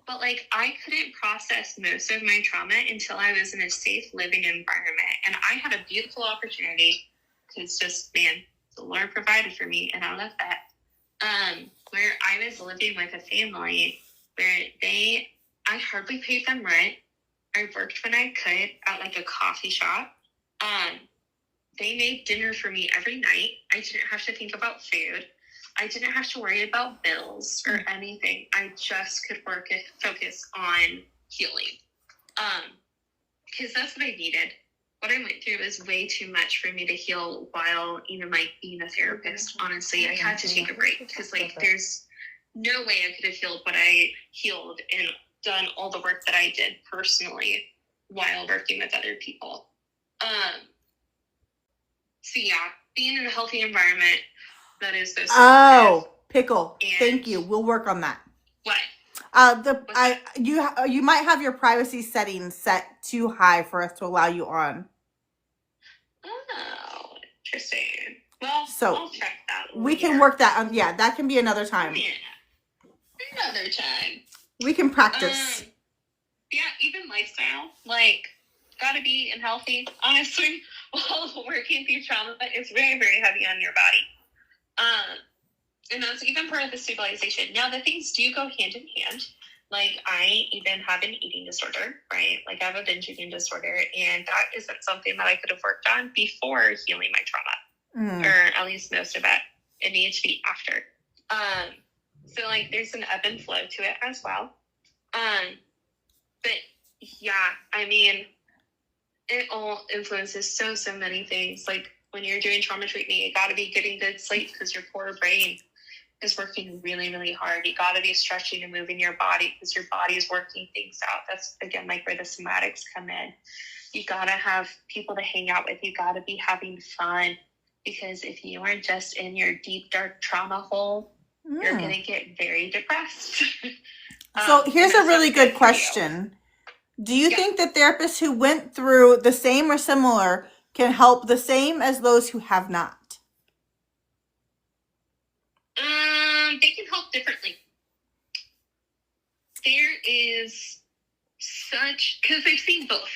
But like I couldn't process most of my trauma until I was in a safe living environment. And I had a beautiful opportunity because just, man, the Lord provided for me, and I love that. Where I was living with a family where I hardly paid them rent. I worked when I could at like a coffee shop. They made dinner for me every night. I didn't have to think about food. I didn't have to worry about bills or anything. I just could focus on healing. Because that's what I needed. What I went through was way too much for me to heal while even like being a therapist. Honestly, I had to take a break because like there's no way I could have healed what I healed and done all the work that I did personally while working with other people. So yeah, being in a healthy environment that is so supportive. Pickle. Thank you. We'll work on that. What? You might have your privacy settings set too high for us to allow you on. Oh, interesting. Well, so I'll check that. We can work that on. Yeah, that can be another time. Yeah, another time. We can practice. Yeah, even lifestyle, like, gotta be and healthy. Honestly, while working through trauma, it's very, very heavy on your body. And that's even part of the stabilization. Now, the things do go hand in hand. Like, I even have an eating disorder, right? Like, I have a binge eating disorder, and that isn't something that I could have worked on before healing my trauma, or at least most of it. It needed to be after. So, like, there's an ebb and flow to it as well. But, yeah, I mean, it all influences so many things. Like, when you're doing trauma treatment, you got to be getting good sleep because your poor brain is working really, really hard. You got to be stretching and moving your body because your body is working things out. That's, again, like where the somatics come in. You got to have people to hang out with. You got to be having fun because if you are just in your deep, dark trauma hole, you're going to get very depressed. So here's a really good question. Do you think that therapists who went through the same or similar can help the same as those who have not? They can help differently. There is such, because I've seen both.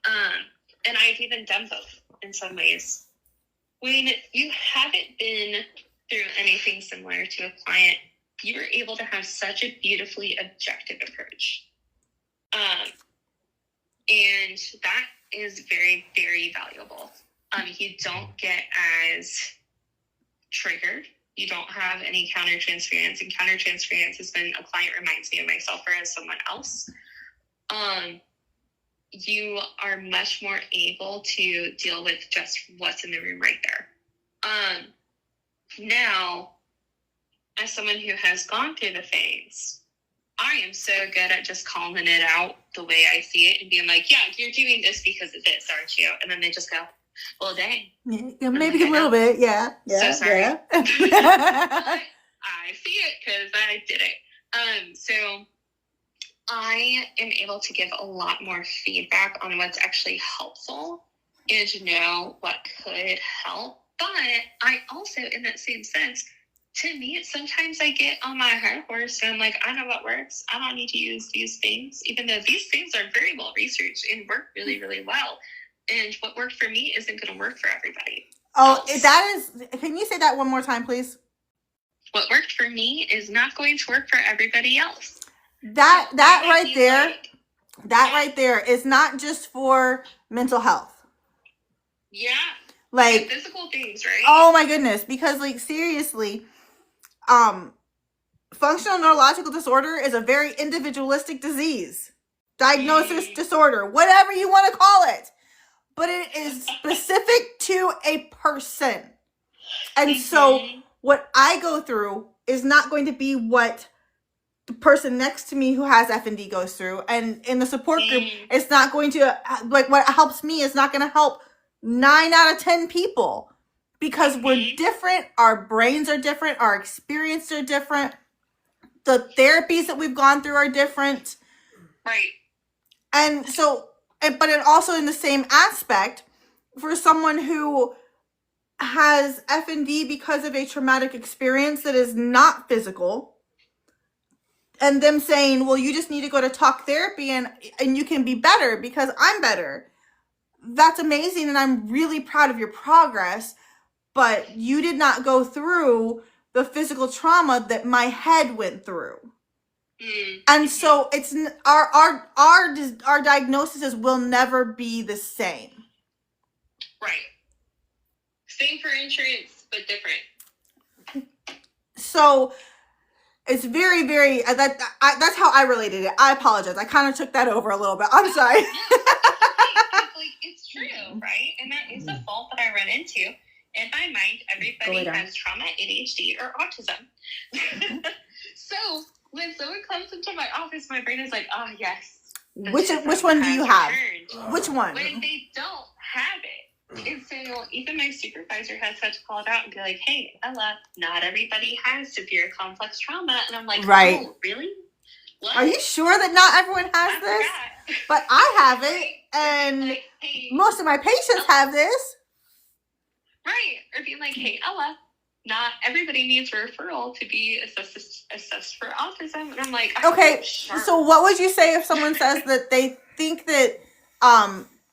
And I've even done both in some ways. When you haven't been through anything similar to a client, you are able to have such a beautifully objective approach. And that is very, very valuable. You don't get as triggered. You don't have any countertransference. And countertransference is when a client reminds me of myself or as someone else. You are much more able to deal with just what's in the room right there. Now, as someone who has gone through the phase, I am so good at just calling it out the way I see it and being like, yeah, you're doing this because of this, aren't you? And then they just go, well, dang. Yeah, maybe a little bit, yeah. So sorry. Yeah. I see it because I did it. So I am able to give a lot more feedback on what's actually helpful and to know what could help. But I also, in that same sense, to me, sometimes I get on my high horse and I'm like, I know what works. I don't need to use these things, even though these things are very well researched and work really, really well. And what worked for me isn't going to work for everybody. Oh, that is, can you say that one more time, please? What worked for me is not going to work for everybody else. That right there is not just for mental health. Yeah. Like and physical things, right? Oh my goodness, because like seriously, functional neurological disorder is a very individualistic disease. Diagnosis disorder, whatever you want to call it. But it is specific to a person. And so what I go through is not going to be what the person next to me who has FND goes through. And in the support group, it's not going to, like, what helps me is not going to help 9 out of 10 people. Because we're different, our brains are different, our experiences are different, the therapies that we've gone through are different. Right. And so, but it also in the same aspect, for someone who has FND because of a traumatic experience that is not physical, and them saying, well, you just need to go to talk therapy and you can be better because I'm better. That's amazing, and I'm really proud of your progress. But you did not go through the physical trauma that my head went through. And so it's our diagnoses will never be the same. Right. Same for insurance, but different. So it's very, very, that's how I related it. I apologize. I kind of took that over a little bit. I'm sorry. It's true, right? And that is a fault that I run into. In my mind, everybody has trauma, ADHD, or autism. So when someone comes into my office, my brain is like, oh, yes. Which one do you have? Which one? When they don't have it. And so even my supervisor has had to call it out and be like, hey, Ella, not everybody has severe complex trauma. And I'm like, right. Oh, really? What? Are you sure that not everyone has this? But I have it, and like, hey, most of my patients have this. Right. Or being like, hey, Ella, not everybody needs a referral to be assessed for autism. And I'm like, okay, sure. So what would you say if someone says that they think that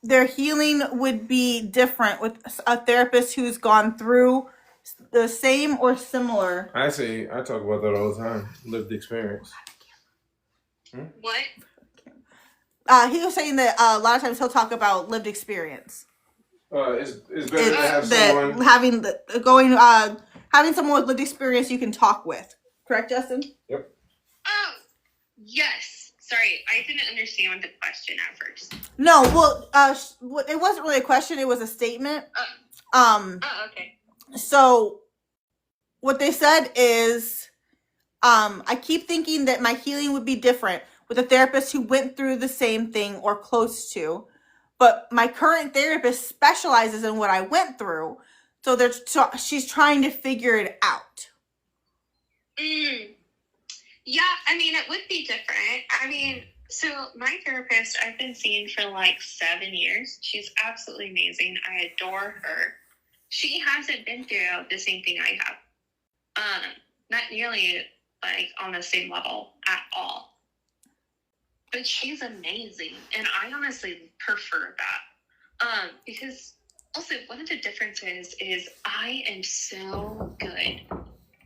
their healing would be different with a therapist who's gone through the same or similar? I talk about that all the time. Lived experience. What? He was saying that a lot of times he'll talk about lived experience. It's better to have someone having someone with lived experience you can talk with. Correct, Justin? Yep. Oh, yes. Sorry, I didn't understand the question at first. No, well, it wasn't really a question. It was a statement. Okay. So what they said is, I keep thinking that my healing would be different with a therapist who went through the same thing or close to. But my current therapist specializes in what I went through, so she's trying to figure it out. Yeah, I mean, it would be different. I mean, So my therapist, I've been seeing for like 7 years. She's absolutely amazing. I adore her. She hasn't been through the same thing I have. Not nearly like on the same level at all. But she's amazing, and I honestly prefer that. Because also one of the differences is I am so good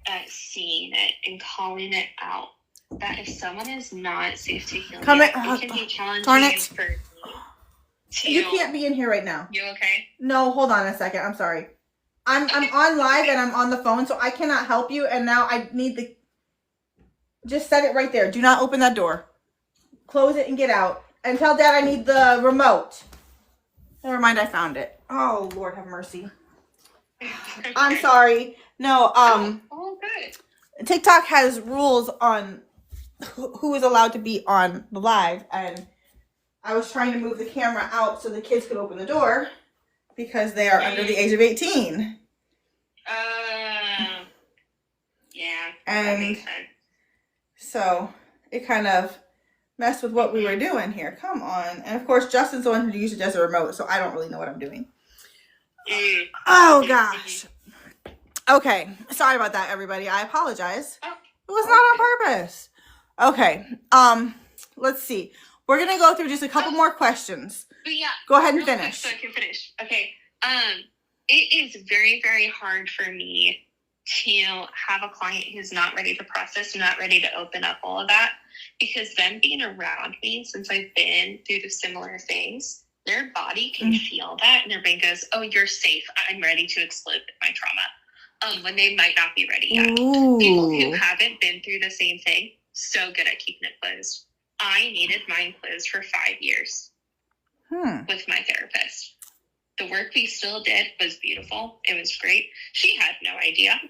at seeing it and calling it out. That if someone is not safe to heal, it can be challenging for me to. You can't be in here right now. You okay? No, hold on a second. I'm sorry. I'm on live and I'm on the phone, so I cannot help you. And now I need the. Just set it right there. Do not open that door. Close it and get out. And tell Dad I need the remote. Never mind, I found it. Oh, Lord have mercy. I'm sorry. No, Oh, good. TikTok has rules on who is allowed to be on the live, and I was trying to move the camera out so the kids could open the door because they are under the age of 18. Yeah. And that makes sense. so it kind of messed with what we were doing here. Come on. And of course, Justin's the one who usually does the remote, so I don't really know what I'm doing. Oh, gosh. Okay. Sorry about that, everybody. I apologize. It was not on purpose. Okay. Let's see. We're going to go through just a couple more questions. But yeah. Go ahead and finish. So I can finish. Okay. It is very, very hard for me to have a client who's not ready to process, not ready to open up all of that, because them being around me since I've been through the similar things, their body can feel that, and their brain goes, "Oh, you're safe. I'm ready to explode my trauma." When they might not be ready yet. Ooh. People who haven't been through the same thing, so good at keeping it closed. I needed mine closed for 5 years with my therapist. The work we still did was beautiful. It was great. She had no idea.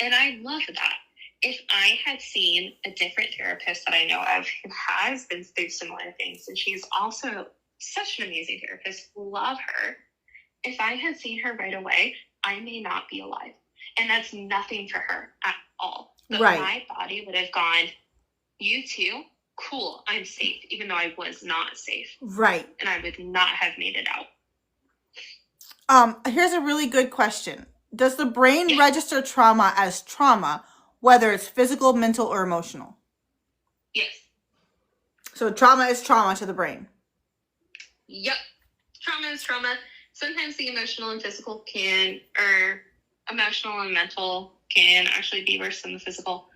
And I love that. If I had seen a different therapist that I know of who has been through similar things, and she's also such an amazing therapist, love her. If I had seen her right away, I may not be alive. And that's nothing for her at all. But my body would have gone, "You too? Cool, I'm safe," even though I was not safe. Right. And I would not have made it out. Here's a really good question. Does the brain register trauma as trauma, whether it's physical, mental, or emotional? Yes. So trauma is trauma to the brain. Yep. Trauma is trauma. Sometimes the emotional and physical can, or emotional and mental can actually be worse than the physical.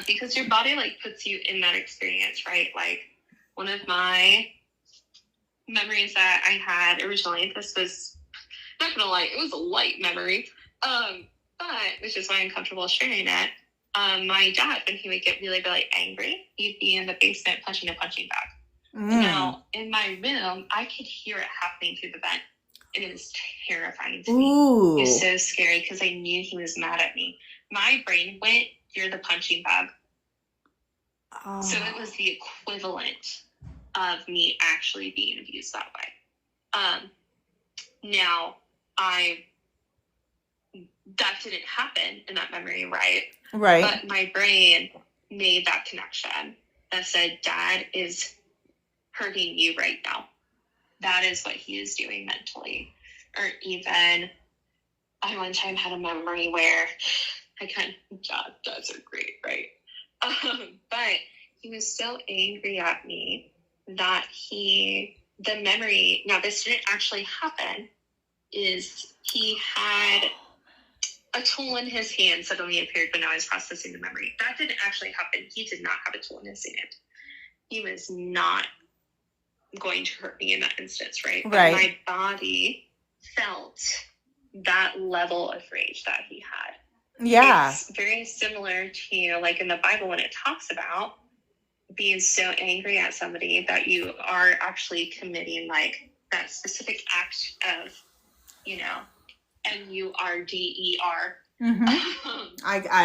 Because your body like puts you in that experience, right? Like one of my memories that I had originally, this was not gonna lie, it was a light memory. But which is why I'm comfortable sharing it. My dad, when he would get really, really angry, he'd be in the basement punching a punching bag. Now, in my room, I could hear it happening through the vent. And it was terrifying to me. It was so scary because I knew he was mad at me. My brain went, "You're the punching bag." So it was the equivalent of me actually being abused that way. Now, that didn't happen in that memory, right? Right. But my brain made that connection that said, "Dad is hurting you right now. That is what he is doing mentally." Or even, I one time had a memory where dads are great, right? But he was so angry at me that the memory, now this didn't actually happen, is he had a tool in his hand suddenly appeared when I was processing the memory. That didn't actually happen. He did not have a tool in his hand. He was not going to hurt me in that instance, right? But my body felt that level of rage that he had. Yeah. It's very similar to, like, in the Bible when it talks about being so angry at somebody that you are actually committing, like, that specific act of, MURDER.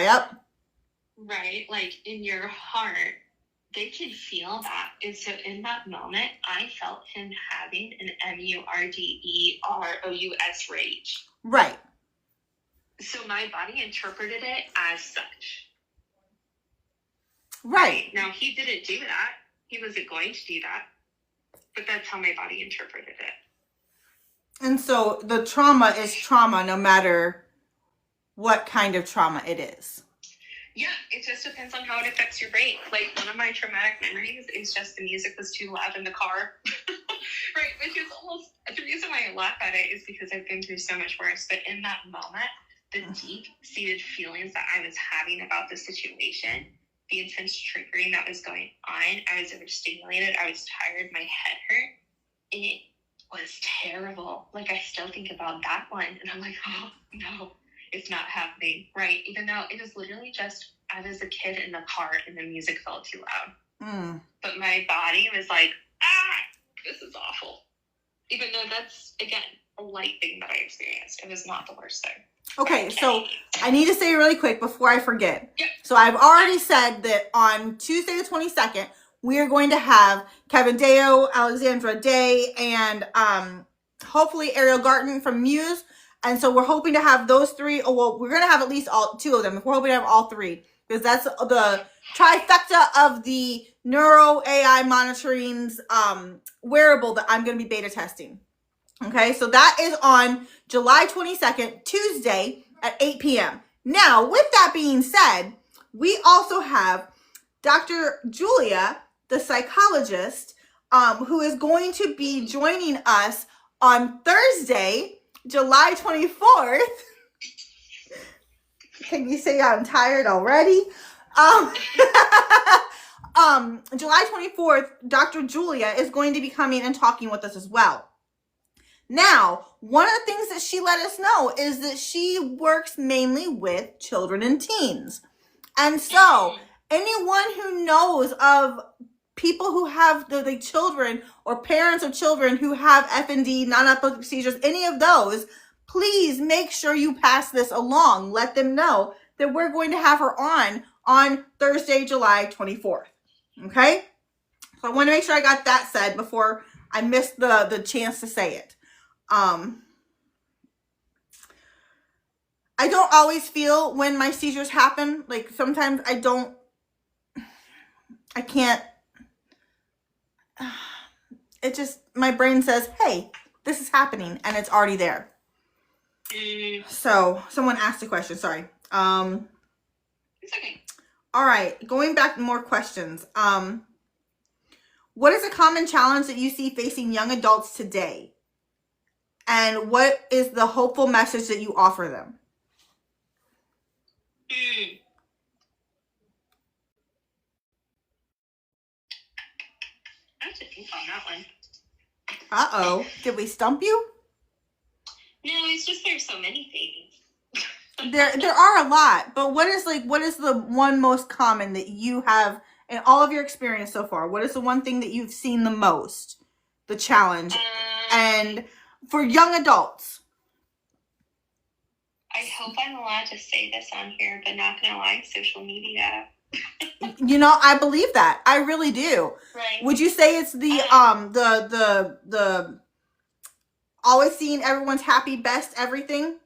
Yep. Right? Like, in your heart, they can feel that. And so in that moment, I felt him having an MURDEROUS rage. Right. So my body interpreted it as such. Right. Now, he didn't do that. he wasn't going to do that. But that's how my body interpreted it. And so the trauma is trauma no matter what kind of trauma it is. Yeah, it just depends on how it affects your brain. Like, one of my traumatic memories is just the music was too loud in the car. Right, which is almost, the reason why I laugh at it is because I've been through so much worse. But in that moment, the deep-seated feelings that I was having about the situation, the intense triggering that was going on, I was overstimulated, I was tired, my head hurt, and it was terrible. Like, I still think about that one, and I'm like, oh, no. It's not happening, right? Even though it was literally just, I was a kid in the car and the music felt too loud. But my body was like, this is awful. Even though that's, again, a light thing that I experienced. It was not the worst thing. Okay, so I need to say really quick before I forget. Yep. So I've already said that on Tuesday the 22nd, we are going to have Kevin Deo, Alexandra Day, and hopefully Ariel Garten from Muse. And so we're hoping to have those three. Oh, well, we're going to have at least two of them. We're hoping to have all three. Because that's the trifecta of the neuro AI monitoring's wearable that I'm going to be beta testing. Okay, so that is on July 22nd, Tuesday at 8 p.m. Now, with that being said, we also have Dr. Julia, the psychologist, who is going to be joining us on Thursday, July 24th. Can you say I'm tired already? July 24th, Dr. Julia is going to be coming and talking with us as well. Now, one of the things that she let us know is that she works mainly with children and teens. And so, anyone who knows of people who have the children or parents of children who have FND, non-epileptic seizures, any of those, please make sure you pass this along. Let them know that we're going to have her on Thursday, July 24th. Okay? So I want to make sure I got that said before I missed the chance to say it. I don't always feel when my seizures happen. Like, sometimes I can't. It just, my brain says, hey, this is happening, and it's already there. So, someone asked a question, sorry. It's okay. All right, going back to more questions. What is a common challenge that you see facing young adults today? And what is the hopeful message that you offer them? I have to think on that one. Uh-oh. Did we stump you? No, it's just there's so many things. There are a lot, but what is the one most common that you have in all of your experience so far? What is the one thing that you've seen the most? The challenge. And for young adults. I hope I'm allowed to say this on here, but not gonna lie, social media. You know, I believe that. I really do. Right. Would you say it's the always seeing everyone's happy, best everything?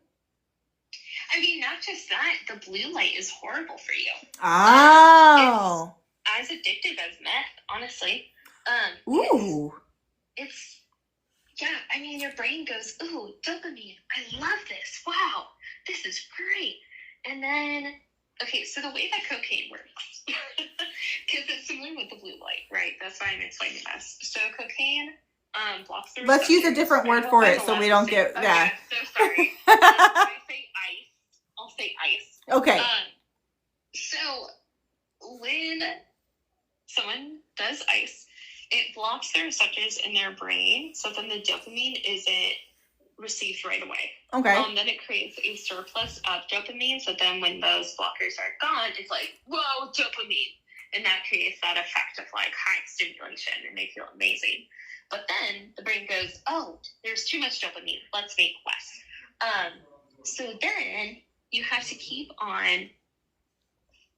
I mean, not just that, the blue light is horrible for you. Oh. It's as addictive as meth, honestly. Ooh. It's yeah, I mean, your brain goes, ooh, dopamine, I love this, wow, this is great. And then, okay, so the way that cocaine works, because it's similar with the blue light, right? That's why I'm explaining this. So cocaine blocks the receptors. Let's use a different word for it so we don't get that. Okay, so sorry. When I say ice, I'll say ice. Okay. So when someone does ice, it blocks the receptors in their brain, so then the dopamine isn't received right away. Okay. Then it creates a surplus of dopamine, so then when those blockers are gone, it's like, whoa, dopamine. And that creates that effect of like high stimulation, and they feel amazing. But then the brain goes, oh, there's too much dopamine, let's make less. So then you have to keep on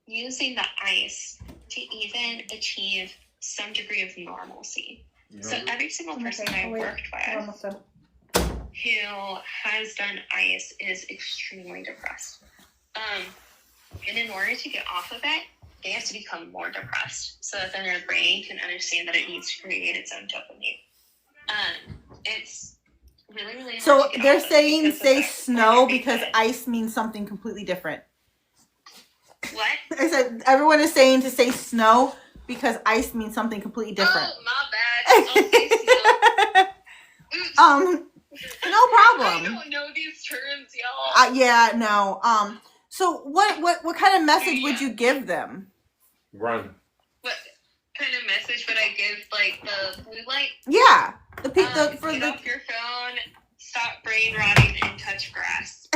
using the ice to even achieve some degree of normalcy. Yeah. So every single person I've worked with who has done ice is extremely depressed. And in order to get off of it, they have to become more depressed so that then their brain can understand that it needs to create its own dopamine. It's really, really hard So to get they're off of saying because of say that snow chronic because pain. ice means something completely different. What? I said everyone is saying to say snow because ice means something completely different. Oh, my bad. I'll say snow. Oops. No problem. I don't know these terms, y'all. Yeah, no. So what kind of message would you give them? Run. What kind of message would I give, like, the blue light? Yeah. Get off your phone, stop brain rotting, and touch grass.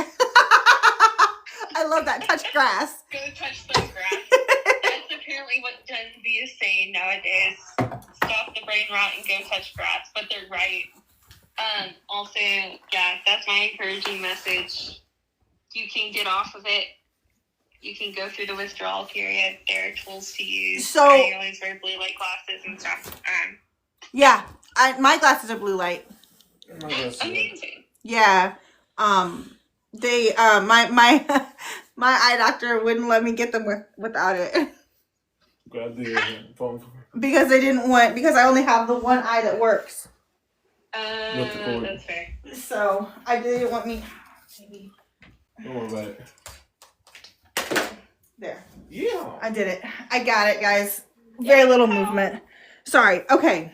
I love that. Touch grass. Go touch some grass. That's apparently what Gen Z is saying nowadays. Stop the brain rot and go touch grass. But they're right. Also, yeah, that's my encouraging message. You can get off of it. You can go through the withdrawal period. There are tools to use. So I always wear blue light glasses and stuff. Yeah, my glasses are blue light. Amazing. Yeah. They my my eye doctor wouldn't let me get them without it. Grab the phone. Because I only have the one eye that works. That's fair. So I didn't want me. Maybe. Don't worry about it. There. Yeah. I did it. I got it, guys. Very little movement. Sorry. Okay.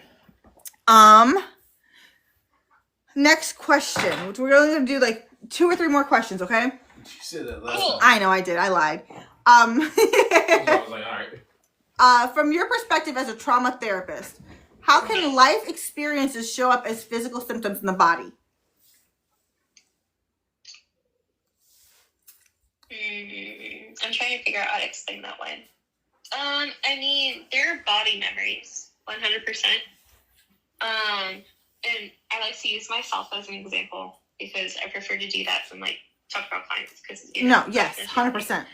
Next question. Which we're only gonna do like 2 or 3 more questions, okay? You said that last Cool. time. I know I did. I lied. So I was like, all right. From your perspective as a trauma therapist, how can life experiences show up as physical symptoms in the body? I'm trying to figure out how to explain that one. I mean, they're body memories, 100%. And I like to use myself as an example because I prefer to do that than like talk about clients because Yes, 100%.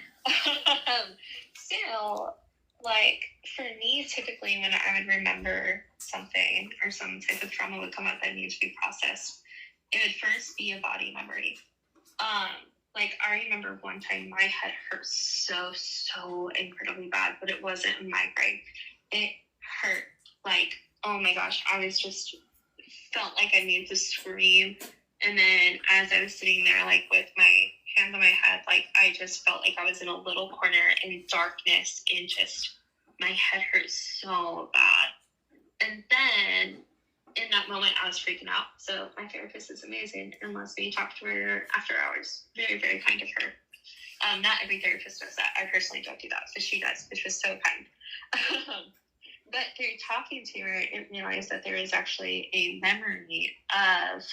Still, like for me, typically when I would remember something or some type of trauma would come up that needed to be processed, it would first be a body memory. Like I remember one time my head hurt so incredibly bad, but it wasn't a migraine. It hurt like, oh my gosh, I was just felt like I needed to scream. And then as I was sitting there, like with my hands on my head, like I just felt like I was in a little corner in darkness and just my head hurt so bad. And then in that moment, I was freaking out. So my therapist is amazing and lets me talk to her after hours. Very, very kind of her. Not every therapist does that. I personally don't do that, but she does, which was so kind. But through talking to her, I realized that there is actually a memory of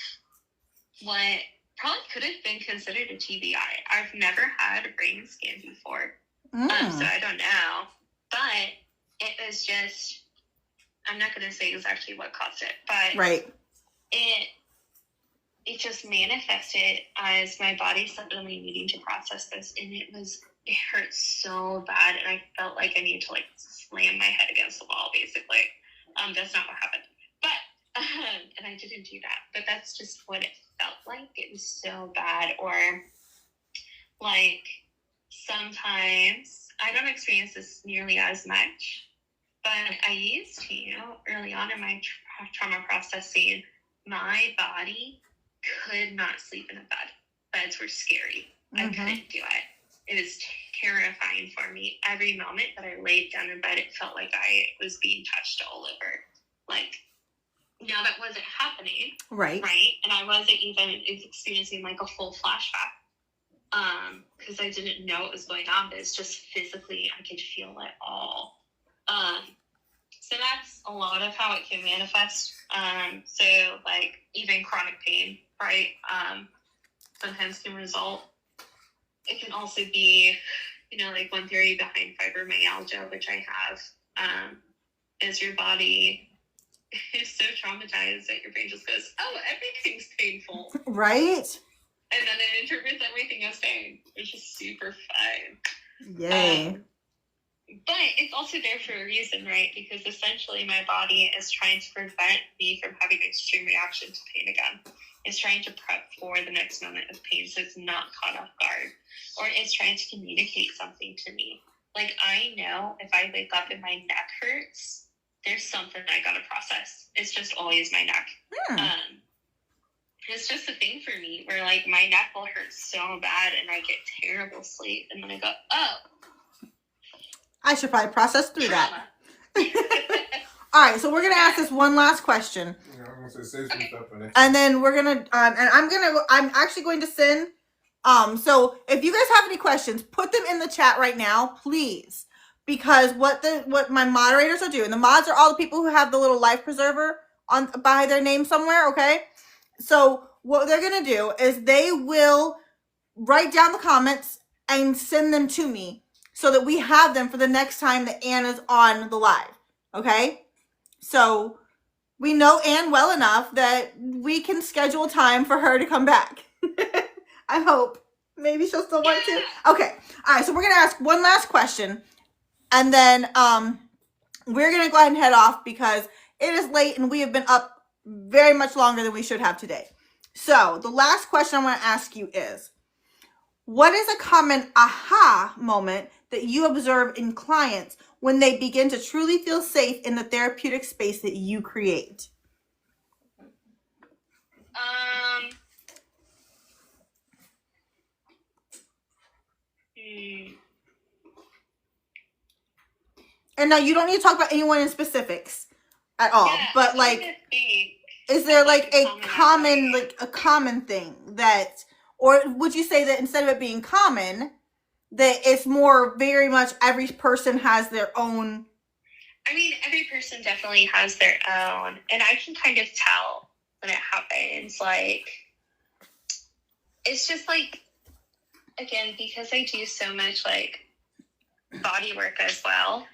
what probably could have been considered a TBI. I've never had a brain scan before, so I don't know. But it was just, I'm not going to say exactly what caused it, but Right. It just manifested as my body suddenly needing to process this, and it hurt so bad, and I felt like I needed to like slam my head against the wall, basically. That's not what happened, but and I didn't do that, but that's just what it felt like. It was so bad. Or like sometimes I don't experience this nearly as much, but I used to early on in my trauma processing. My body could not sleep in a bed. Beds were scary. I couldn't do it. It was terrifying for me. Every moment that I laid down in bed, it felt like I was being touched all over. Like, now that wasn't happening. Right. And I wasn't even experiencing like a full flashback. Because I didn't know what was going on, but it's just physically, I could feel it all. So that's a lot of how it can manifest. So like even chronic pain, right? Sometimes can result. It can also be, like one theory behind fibromyalgia, which I have, is your body is so traumatized that your brain just goes, oh, everything's painful. Right. And then it interprets everything as pain, which is super fun. Yay. But it's also there for a reason, right? Because essentially my body is trying to prevent me from having an extreme reaction to pain again. It's trying to prep for the next moment of pain so it's not caught off guard. Or it's trying to communicate something to me. Like, I know if I wake up and my neck hurts, there's something I gotta process. It's just always my neck. It's just a thing for me where, like, my neck will hurt so bad and I get terrible sleep. And then I go, oh. I should probably process through trauma. that. All right, so we're going to ask this one last question. Yeah, I'm gonna say some stuff in it. And then we're going to, I'm actually going to send, so if you guys have any questions, put them in the chat right now, please. Because what my moderators will do, and the mods are all the people who have the little life preserver on by their name somewhere, okay? So what they're going to do is they will write down the comments and send them to me so that we have them for the next time that Anna's on the live, okay? So we know Anne well enough that we can schedule time for her to come back. I hope. Maybe she'll still want to. Okay. All right, so we're going to ask one last question, and then we're going to go ahead and head off because it is late and we have been up very much longer than we should have today. So the last question I want to ask you is, what is a common aha moment that you observe in clients when they begin to truly feel safe in the therapeutic space that you create? And now you don't need to talk about anyone in specifics at all, but like, is there like a common thing that, or would you say that instead of it being common, that it's more very much every person has their own? I mean, every person definitely has their own, and I can kind of tell when it happens. Like, it's just like, again, because I do so much like body work as well,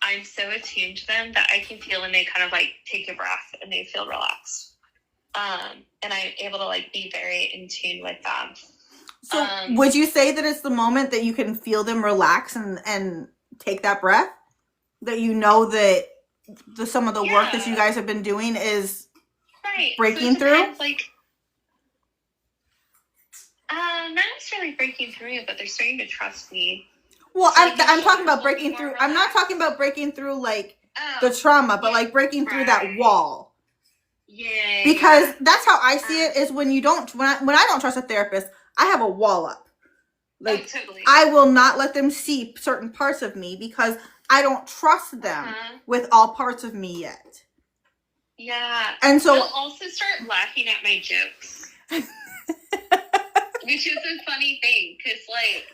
I'm so attuned to them that I can feel when they kind of like take a breath and they feel relaxed. And I'm able to like be very in tune with them. So would you say that it's the moment that you can feel them relax and take that breath? That you know that some of the work that you guys have been doing is breaking through? Like, not necessarily breaking through, but they're starting to trust me. Well, so I'm talking about breaking through. I'm not talking about breaking through like the trauma, but like breaking through that wall. Yeah. Because that's how I see it, is when you don't, when I don't trust a therapist, I have a wall up. Like, totally. I will not let them see certain parts of me because I don't trust them with all parts of me yet. Yeah. And so they'll also start laughing at my jokes. Which is a funny thing, because like,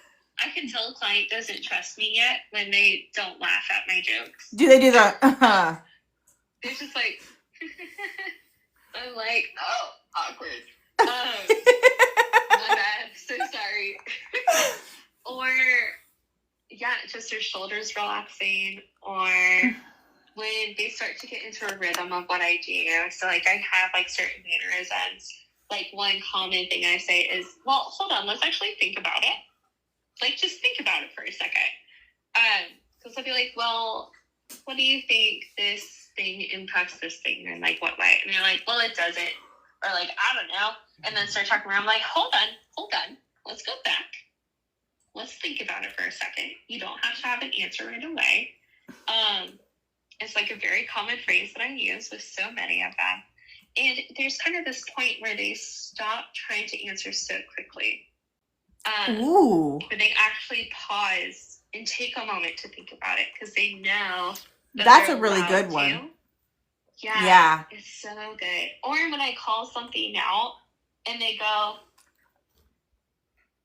I can tell a client doesn't trust me yet when they don't laugh at my jokes. Do they do that? They're just like, I'm like, oh, awkward. My bad. So sorry. Or, yeah, just their shoulders relaxing. Or when they start to get into a rhythm of what I do. So, like, I have, like, certain mannerisms. Like, one common thing I say is, well, hold on, let's actually think about it. Like, just think about it for a second. Because I'll be like, well, what do you think this thing impacts this thing in, like, what way? And they're like, well, it doesn't. Or, like, I don't know. And then start talking around. I'm like, hold on. Let's go back. Let's think about it for a second. You don't have to have an answer right away. It's, like, a very common phrase that I use with so many of them. And there's kind of this point where they stop trying to answer so quickly. Ooh. Where they actually pause and take a moment to think about it because they know that's a really good one. Yeah. It's so good. Or when I call something out and they go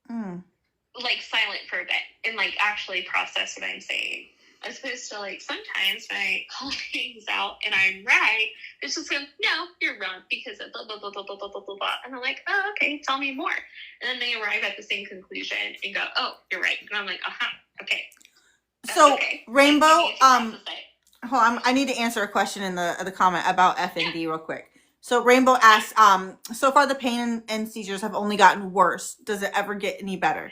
like silent for a bit and like actually process what I'm saying. As opposed to like sometimes when I call things out and I'm right, it's just going, no, you're wrong because of blah, blah, blah, blah, blah, blah, blah, blah. And I'm like, oh, okay, tell me more. And then they arrive at the same conclusion and go, oh, you're right. And I'm like, okay. That's so okay. Rainbow, hold on, I need to answer a question in the comment about FND real quick. So Rainbow asks, so far the pain and seizures have only gotten worse. Does it ever get any better?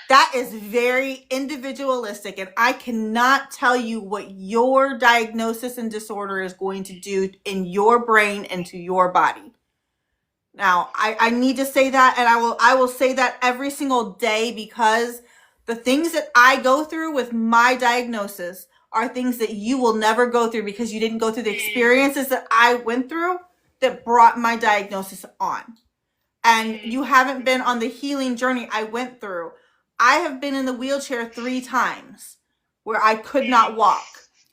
That is very individualistic, and I cannot tell you what your diagnosis and disorder is going to do in your brain and to your body. Now, I need to say that, and I will say that every single day, because The things that I go through with my diagnosis are things that you will never go through because you didn't go through the experiences that I went through that brought my diagnosis on. And you haven't been on the healing journey I went through. I have been in the wheelchair 3 times where I could not walk.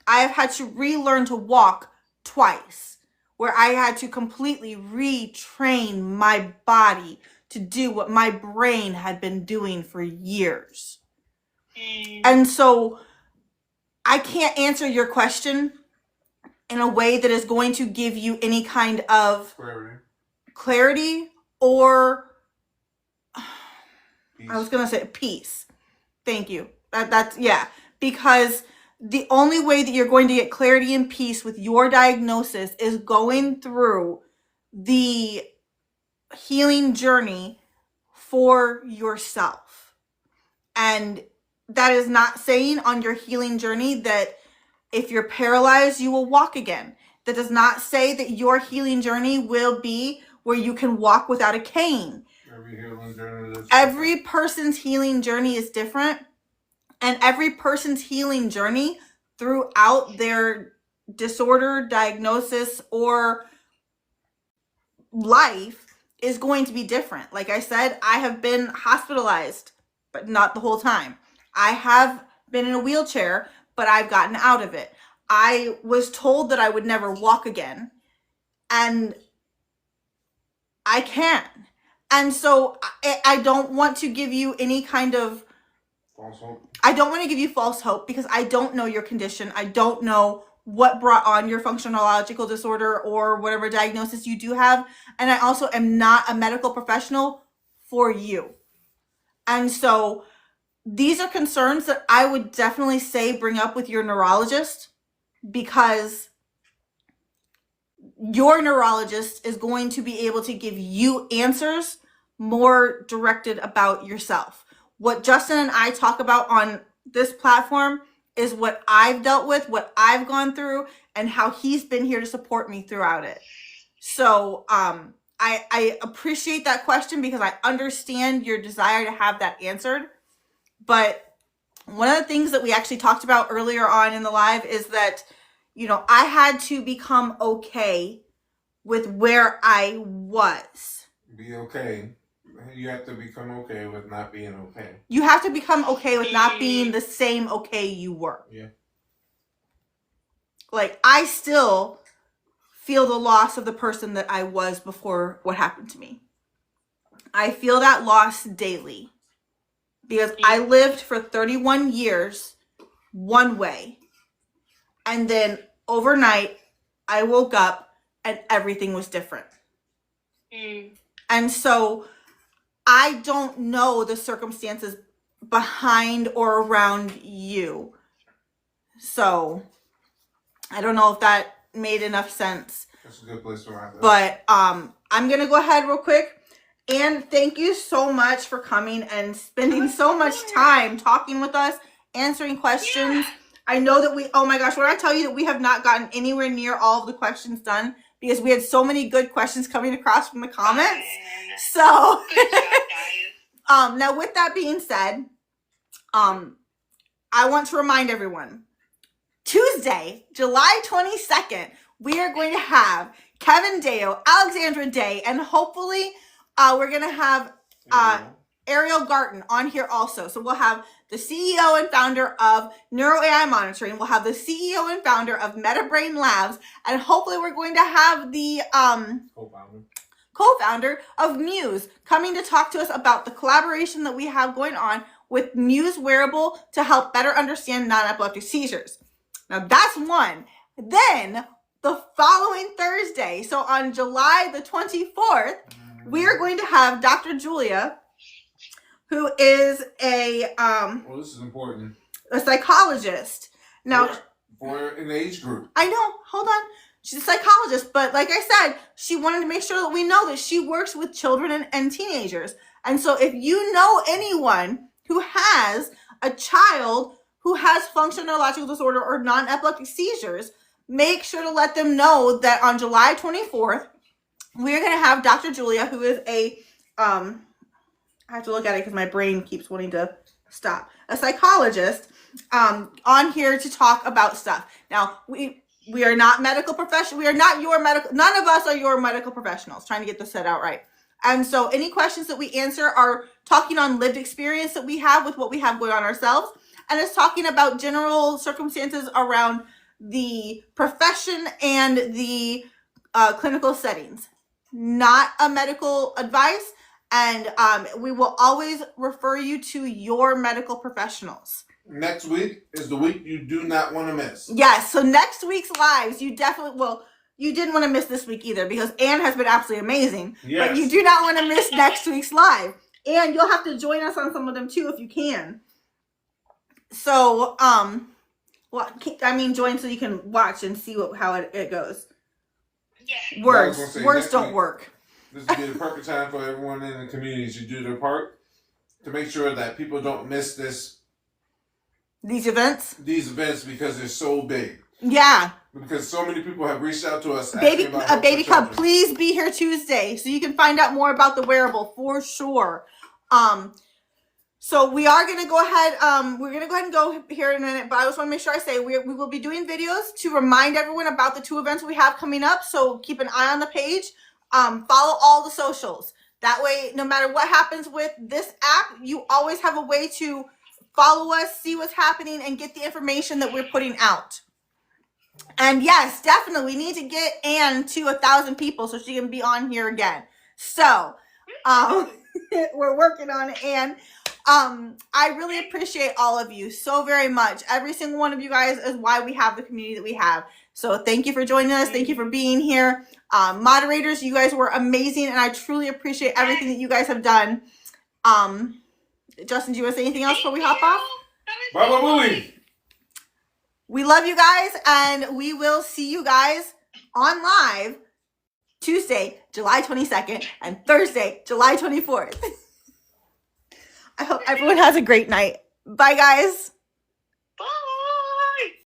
I have had to relearn to walk twice, where I had to completely retrain my body to do what my brain had been doing for years. And so I can't answer your question in a way that is going to give you any kind of clarity or peace. I was going to say peace. Thank you. That's yeah, because the only way that you're going to get clarity and peace with your diagnosis is going through the healing journey for yourself. And that is not saying on your healing journey that if you're paralyzed, you will walk again. That does not say that your healing journey will be where you can walk without a cane. Every person's healing journey is different. And every person's healing journey throughout their disorder, diagnosis, or life is going to be different. Like I said, I have been hospitalized, but not the whole time. I have been in a wheelchair, but I've gotten out of it. I was told that I would never walk again, and I can. And so I don't want to give you any kind of false hope. I don't want to give you false hope because I don't know your condition. I don't know what brought on your functional disorder or whatever diagnosis you do have. And I also am not a medical professional for you. And so these are concerns that I would definitely say bring up with your neurologist, because your neurologist is going to be able to give you answers more directed about yourself. What Justin and I talk about on this platform is what I've dealt with, what I've gone through, and how he's been here to support me throughout it. So I appreciate that question because I understand your desire to have that answered. But one of the things that we actually talked about earlier on in the live is that, you know, I had to become okay with where I was. Be okay. You have to become okay with not being okay. You have to become okay with not being the same okay you were. Yeah. Like, I still feel the loss of the person that I was before what happened to me. I feel that loss daily because I lived for 31 years one way. And then overnight, I woke up and everything was different. And so I don't know the circumstances behind or around you. So I don't know if that made enough sense. That's a good place to wrap it up. But I'm going to go ahead real quick. And thank you so much for coming and spending so much time talking with us, answering questions. I know that oh my gosh, when I tell you that we have not gotten anywhere near all of the questions done because we had so many good questions coming across from the comments. So, now with that being said, I want to remind everyone, Tuesday, July 22nd, we are going to have Kevin Deo, Alexandra Day, and hopefully we're going to have Ariel Garten on here also. So we'll have the CEO and founder of Neuro AI Monitoring. We'll have the CEO and founder of MetaBrain Labs. And hopefully we're going to have the co-founder of Muse coming to talk to us about the collaboration that we have going on with Muse Wearable to help better understand non-epileptic seizures. Now that's one. Then the following Thursday, so on July the 24th, we are going to have Dr. Julia, who is well, this is important. A psychologist. Now, for an age group. I know. Hold on. She's a psychologist, but like I said, she wanted to make sure that we know that she works with children and teenagers. And so if you know anyone who has a child who has functional neurological disorder or non-epileptic seizures, make sure to let them know that on July 24th, we're going to have Dr. Julia, who is I have to look at it because my brain keeps wanting to a psychologist on here to talk about stuff. Now, we are not medical professionals. We are not your medical, none of us are your medical professionals, trying to get this set out right. And so any questions that we answer are talking on lived experience that we have with what we have going on ourselves. And it's talking about general circumstances around the profession and the clinical settings, not a medical advice. And we will always refer you to your medical professionals. Next week is the week you do not want to miss. Yes. So next week's lives, you definitely will. You didn't want to miss this week either because Anne has been absolutely amazing. Yes. But you do not want to miss next week's live. And you'll have to join us on some of them too if you can. So, join so you can watch and see how it goes. Yeah. Words don't work. This would be the perfect time for everyone in the community to do their part to make sure that people don't miss These events because they're so big. Yeah. Because so many people have reached out to us. Baby Cub, please be here Tuesday so you can find out more about the wearable for sure. So we are going to go ahead. We're going to go ahead and go here in a minute, but I just want to make sure I say we will be doing videos to remind everyone about the 2 events we have coming up. So keep an eye on the page. Follow all the socials. That way, no matter what happens with this app, you always have a way to follow us, see what's happening, and get the information that we're putting out. And yes, definitely, we need to get Anne to 1,000 people so she can be on here again. So, we're working on it, Anne. I really appreciate all of you so very much. Every single one of you guys is why we have the community that we have. So thank you for joining us. Thank you for being here. Moderators, you guys were amazing, and I truly appreciate everything that you guys have done. Justin, do you want to say anything else before we hop off? Bye bye. We love you guys, and we will see you guys on live Tuesday, July 22nd, and Thursday, July 24th. I hope everyone has a great night. Bye, guys.